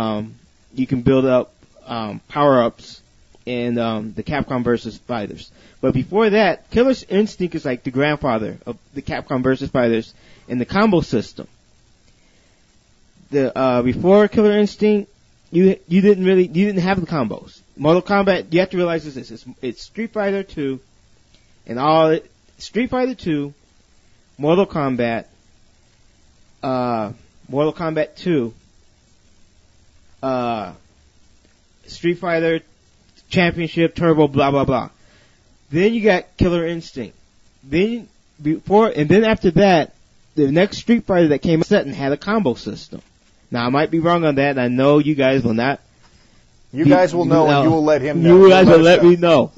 you can build up power-ups in the Capcom Versus Fighters. But before that, Killer Instinct is like the grandfather of the Capcom Versus Fighters in the combo system. Before Killer Instinct, you didn't have the combos. Mortal Kombat, you have to realize this. It's Street Fighter 2 and Street Fighter 2, Mortal Kombat 2, Street Fighter Championship, Turbo, blah blah blah. Then you got Killer Instinct. Then after that, the next Street Fighter that came out and had a combo system. Now I might be wrong on that, and I know you guys will not. You guys will know, and you will let him know. You guys will let me know.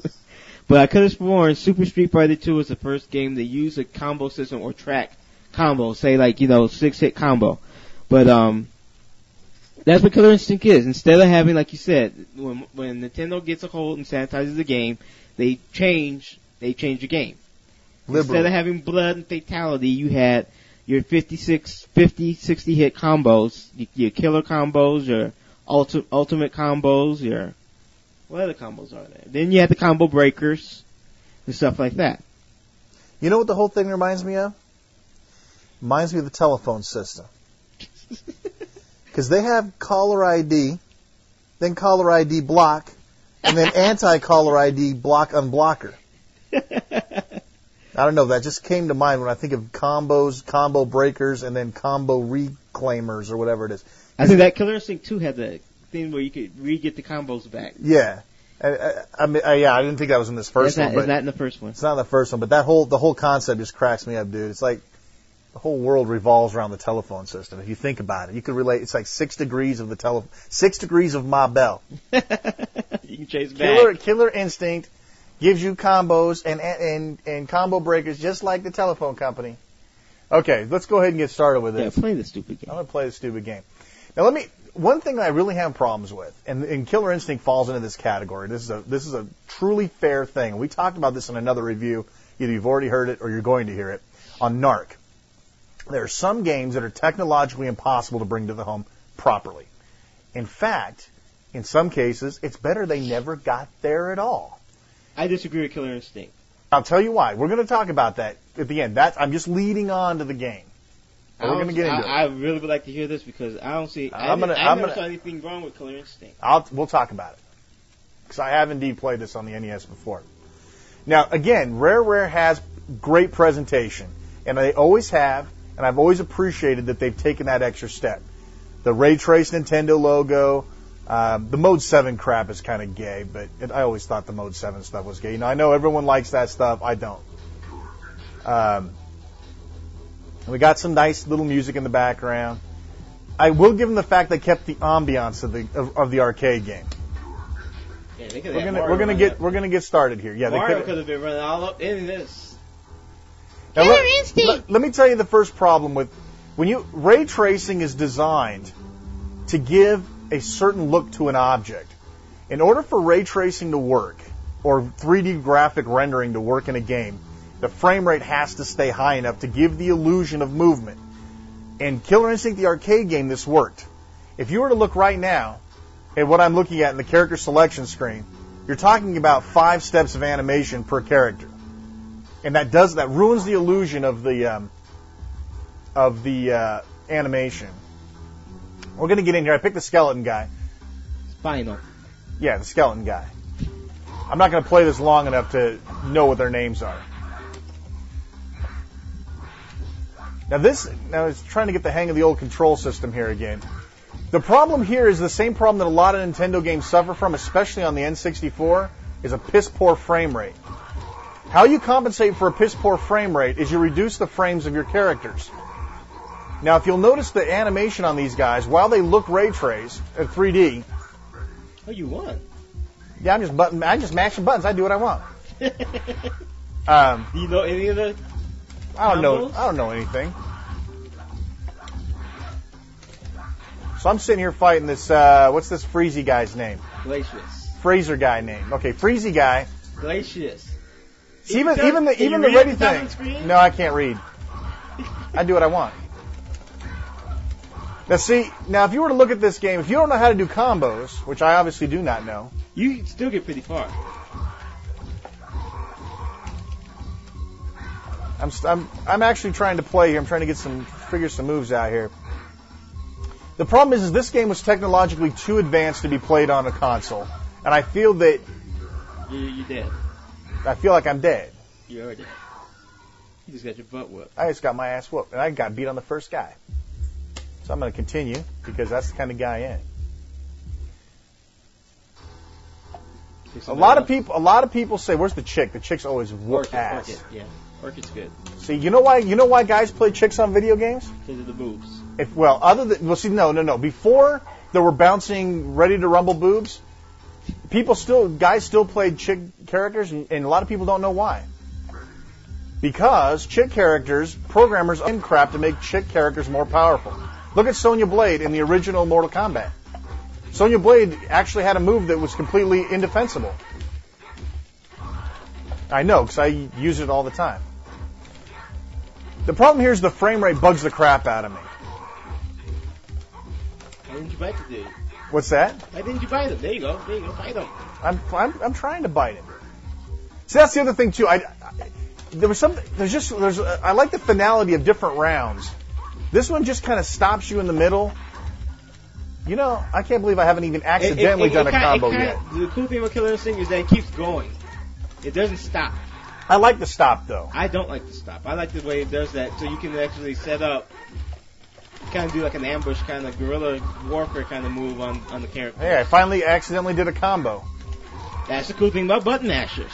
But I could have sworn Super Street Fighter 2 was the first game that used a combo system or track combo, say 6-hit combo. But that's what Killer Instinct is. Instead of having, like you said, when Nintendo gets a hold and sanitizes the game, they change the game. Liberally. Instead of having blood and fatality, you had your 50, 60 hit combos, your killer combos, your ultimate combos, your what other combos are there? Then you had the combo breakers and stuff like that. You know what the whole thing reminds me of? Reminds me of the telephone system. Because they have caller ID, then caller ID block, and then anti-caller ID block unblocker. I don't know. That just came to mind when I think of combos, combo breakers, and then combo reclaimers or whatever it is. I think that Killer Instinct 2 had the thing where you could re-get the combos back. Yeah. I didn't think that was in this first one. It's not in the first one. It's not in the first one, but the whole concept just cracks me up, dude. It's like the whole world revolves around the telephone system. If you think about it, you could relate. It's like 6 degrees of the 6 degrees of Ma Bell. You can chase back. Killer Instinct gives you combos and combo breakers just like the telephone company. Okay, let's go ahead and get started with this. Yeah, play the stupid game. I'm going to play the stupid game. Now, one thing that I really have problems with, and Killer Instinct falls into this category. This is a truly fair thing. We talked about this in another review. Either you've already heard it or you're going to hear it on NARC. There are some games that are technologically impossible to bring to the home properly. In fact, in some cases, it's better they never got there at all. I disagree with Killer Instinct. I'll tell you why. We're going to talk about that at the end. I'm just leading on to the game. We're going to get into it. I really would like to hear this because I don't see. I never saw anything wrong with Killer Instinct. We'll talk about it because I have indeed played this on the NES before. Now, again, Rare has great presentation, and they always have, and I've always appreciated that they've taken that extra step. The ray trace Nintendo logo, the Mode 7 crap is kind of gay, but I always thought the Mode 7 stuff was gay. You know, I know everyone likes that stuff. I don't. We got some nice little music in the background. I will give them the fact they kept the ambiance of the arcade game. Yeah, they could we're gonna get started here. Yeah, Mario could have been running all up in this. Now, let me tell you the first problem with ray tracing is designed to give a certain look to an object. In order for ray tracing to work, or 3D graphic rendering to work in a game, the frame rate has to stay high enough to give the illusion of movement. In Killer Instinct, the arcade game, this worked. If you were to look right now at what I'm looking at in the character selection screen, you're talking about 5 steps of animation per character. And that ruins the illusion of the animation. We're going to get in here. I picked the skeleton guy. Spinal. Yeah, the skeleton guy. I'm not going to play this long enough to know what their names are. Now it's trying to get the hang of the old control system here again. The problem here is the same problem that a lot of Nintendo games suffer from, especially on the N64, is a piss-poor frame rate. How you compensate for a piss-poor frame rate is you reduce the frames of your characters. Now, if you'll notice the animation on these guys, while they look ray traced at 3D... Oh, you won. Yeah, I'm just mashing buttons. I do what I want. Do you know any of the I don't know anything. So I'm sitting here fighting this, what's this Freezy guy's name? Glacius. Fraser guy name. Okay, Freezy guy. Glacius. Even the ready thing. No, I can't read. I do what I want. Now if you were to look at this game, if you don't know how to do combos, which I obviously do not know, you still get pretty far. I'm actually trying to play here. I'm trying to figure some moves out here. The problem is this game was technologically too advanced to be played on a console, and I feel that you're dead. I feel like I'm dead. You're dead. You just got your butt whooped. I just got my ass whooped, and I got beat on the first guy. So I'm going to continue because that's the kind of guy I am. A lot of people say, "Where's the chick?" The chick's always whoop ass. Orchid, yeah. Orchid's good. See, you know why guys play chicks on video games? Because of the boobs. No. Before there were bouncing, ready to rumble boobs, guys still played chick characters, and a lot of people don't know why. Because chick characters, programmers own crap to make chick characters more powerful. Look at Sonya Blade in the original Mortal Kombat. Sonya Blade actually had a move that was completely indefensible. I know, because I use it all the time. The problem here is the frame rate bugs the crap out of me. Why didn't you bite the dude? What's that? Why didn't you bite him? There you go, bite him. I'm trying to bite him. See, that's the other thing too. I like the finality of different rounds. This one just kind of stops you in the middle. You know, I can't believe I haven't even accidentally done a combo yet. The cool thing about Killer Instinct is that it keeps going. It doesn't stop. I like the stop, though. I don't like the stop. I like the way it does that, so you can actually set up, kind of do like an ambush kind of guerrilla warfare kind of move on the character. Hey, I finally accidentally did a combo. That's the cool thing about button mashers.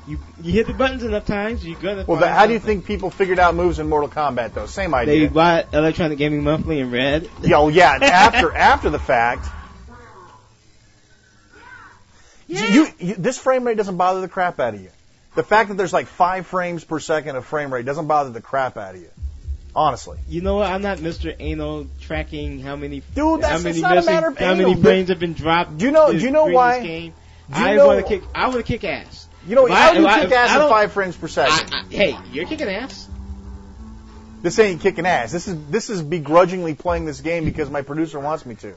You hit the buttons enough times, you're gonna. Well, how do you think people figured out moves in Mortal Kombat, though? Same idea. They bought Electronic Gaming Monthly and read. Yeah. After the fact. Yeah. This frame rate doesn't bother the crap out of you. The fact that there's like 5 frames per second of frame rate doesn't bother the crap out of you. Honestly. You know what? I'm not Mr. Anal tracking how many. Dude, how many not a matter of how many frames have been dropped. Do you know why? This game. I want to kick ass. You know, how do you kick ass at 5 frames per second? Hey, you're kicking ass. This ain't kicking ass. This is begrudgingly playing this game because my producer wants me to.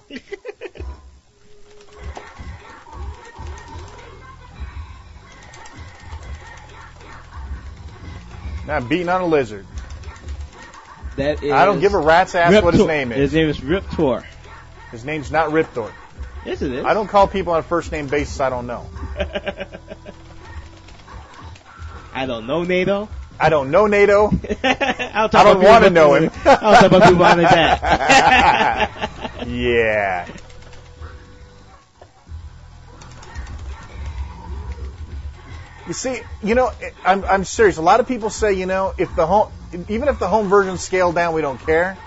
Now I'm beating on a lizard. That is. I don't give a rat's ass what his name is. His name is Riptor. His name's not Riptor. Yes, it is. I don't call people on a first name basis I don't know. I don't know NATO. I don't know NATO. I don't want to know him. I'll talk about people behind his back. Yeah. You see, I'm serious. A lot of people say, even if the home version's scaled down, we don't care.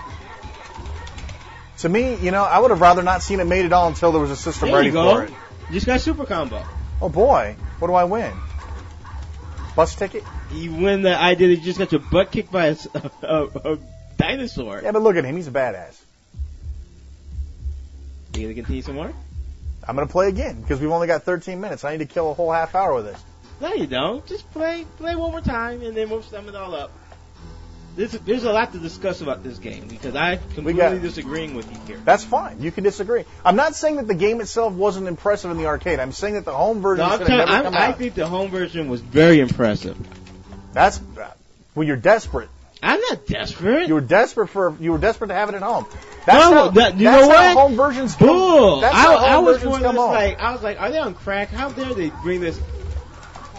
To me, I would have rather not seen it made at all until there was a system ready for it. You just got super combo. Oh boy, what do I win? Bus ticket? You win the idea that you just got your butt kicked by a dinosaur. Yeah, but look at him. He's a badass. You gonna continue some more? I'm going to play again because we've only got 13 minutes. I need to kill a whole half hour with this. No, you don't. Just play one more time, and then we'll sum it all up. There's a lot to discuss about this game because I'm completely disagreeing with you here. That's fine. You can disagree. I'm not saying that the game itself wasn't impressive in the arcade. I'm saying that the home version should have never come out. I think the home version was very impressive. That's well, you're desperate. I'm not desperate. You were desperate to have it at home. You know what? Home versions come. Bull. That's how home versions come home. I was like, are they on crack? How dare they bring this?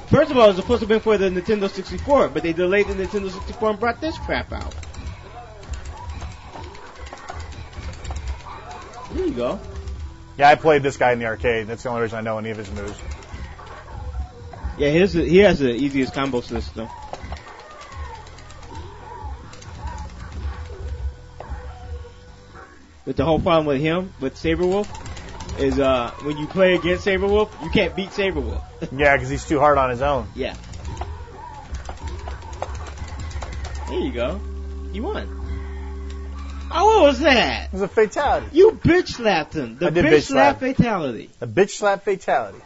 First of all, it was supposed to have been for the Nintendo 64, but they delayed the Nintendo 64 and brought this crap out. There you go. Yeah, I played this guy in the arcade. That's the only reason I know any of his moves. Yeah, he has the easiest combo system. But the whole problem with him, with Saberwolf, is when you play against Saberwolf, you can't beat Saberwolf. Yeah, because he's too hard on his own. Yeah. There you go. You won. Oh, what was that? It was a fatality. You bitch slapped him. The bitch slap fatality. A bitch slap fatality.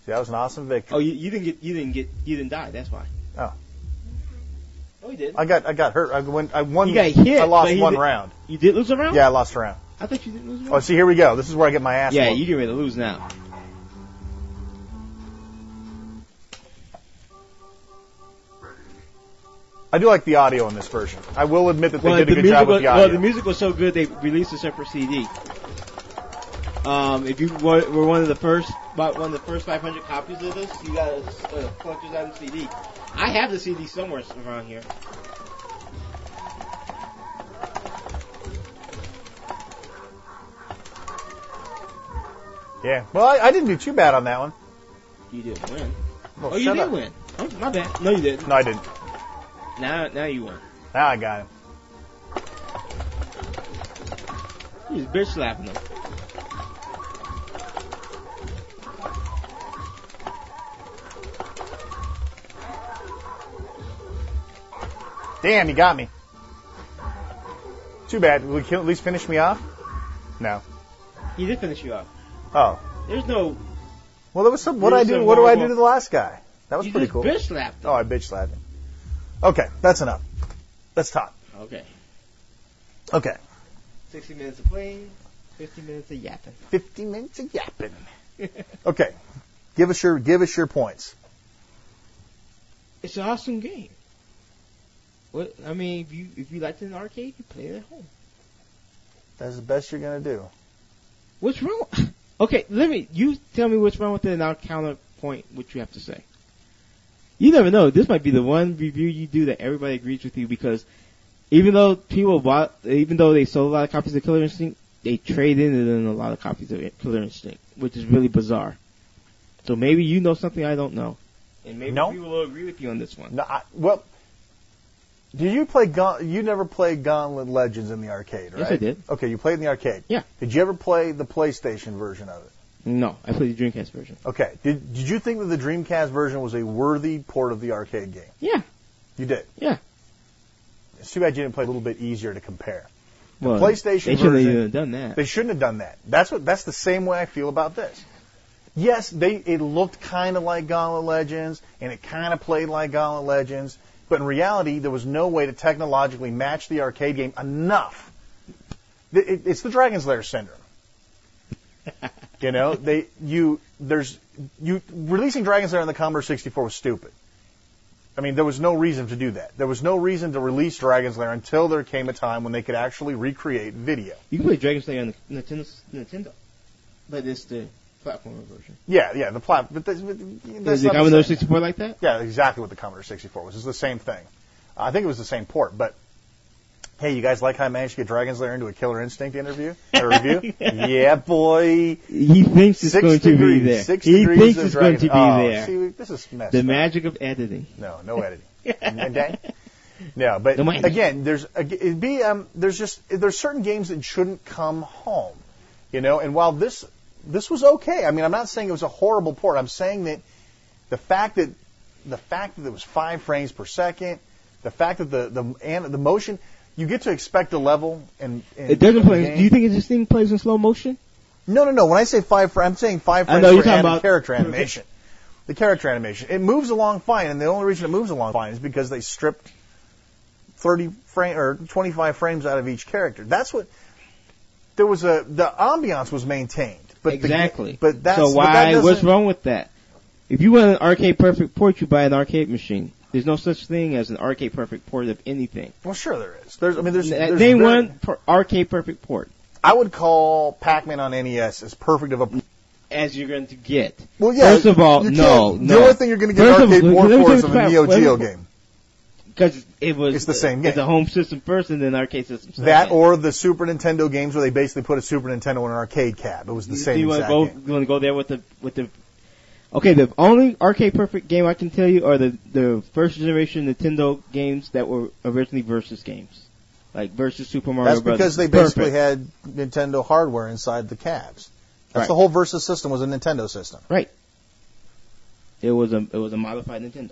See, that was an awesome victory. Oh, you didn't die. That's why. Oh. Oh, you did. I got hurt. I won. You got hit. I lost one round. You did lose a round? Yeah, I lost a round. I thought you didn't lose a round. Oh, see, here we go. This is where I get my ass. Yeah, whooped. you get ready to lose now. I do like the audio in this version. I will admit that they did a good job with the audio. Well, the music was so good they released a separate CD. If you were one of the first 500 copies of this, you got a collector's item CD. I have the CD somewhere around here. Yeah. Well, I didn't do too bad on that one. You didn't win. Well, you did win. Oh, my bad. No, you didn't. No, I didn't. Now you won. Now I got him. You just bitch slapping him. Damn, you got me. Too bad. Will you at least finish me off? No. He did finish you off. Oh. There's no. Well, there was some. What do I do to the last guy? That was pretty cool. You just bitch slapped him. Oh, I bitch slapped him. Okay, that's enough. Let's talk. Okay. 60 minutes of playing, 50 minutes of yapping. 50 minutes of yapping. Okay. Give us your points. It's an awesome game. What I mean, if you liked it in the arcade, you play it at home. That's the best you're gonna do. What's wrong? Okay, you tell me what's wrong with it, and I'll counterpoint what you have to say. You never know. This might be the one review you do that everybody agrees with you, because even though they sold a lot of copies of Killer Instinct, they traded in a lot of copies of Killer Instinct, which is really bizarre. So maybe you know something I don't know, and maybe people will agree with you on this one. No, did you play? You never played Gauntlet Legends in the arcade, right? Yes, I did. Okay, you played in the arcade. Yeah. Did you ever play the PlayStation version of it? No, I played the Dreamcast version. Okay. Did you think that the Dreamcast version was a worthy port of the arcade game? Yeah. You did? Yeah. It's too bad you didn't play a little bit easier to compare. The Well, PlayStation they shouldn't version, have done that. They shouldn't have done that. That's the same way I feel about this. Yes, it looked kind of like Gauntlet Legends, and it kind of played like Gauntlet Legends, but in reality, there was no way to technologically match the arcade game enough. It's the Dragon's Lair syndrome. You know, releasing Dragon's Lair on the Commodore 64 was stupid. I mean, there was no reason to do that. There was no reason to release Dragon's Lair until there came a time when they could actually recreate video. You can play Dragon's Lair on the Nintendo, but it's the platformer version. Yeah, the platform. Is the Commodore 64 like that? Yeah, exactly what the Commodore 64 was. It's the same thing. I think it was the same port, but hey, you guys like how I managed to get Dragon's Lair into a Killer Instinct review? Yeah, boy. He thinks it's going to be there. He thinks it's going to be there. See, this is messed the up. magic of editing. No editing. No, but again, there's certain games that shouldn't come home, you know. And while this this was okay. I mean, I'm not saying it was a horrible port. I'm saying that the fact that it was 5 frames per second, the fact that the motion, you get to expect a level and it doesn't play. Do you think this thing plays in slow motion? No. When I say 5 frames, I'm saying 5 frames for character animation. The character animation. It moves along fine, and the only reason it moves along fine is because they stripped 30 frame or 25 frames out of each character. That's what the ambiance was maintained. But exactly. What's wrong with that? If you want an arcade perfect port, you buy an arcade machine. There's no such thing as an arcade perfect port of anything. Well, sure there is. There's name one arcade perfect port. I would call Pac-Man on NES as perfect of a as you're going to get. Well, yeah. First of all, no. The only thing you're going to get an arcade port for is of a Neo Geo game. Because it's the same game. It's a home system first and then arcade system second. That or the Super Nintendo games where they basically put a Super Nintendo in an arcade cab. It was the same exact game. You want to go there with the... Okay, the only arcade perfect game I can tell you are the first generation Nintendo games that were originally Versus games. Like Versus Super Mario Bros. That's because they basically had Nintendo hardware inside the cabs. That's the whole Versus system was a Nintendo system. Right. It was a modified Nintendo.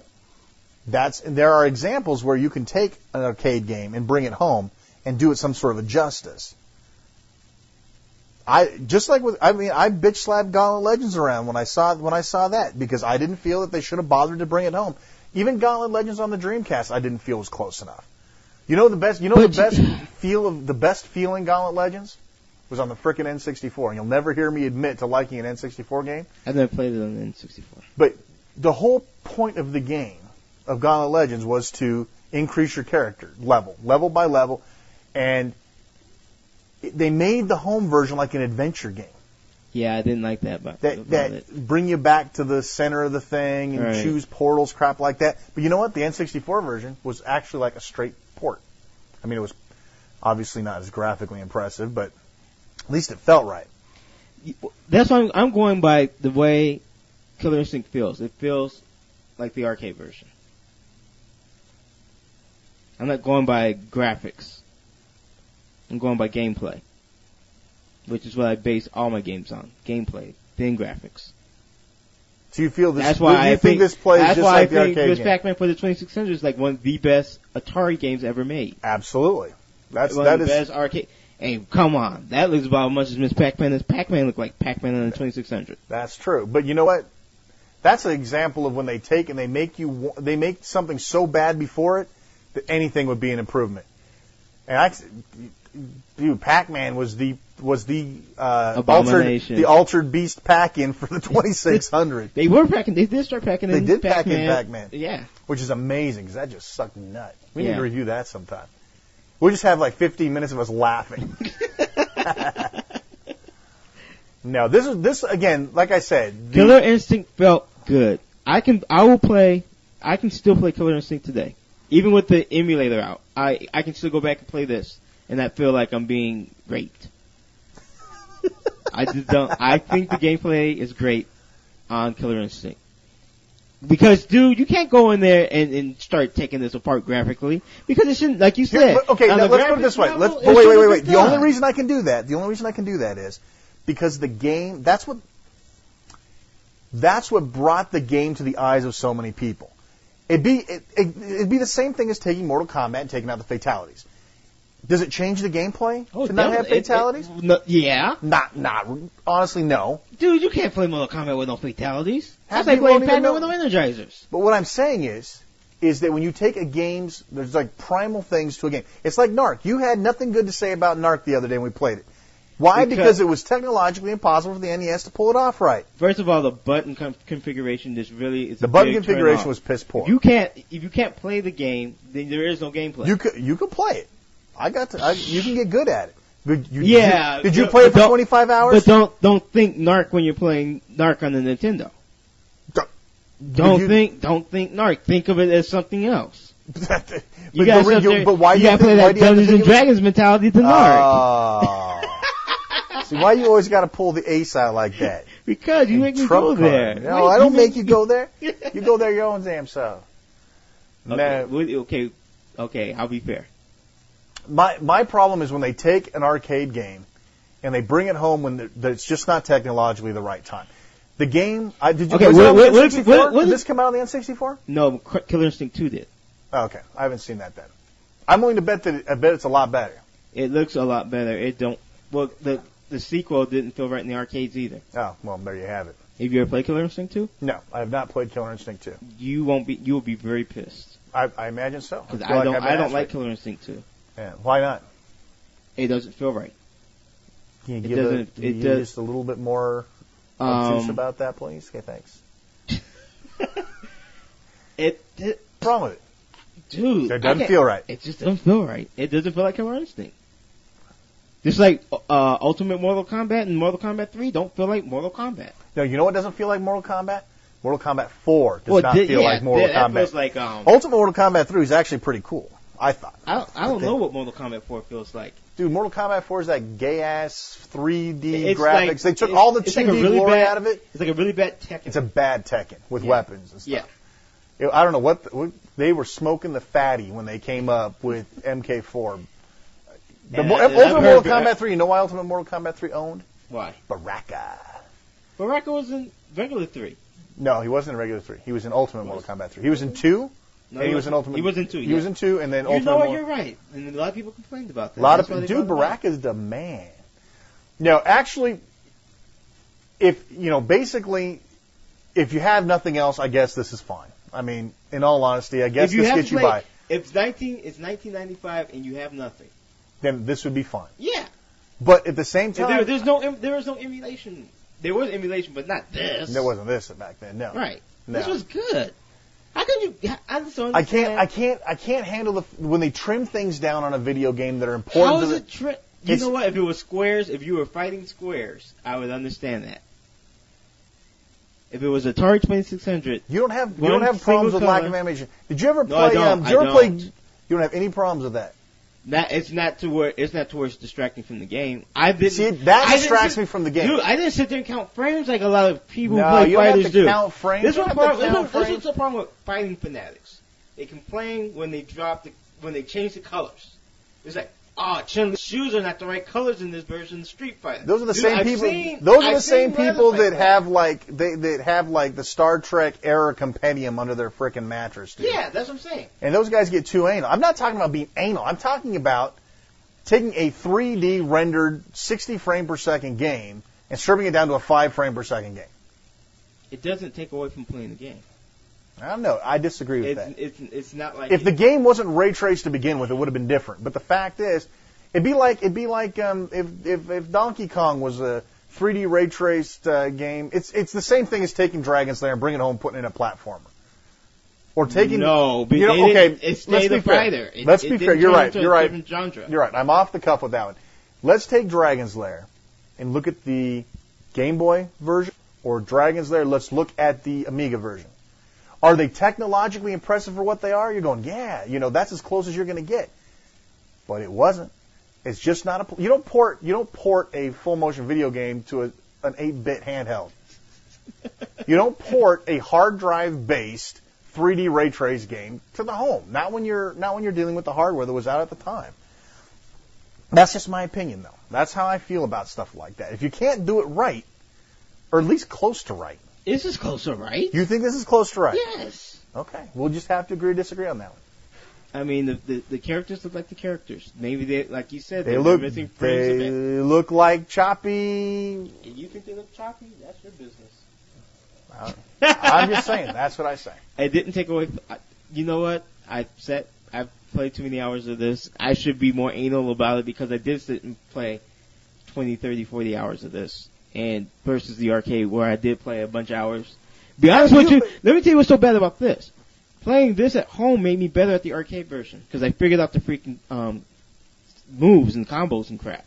There are examples where you can take an arcade game and bring it home and do it some sort of a justice. I bitch slapped Gauntlet Legends around when I saw that because I didn't feel that they should have bothered to bring it home. Even Gauntlet Legends on the Dreamcast I didn't feel was close enough. The best feeling Gauntlet Legends was on the frickin' N64, and you'll never hear me admit to liking an N64 game. I've never played it on the N64. But the whole point of the game of Gauntlet Legends was to increase your character level by level, and they made the home version like an adventure game. Yeah, I didn't like that. That bring you back to the center of the thing and choose portals, crap like that. But you know what? The N64 version was actually like a straight port. I mean, it was obviously not as graphically impressive, but at least it felt right. That's why I'm going by the way Killer Instinct feels. It feels like the arcade version. I'm not going by graphics. I'm going by gameplay, which is what I base all my games on. Gameplay, then graphics. So you feel this? That's why I think this plays just like the arcade game. That's why I think Pac-Man for the 2600 is like one of the best Atari games ever made. Absolutely, that is the best arcade. Hey, come on, that looks about as much as Miss Pac-Man as Pac-Man looked like Pac-Man on the 2600. That's true, but you know what? That's an example of when they take and they make something so bad before it that anything would be an improvement. And Pac-Man was the altered beast pack-in for the 2600. They were packing. They did start packing in. They did pack in Pac-Man. Yeah, which is amazing because that just sucked nut. We need to review that sometime. We'll just have like 15 minutes of us laughing. No, this again, like I said, Killer Instinct felt good. I can still play Killer Instinct today. Even with the emulator out, I can still go back and play this and not feel like I'm being raped. I think the gameplay is great on Killer Instinct. Because, dude, you can't go in there and start taking this apart graphically. Because it shouldn't, like you said. Okay, now let's put it this way. Wait. The only reason I can do that is because the game, that's what brought the game to the eyes of so many people. It'd be the same thing as taking Mortal Kombat and taking out the fatalities. Does it change the gameplay to not have fatalities? Yeah. Not. Honestly, no. Dude, you can't play Mortal Kombat with no fatalities. That's like playing Pac-Man with no energizers. But what I'm saying is that when you take a game's, there's like primal things to a game. It's like Narc. You had nothing good to say about Narc the other day when we played it. Why? Because it was technologically impossible for the NES to pull it off right. First of all, the button configuration is really the button configuration was piss poor. If you can't play the game, then there is no gameplay. You could play it. You can get good at it. Did you play it for 25 hours? But don't think Narc when you're playing Narc on the Nintendo. Don't think Narc. Think of it as something else. You gotta play that Dungeons and Dragons mentality to Narc. See, why you always got to pull the ace out like that? Because you make me go there. No, I don't make you go there. You go there your own damn self. Okay, I'll be fair. My problem is when they take an arcade game and they bring it home when it's just not technologically the right time. The game, did you Okay, was it on the what- N64? Did this come out on the N64? No, Killer Instinct 2 did. Oh, okay, I haven't seen that then. I'm willing to bet it's a lot better. It looks a lot better. The sequel didn't feel right in the arcades either. Oh, well, there you have it. Have you ever played Killer Instinct 2? No, I have not played Killer Instinct 2. You will be very pissed. I imagine so. Because I don't like Killer Instinct 2. Yeah, why not? It doesn't feel right. Can you give just a little bit more juice about that, please? Okay, thanks. What's wrong with it? Dude, it doesn't feel right. It just doesn't feel right. It doesn't feel like Killer Instinct. Just like Ultimate Mortal Kombat and Mortal Kombat 3 don't feel like Mortal Kombat. No, you know what doesn't feel like Mortal Kombat? Mortal Kombat 4 does not feel like Mortal Kombat. Feels like, Ultimate Mortal Kombat 3 is actually pretty cool, I thought. I don't know what Mortal Kombat 4 feels like. Dude, Mortal Kombat 4 is that gay-ass 3D It's graphics. like- they took all the it's 2D like a really glory bad- out of it. It's like a really bad Tekken. It's a bad Tekken with weapons and stuff. Yeah. I don't know what they were smoking the fatty when they came up with MK4. Ultimate Mortal Kombat 3. You know why Ultimate Mortal Kombat 3 owned? Why? Baraka. Baraka was in regular 3. No, he wasn't in regular 3. He was in Ultimate Mortal Kombat 3. He was in 2. No, and he was in Ultimate. He was in 2. He was in 2, and then you Ultimate. know what? Mortal. You're right, and a lot of people complained about that. Dude, Baraka's the man. No, actually, basically, if you have nothing else, I guess this is fine. I mean, in all honesty, I guess this gets you by. If it's 1995 and you have nothing, then this would be fine. Yeah. But at the same time, there was no emulation. There was emulation, but not this. There wasn't this back then. No. Right. No. This was good. How could you? I just don't understand. I can't handle when they trim things down on a video game that are important. How is it trim? You know what? If it was squares, if you were fighting squares, I would understand that. If it was Atari 2600, you don't have problems with lack of animation. Did you ever play? No, I don't. You don't have any problems with that. It's not to where it's distracting from the game. That distracts me from the game. Dude, I didn't sit there and count frames like a lot of people who play play fighters do. Count frames. This is the problem with fighting fanatics. They complain when they change the colors. It's like, Chun-Li's shoes are not the right colors in this version of Street Fighter. Those are the same people. Those are the same people that have the Star Trek era compendium under their frickin' mattress. Dude. Yeah, that's what I'm saying. And those guys get too anal. I'm not talking about being anal. I'm talking about taking a 3D rendered 60 frame per second game and stripping it down to a 5 frame per second game. It doesn't take away from playing the game. I don't know. I disagree with that. It's not like if the game wasn't ray traced to begin with, it would have been different. But the fact is, it'd be like if Donkey Kong was a 3D ray traced game. It's the same thing as taking Dragon's Lair and bringing it home, and putting it in a platformer, or taking it's State of Fighter. Let's be fair. You're right. You're right. Genre. You're right. I'm off the cuff with that one. Let's take Dragon's Lair and look at the Game Boy version, or Dragon's Lair. Let's look at the Amiga version. Are they technologically impressive for what they are? You're going, yeah, that's as close as you're going to get. But it wasn't. It's just not you don't port a full motion video game to an 8-bit handheld. You don't port a hard drive based 3D ray trace game to the home. Not when you're dealing with the hardware that was out at the time. That's just my opinion, though. That's how I feel about stuff like that. If you can't do it right, or at least close to right. Is this close to right? You think this is close to right? Yes. Okay. We'll just have to agree or disagree on that one. I mean, the characters look like the characters. Maybe they, like you said, they missing frames. They look like choppy. You think they look choppy? That's your business. I'm just saying. That's what I say. It didn't take away. You know what? I've played too many hours of this. I should be more anal about it because I did sit and play 20, 30, 40 hours of this. And versus the arcade where I did play a bunch of hours. Be honest with you, let me tell you what's so bad about this. Playing this at home made me better at the arcade version because I figured out the freaking moves and combos and crap.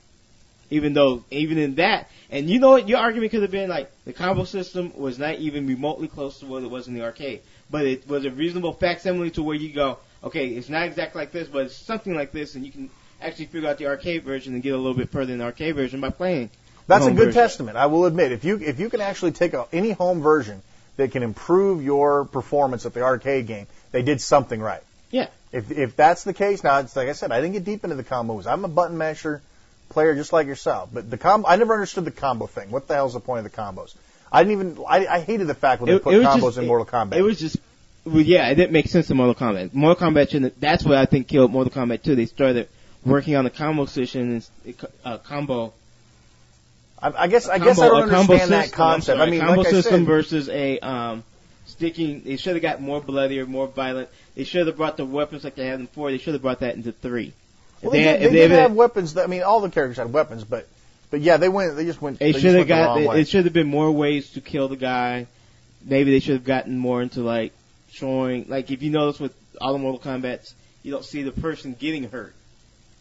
Even in that, and you know what, your argument could have been like the combo system was not even remotely close to what it was in the arcade, but it was a reasonable facsimile to where you go, okay, it's not exactly like this, but it's something like this, and you can actually figure out the arcade version and get a little bit further in the arcade version by playing. That's a good testament, I will admit. If you can actually take any home version that can improve your performance at the arcade game, they did something right. Yeah. If that's the case, now it's like I said, I didn't get deep into the combos. I'm a button masher player just like yourself. But I never understood the combo thing. What the hell's the point of the combos? I hated the fact when they put combos in Mortal Kombat. It was just, well, yeah, it didn't make sense in Mortal Kombat. Mortal Kombat shouldn't. That's what I think killed Mortal Kombat 2. They started working on the combo system and combo. I guess I don't understand that concept. I mean, combo like system I said, versus a sticking. They should have got more bloody or more violent. They should have brought the weapons like they had in 4. They should have brought that into 3. Well, they did have weapons. I mean, all the characters had weapons, but yeah, they just went. They should have got. It should have been more ways to kill the guy. Maybe they should have gotten more into like showing, like if you notice with all the Mortal Kombats, you don't see the person getting hurt.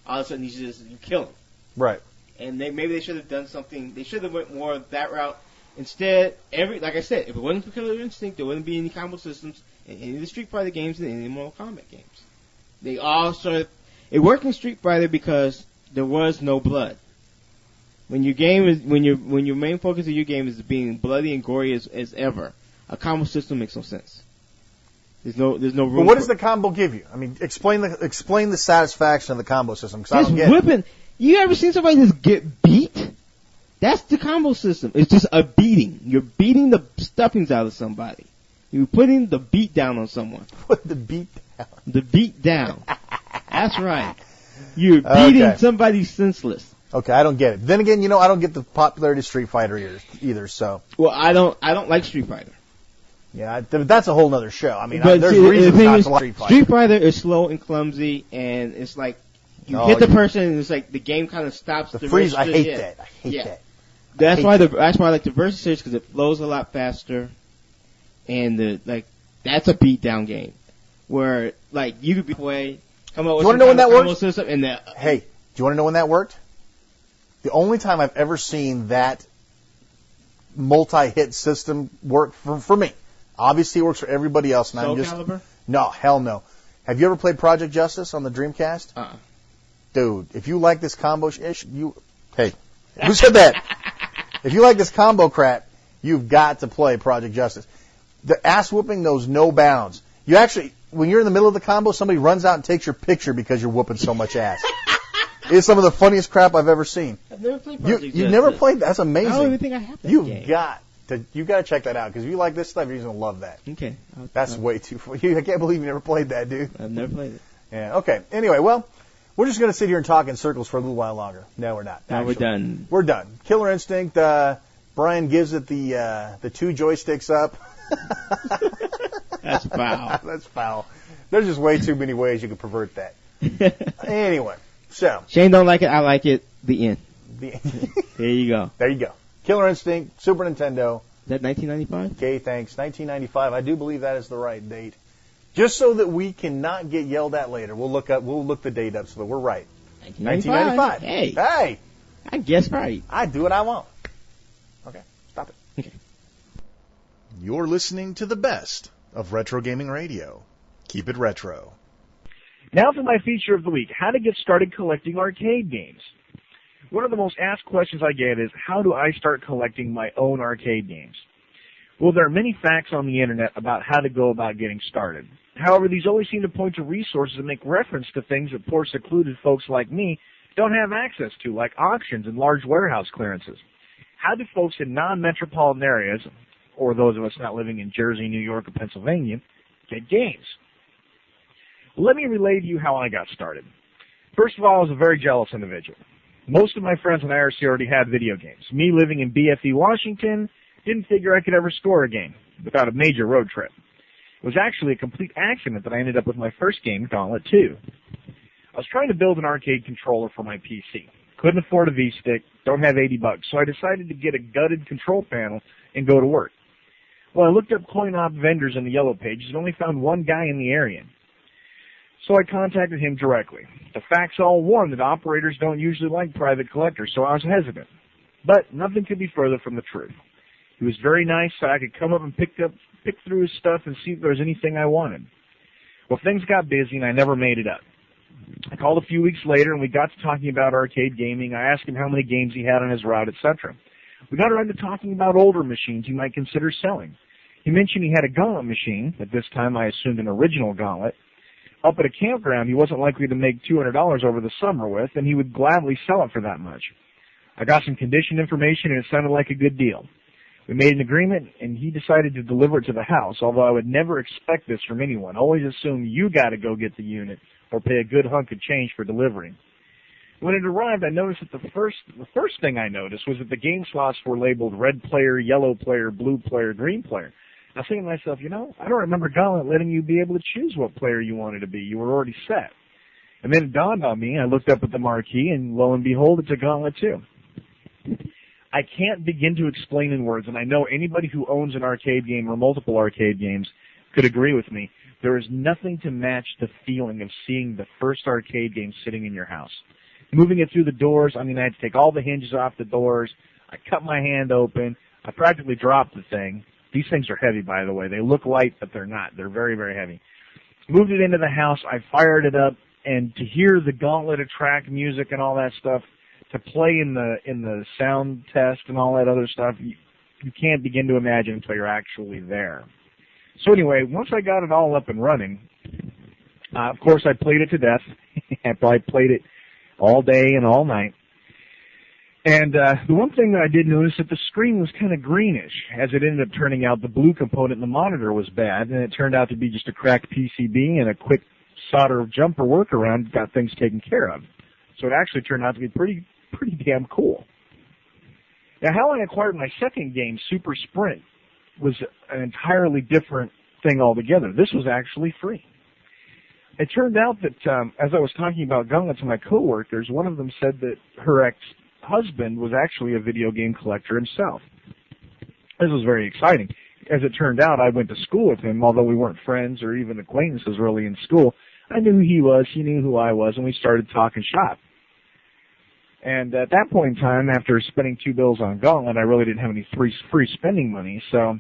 All of a sudden, you kill him. Right. And maybe they should have done something. They should have went more that route. Instead, like I said, if it wasn't for Killer Instinct, there wouldn't be any combo systems in any of the Street Fighter games and any Mortal Kombat games. They all started. It worked in Street Fighter because there was no blood. When your main focus of your game is being bloody and gory as ever, a combo system makes no sense. There's no room. But what does the combo give you? I mean, explain the satisfaction of the combo system. Because I don't get whipping. You ever seen somebody just get beat? That's the combo system. It's just a beating. You're beating the stuffings out of somebody. You're putting the beat down on someone. Put the beat down. The beat down. That's right. You're beating somebody senseless. Okay, I don't get it. Then again, I don't get the popularity of Street Fighter either. So. Well, I don't like Street Fighter. Yeah, that's a whole other show. I mean, there's reasons not to like Street Fighter. Street Fighter is slow and clumsy, and it's like you hit the person, and it's like the game kind of stops. The freeze, I hate that. I hate that. That's why I like the Versus series because it flows a lot faster, and that's a beatdown game where like you could come up with some kind of combo system, and hey, do you want to know when that worked? The only time I've ever seen that multi-hit system work for me. Obviously, it works for everybody else. And Soul Calibur? No, hell no. Have you ever played Project Justice on the Dreamcast? Dude, if you like this combo hey, who said that? If you like this combo crap, you've got to play Project Justice. The ass whooping knows no bounds. You actually, when you're in the middle of the combo, somebody runs out and takes your picture because you're whooping so much ass. It's some of the funniest crap I've ever seen. I've never played Project Justice. You've never played that? That's amazing. I don't even think I have that game. You've got to check that out because if you like this stuff, you're going to love that. Okay. That's way too funny. I can't believe you never played that, dude. I've never played it. Yeah, okay. Anyway, well, we're just going to sit here and talk in circles for a little while longer. No, we're not. No, we're done. We're done. Killer Instinct, Brian gives it the 2 joysticks up. That's foul. That's foul. There's just way too many ways you could pervert that. Anyway, so. Shane don't like it, I like it, the end. There you go. There you go. Killer Instinct, Super Nintendo. Is that 1995? Okay, thanks. 1995. I do believe that is the right date. Just so that we cannot get yelled at later, we'll look the date up so that we're right. 1995. Hey. I guess right. I do what I want. Okay, stop it. Okay. You're listening to the best of Retro Gaming Radio. Keep it retro. Now for my feature of the week, how to get started collecting arcade games. One of the most asked questions I get is, how do I start collecting my own arcade games? Well, there are many facts on the internet about how to go about getting started. However, these always seem to point to resources and make reference to things that poor secluded folks like me don't have access to, like auctions and large warehouse clearances. How do folks in non-metropolitan areas, or those of us not living in Jersey, New York, or Pennsylvania, get games? Let me relay to you how I got started. First of all, I was a very jealous individual. Most of my friends in IRC already had video games. Me living in BFE, Washington, didn't figure I could ever score a game without a major road trip. It was actually a complete accident that I ended up with my first game, Gauntlet 2. I was trying to build an arcade controller for my PC. Couldn't afford a V-Stick, don't have $80, so I decided to get a gutted control panel and go to work. Well, I looked up coin-op vendors in the Yellow Pages and only found one guy in the area. So I contacted him directly. The facts all warn that operators don't usually like private collectors, so I was hesitant. But nothing could be further from the truth. He was very nice, so I could come up and pick through his stuff and see if there was anything I wanted. Well, things got busy and I never made it up. I called a few weeks later and we got to talking about arcade gaming. I asked him how many games he had on his route, etc. We got around to talking about older machines he might consider selling. He mentioned he had a Gauntlet machine, at this time I assumed an original Gauntlet, up at a campground he wasn't likely to make $200 over the summer with, and he would gladly sell it for that much. I got some condition information, and it sounded like a good deal. We made an agreement, and he decided to deliver it to the house, although I would never expect this from anyone. Always assume you got to go get the unit or pay a good hunk of change for delivering. When it arrived, I noticed that the first thing I noticed was that the game slots were labeled red player, yellow player, blue player, green player. I was thinking to myself, I don't remember Gauntlet letting you be able to choose what player you wanted to be. You were already set. And then it dawned on me, I looked up at the marquee, and lo and behold, it's a Gauntlet too. I can't begin to explain in words, and I know anybody who owns an arcade game or multiple arcade games could agree with me. There is nothing to match the feeling of seeing the first arcade game sitting in your house. Moving it through the doors, I had to take all the hinges off the doors. I cut my hand open. I practically dropped the thing. These things are heavy, by the way. They look light, but they're not. They're very, very heavy. Moved it into the house. I fired it up, and to hear the Gauntlet attract music and all that stuff, to play in the sound test and all that other stuff, you can't begin to imagine until you're actually there. So anyway, once I got it all up and running, of course I played it to death. I probably played it all day and all night. And the one thing that I did notice that the screen was kind of greenish. As it ended up turning out, the blue component in the monitor was bad, and it turned out to be just a cracked PCB, and a quick solder jumper workaround got things taken care of. So it actually turned out to be pretty damn cool. Now, how I acquired my second game, Super Sprint, was an entirely different thing altogether. This was actually free. It turned out that as I was talking about Gauntlet to my coworkers, one of them said that her ex-husband was actually a video game collector himself. This was very exciting. As it turned out, I went to school with him, although we weren't friends or even acquaintances really in school. I knew who he was, he knew who I was, and we started talking shop. And at that point in time, after spending $2 on Gauntlet, I really didn't have any free spending money. So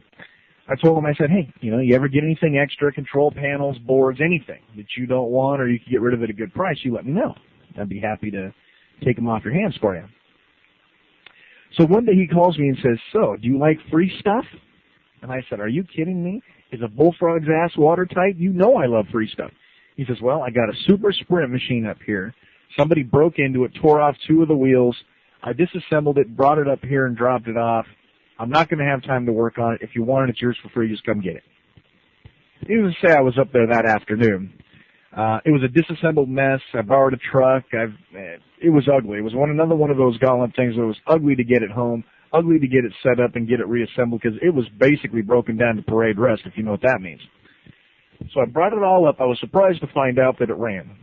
I told him, I said, hey, you ever get anything extra, control panels, boards, anything that you don't want or you can get rid of at a good price, you let me know. I'd be happy to take them off your hands for you. So one day he calls me and says, so, do you like free stuff? And I said, are you kidding me? Is a bullfrog's ass watertight? You know I love free stuff. He says, well, I got a Super Sprint machine up here. Somebody broke into it, tore off 2 of the wheels. I disassembled it, brought it up here, and dropped it off. I'm not going to have time to work on it. If you want it, it's yours for free. Just come get it. Needless to say, I was up there that afternoon. It was a disassembled mess. I borrowed a truck. It was ugly. It was another one of those Gauntlet things that was ugly to get it home, ugly to get it set up and get it reassembled because it was basically broken down to parade rest, if you know what that means. So I brought it all up. I was surprised to find out that it ran.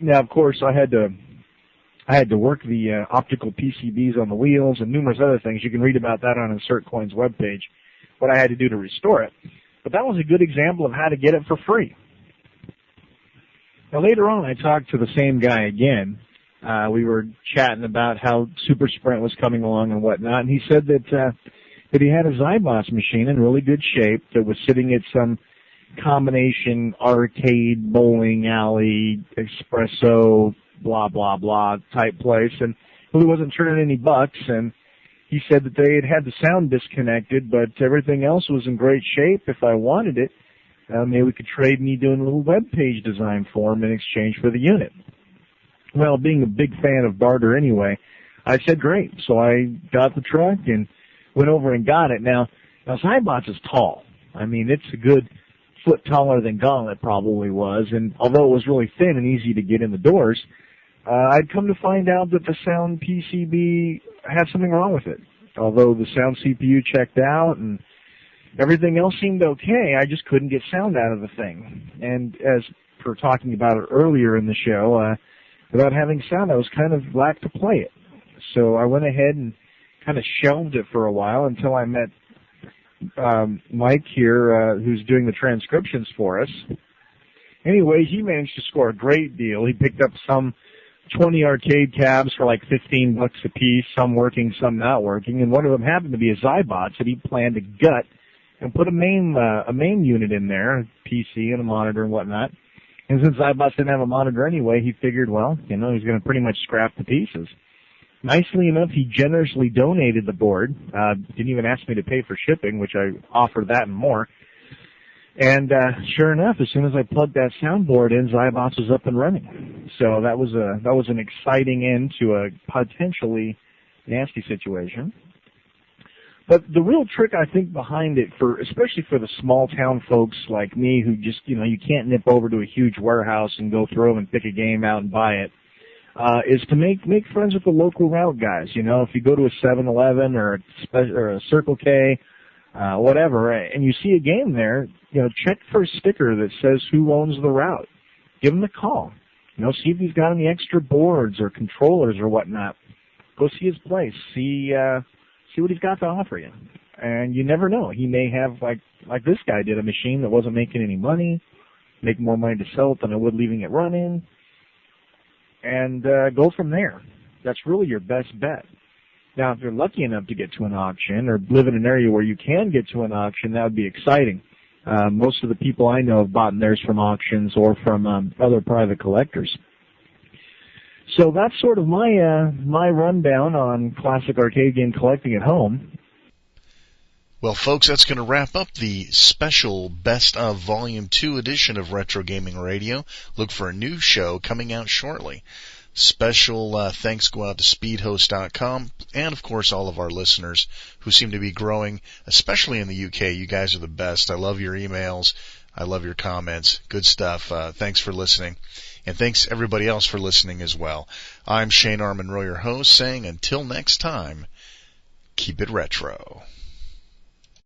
Now, of course, I had to work the optical PCBs on the wheels and numerous other things. You can read about that on Insert Coin's webpage, what I had to do to restore it. But that was a good example of how to get it for free. Now, later on, I talked to the same guy again. We were chatting about how Super Sprint was coming along and whatnot, and he said that he had a Zybots machine in really good shape that was sitting at some combination arcade, bowling alley, espresso, blah, blah, blah type place, and really wasn't turning any bucks, and he said that they had the sound disconnected, but everything else was in great shape. If I wanted it, maybe we could trade me doing a little web page design for him in exchange for the unit. Well, being a big fan of barter anyway, I said great, so I got the truck and went over and got it. Now Zybots is tall. It's a good foot taller than Gauntlet probably was, and although it was really thin and easy to get in the doors, I'd come to find out that the sound PCB had something wrong with it. Although the sound CPU checked out and everything else seemed okay, I just couldn't get sound out of the thing. And as per talking about it earlier in the show, without having sound, I was kind of lack to play it. So I went ahead and kind of shelved it for a while until I met Mike here, who's doing the transcriptions for us. Anyway, he managed to score a great deal. He picked up some 20 arcade cabs for like $15 a piece, some working, some not working, and one of them happened to be a Zybots that he planned to gut and put a main unit in there, a PC and a monitor and whatnot. And since Zybots didn't have a monitor anyway, he figured, well, he's going to pretty much scrap the pieces. Nicely enough, he generously donated the board. Didn't even ask me to pay for shipping, which I offered that and more. And sure enough, as soon as I plugged that soundboard in, Zybots was up and running. So that was an exciting end to a potentially nasty situation. But the real trick, I think, behind it, especially for the small town folks like me who just, you can't nip over to a huge warehouse and go through and pick a game out and buy it, is to make friends with the local route guys. If you go to a 7-Eleven or a Circle K, whatever, and you see a game there, check for a sticker that says who owns the route. Give him a call. See if he's got any extra boards or controllers or whatnot. Go see his place. See what he's got to offer you. And you never know. He may have, like this guy did, a machine that wasn't making any money, make more money to sell it than it would leaving it running, and go from there. That's really your best bet. Now, if you're lucky enough to get to an auction or live in an area where you can get to an auction, that would be exciting. Most of the people I know have bought theirs from auctions or from other private collectors. So that's sort of my rundown on classic arcade game collecting at home. Well, folks, that's going to wrap up the special Best of Volume 2 edition of Retro Gaming Radio. Look for a new show coming out shortly. Special thanks go out to speedhost.com and, of course, all of our listeners who seem to be growing, especially in the UK. You guys are the best. I love your emails. I love your comments. Good stuff. Thanks for listening. And thanks everybody else for listening as well. I'm Shane R. Monroe, your host, saying until next time, keep it retro.